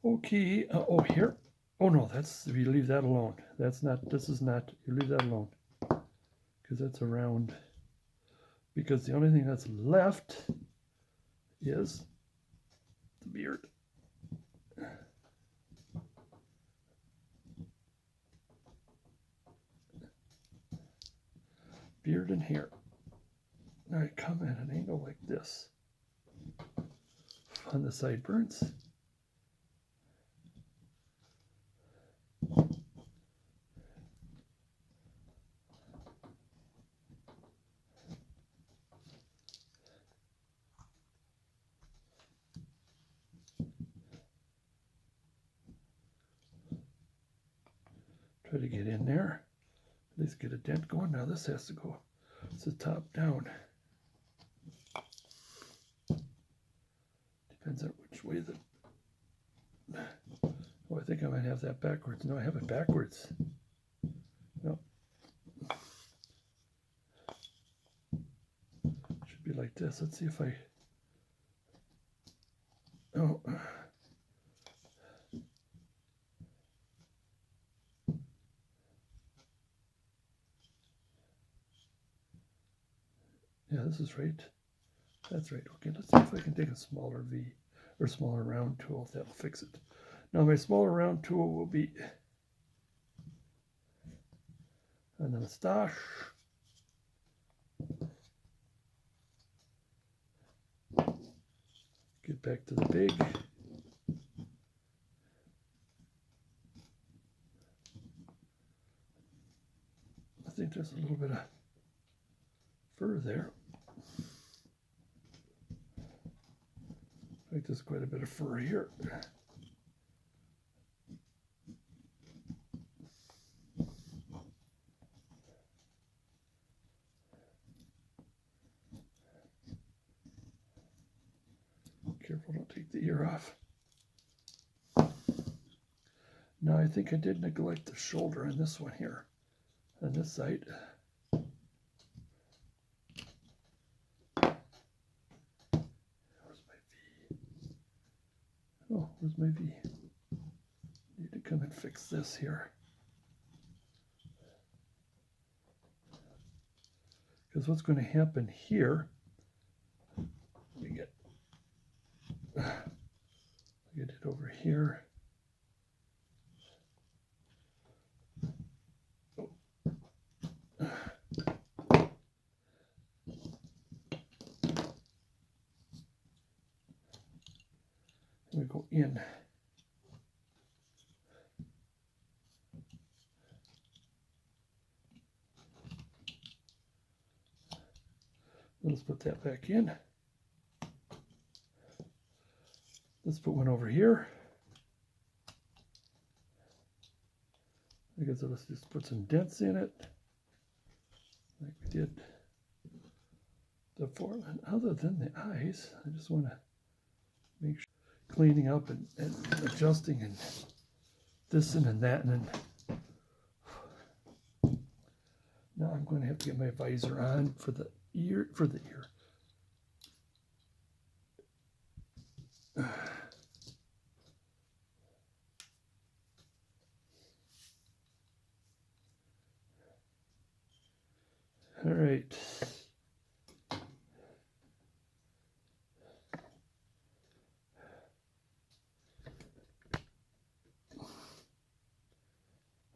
Okay. Oh, here. Oh no, you leave that alone. This is not, you leave that alone. Because that's a round. Because the only thing that's left is the beard. Beard and hair. All right, come at an angle like this on the sideburns. Try to get in there. At least get a dent going. Now this has to go. It's the top down. Depends on which way Oh, I think I might have that backwards. No, I have it backwards. No. Should be like this. Let's see if I... Oh. Yeah, this is right. That's right. Okay, let's see if I can take a smaller smaller round tool. That'll fix it. Now my smaller round tool will be on the moustache. Get back to the big. I think there's a little bit of fur there. Like there's quite a bit of fur here. Careful, don't take the ear off. Now I think I did neglect the shoulder on this one here, on this side. Where's my V? Oh, where's my V? Need to come and fix this here. Because what's going to happen here, we get, like I did over here. We go in. Let's put that back in. Let's put one over here. I guess let's just put some dents in it, like we did before. And other than the eyes, I just want to make sure cleaning up and adjusting and this and that, and then now I'm going to have to get my visor on for the ear. All right.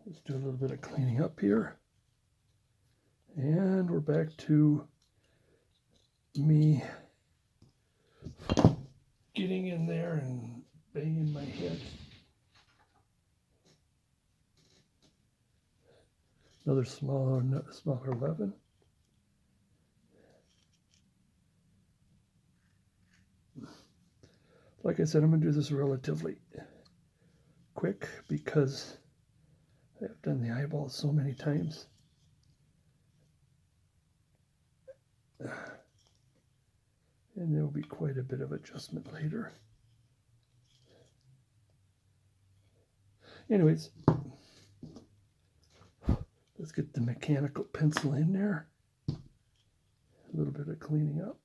Let's do a little bit of cleaning up here. And we're back to me getting in there and banging my head. Another smaller 11. Like I said, I'm going to do this relatively quick because I've done the eyeballs so many times. And there will be quite a bit of adjustment later. Anyways, let's get the mechanical pencil in there. A little bit of cleaning up.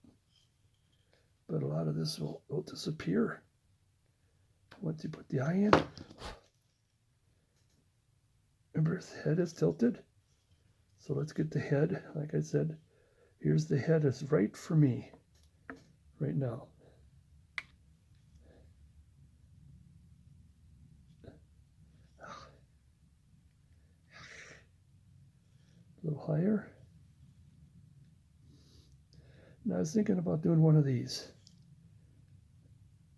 But a lot of this will disappear once you put the eye in. Remember, the head is tilted. So let's get the head. Like I said, here's the head. It's right for me right now. A little higher. Now I was thinking about doing one of these.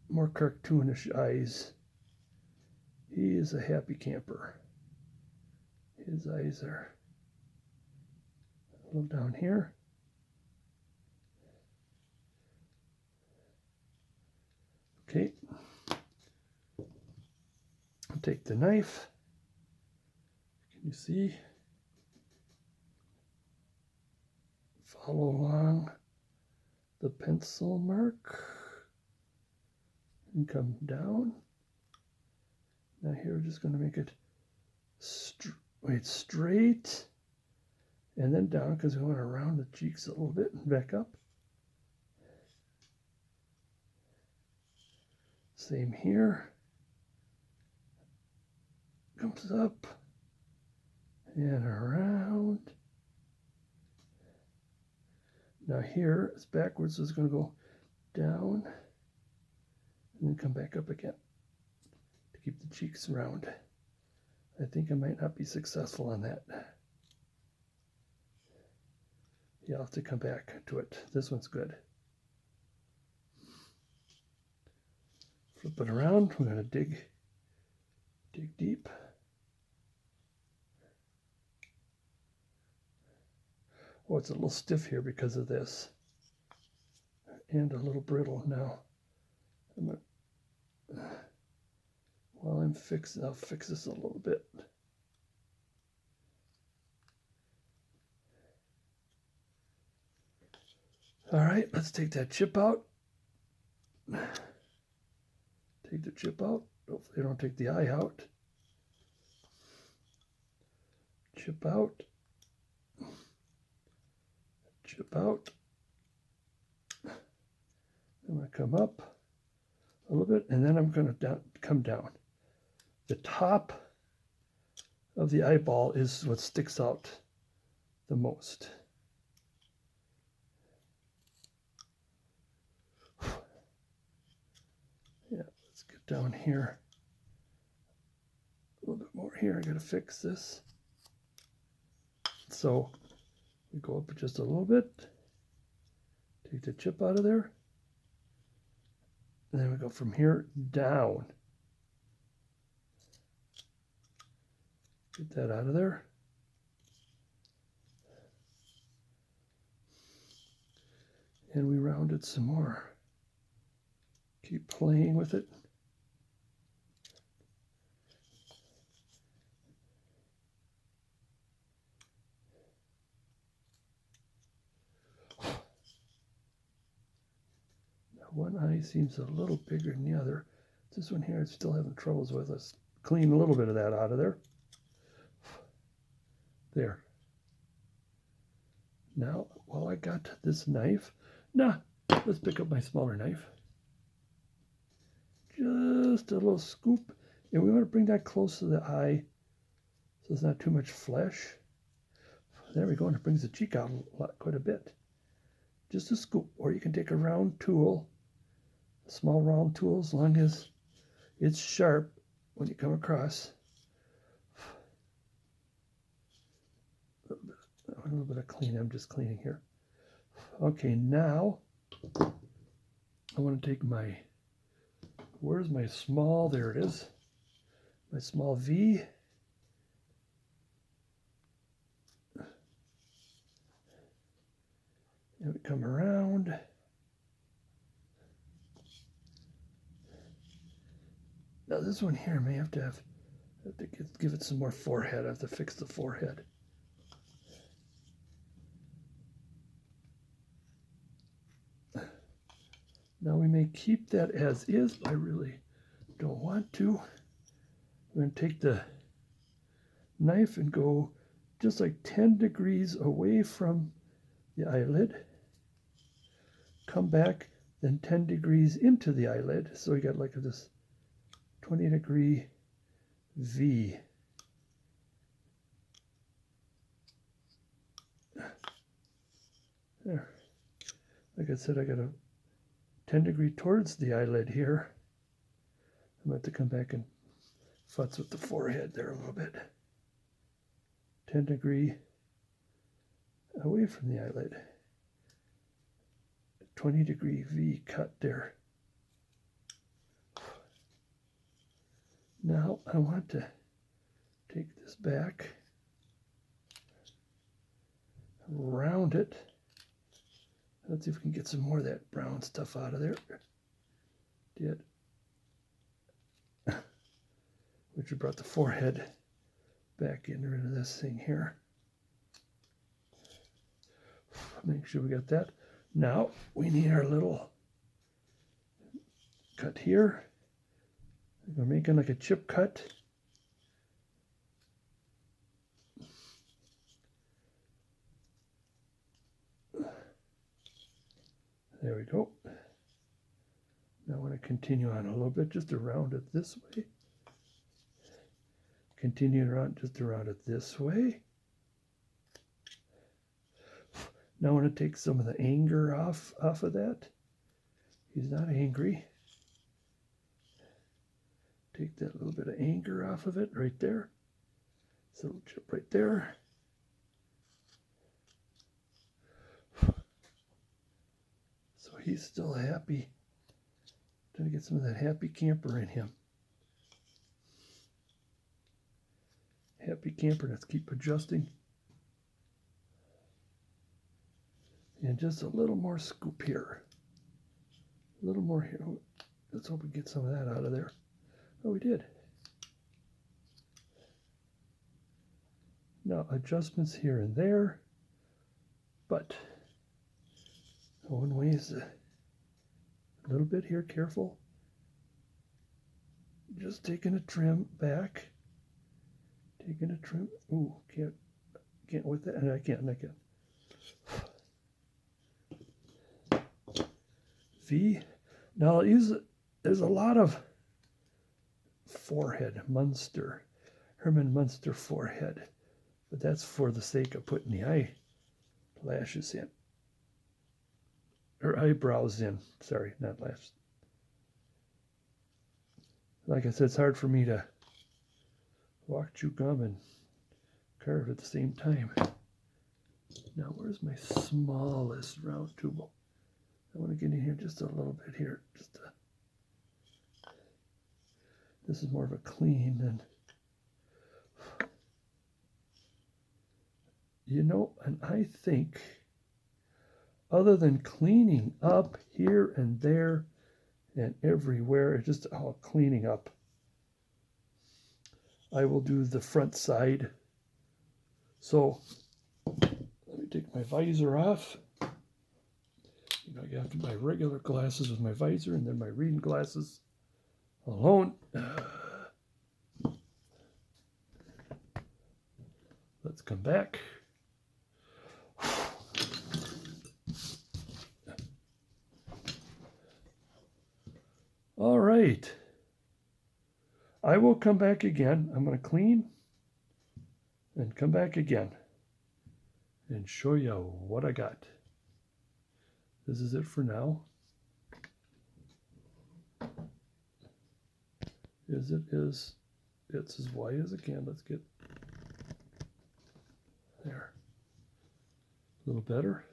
More cartoonish eyes. He is a happy camper. His eyes are a little down here. Okay. I'll take the knife. Can you see? Follow along the pencil mark and come down. Now here we're just going to make it straight and then down because we want to round the cheeks a little bit and back up. Same here. Comes up and around. Now here it's backwards, so it's going to go down and then come back up again to keep the cheeks round. I think I might not be successful on that. Yeah, I'll have to come back to it. This one's good. Flip it around. We're going to dig deep. Oh, it's a little stiff here because of this. And a little brittle now. I'm gonna, while I'm fixing, I'll fix this a little bit. All right, let's take that chip out. Take the chip out. Hopefully I don't take the eye out. Chip out. Chip out. I'm going to come up a little bit, and then I'm going to come down. The top of the eyeball is what sticks out the most. Yeah, let's get down here. A little bit more here. I got to fix this. So we go up just a little bit. Take the chip out of there. And then we go from here down. Get that out of there. And we round it some more. Keep playing with it. Now one eye seems a little bigger than the other. This one here I'm still having troubles with. Let's clean a little bit of that out of there. There. Now, while I got this knife, let's pick up my smaller knife. Just a little scoop, and we want to bring that close to the eye so there's not too much flesh. There we go, and it brings the cheek out quite a bit. Just a scoop, or you can take a round tool, a small round tool, as long as it's sharp when you come across. A little bit of clean, I'm just cleaning here. Okay, now I want to take my, where's my small, there it is, my small V. And we come around. Now this one here may have to give it some more forehead. I have to fix the forehead. Now we may keep that as is, but I really don't want to. We're going to take the knife and go just like 10 degrees away from the eyelid. Come back, then 10 degrees into the eyelid. So we got like this 20-degree V. There. Like I said, I got a 10-degree towards the eyelid here. I'm going to come back and futz with the forehead there a little bit. 10-degree away from the eyelid. 20-degree V cut there. Now I want to take this back, round it. Let's see if we can get some more of that brown stuff out of there. Did. Which brought the forehead back in, rid of this thing here. Make sure we got that. Now we need our little cut here. We're making like a chip cut. There we go. Now I want to continue on a little bit, just around it this way. Continue around, just around it this way. Now I want to take some of the anger off of that. He's not angry. Take that little bit of anger off of it right there. This little chip right there. So he's still happy. Trying to get some of that happy camper in him. Happy camper, let's keep adjusting. And just a little more scoop here. A little more here. Let's hope we get some of that out of there. Oh, we did. Now, adjustments here and there, but one way is a little bit here, careful. Just taking a trim back. Taking a trim. Ooh, can't with that. And I can't. V. Now there's a lot of forehead, Herman Munster forehead. But that's for the sake of putting the eyelashes in. Or eyebrows in. Sorry, not lashes. Like I said, it's hard for me to walk, chew gum, and carve at the same time. Now, where's my smallest round tube? I want to get in here just a little bit here. This is more of a clean than... You know, and I think, other than cleaning up here and there and everywhere, it's just all cleaning up, I will do the front side. So, let me take my visor off. You know, I have my regular glasses with my visor and then my reading glasses alone. Let's come back. All right. I will come back again. I'm going to clean and come back again and show you what I got. This is it for now. It's as white as it can. Let's get there. A little better.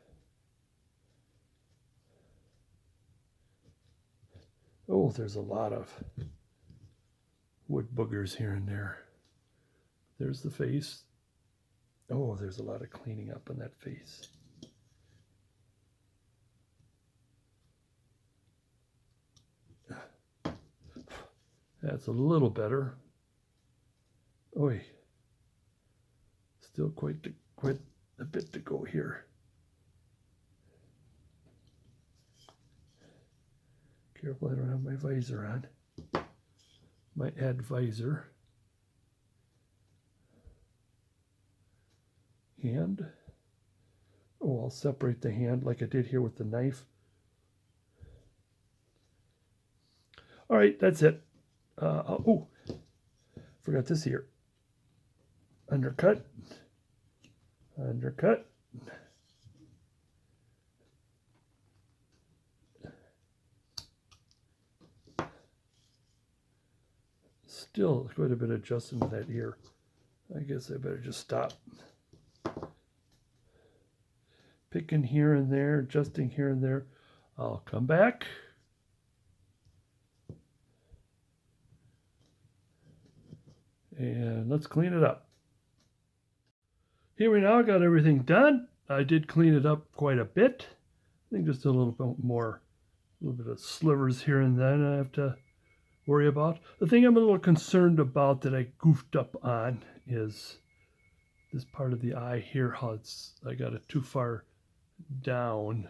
Oh, there's a lot of wood boogers here and there. There's the face. Oh, there's a lot of cleaning up on that face. That's a little better. Oi. Still quite a bit to go here. Careful, I don't have my visor on. My advisor. Hand. Oh, I'll separate the hand like I did here with the knife. All right, that's it. Oh, forgot this here. Undercut. Undercut. Still quite a bit of adjusting to that ear. I guess I better just stop. Picking here and there, adjusting here and there. I'll come back. And let's clean it up. Here we now got everything done. I did clean it up quite a bit. I think just a little bit more, a little bit of slivers here and then I have to worry about. The thing I'm a little concerned about that I goofed up on is this part of the eye here, how I got it too far down.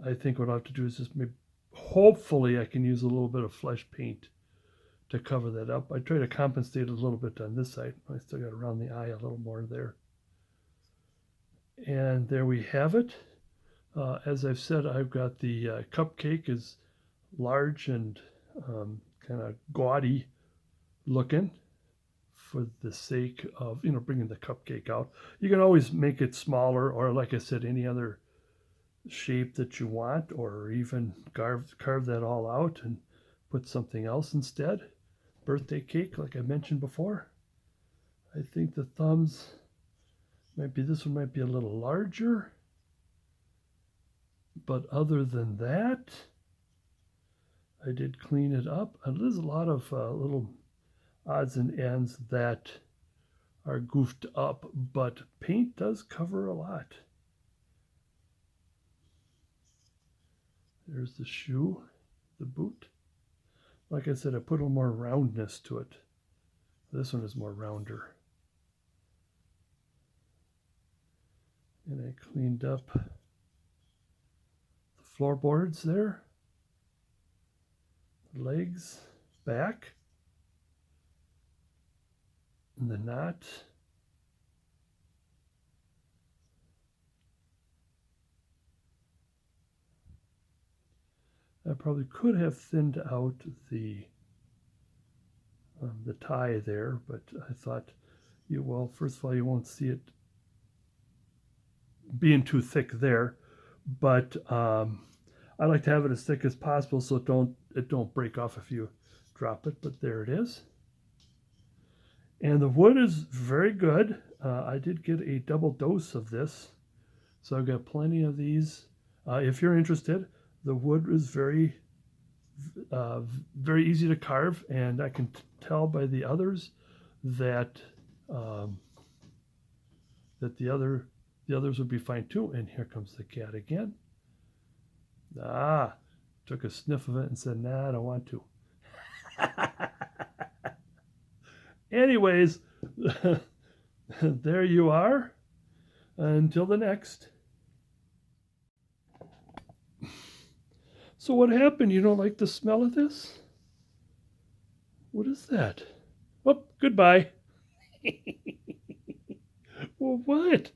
I think what I'll have to do is just maybe, hopefully I can use a little bit of flesh paint to cover that up. I try to compensate a little bit on this side. I still got around the eye a little more there. And there we have it. As I've said, I've got the cupcake is large and kind of gaudy looking for the sake of, you know, bringing the cupcake out. You can always make it smaller, or like I said, any other shape that you want, or even carve that all out and put something else instead. Birthday cake, like I mentioned before. I think the thumbs this one might be a little larger, but other than that, I did clean it up. And there's a lot of little odds and ends that are goofed up, but paint does cover a lot. There's the shoe, the boot. Like I said, I put a little more roundness to it. This one is more rounder. And I cleaned up the floorboards there, the legs, back, and the knot. I probably could have thinned out the tie there, but I thought, well, first of all, you won't see it being too thick there, but I like to have it as thick as possible so it don't break off if you drop it. But there it is, and the wood is very good. I did get a double dose of this, so I've got plenty of these. If you're interested, the wood is very very easy to carve, and I can tell by the others that that the others would be fine too. And here comes the cat again. Took a sniff of it and said, nah, I don't want to. Anyways, there you are. Until the next. So what happened? You don't like the smell of this? What is that? Oh, goodbye. Well, what?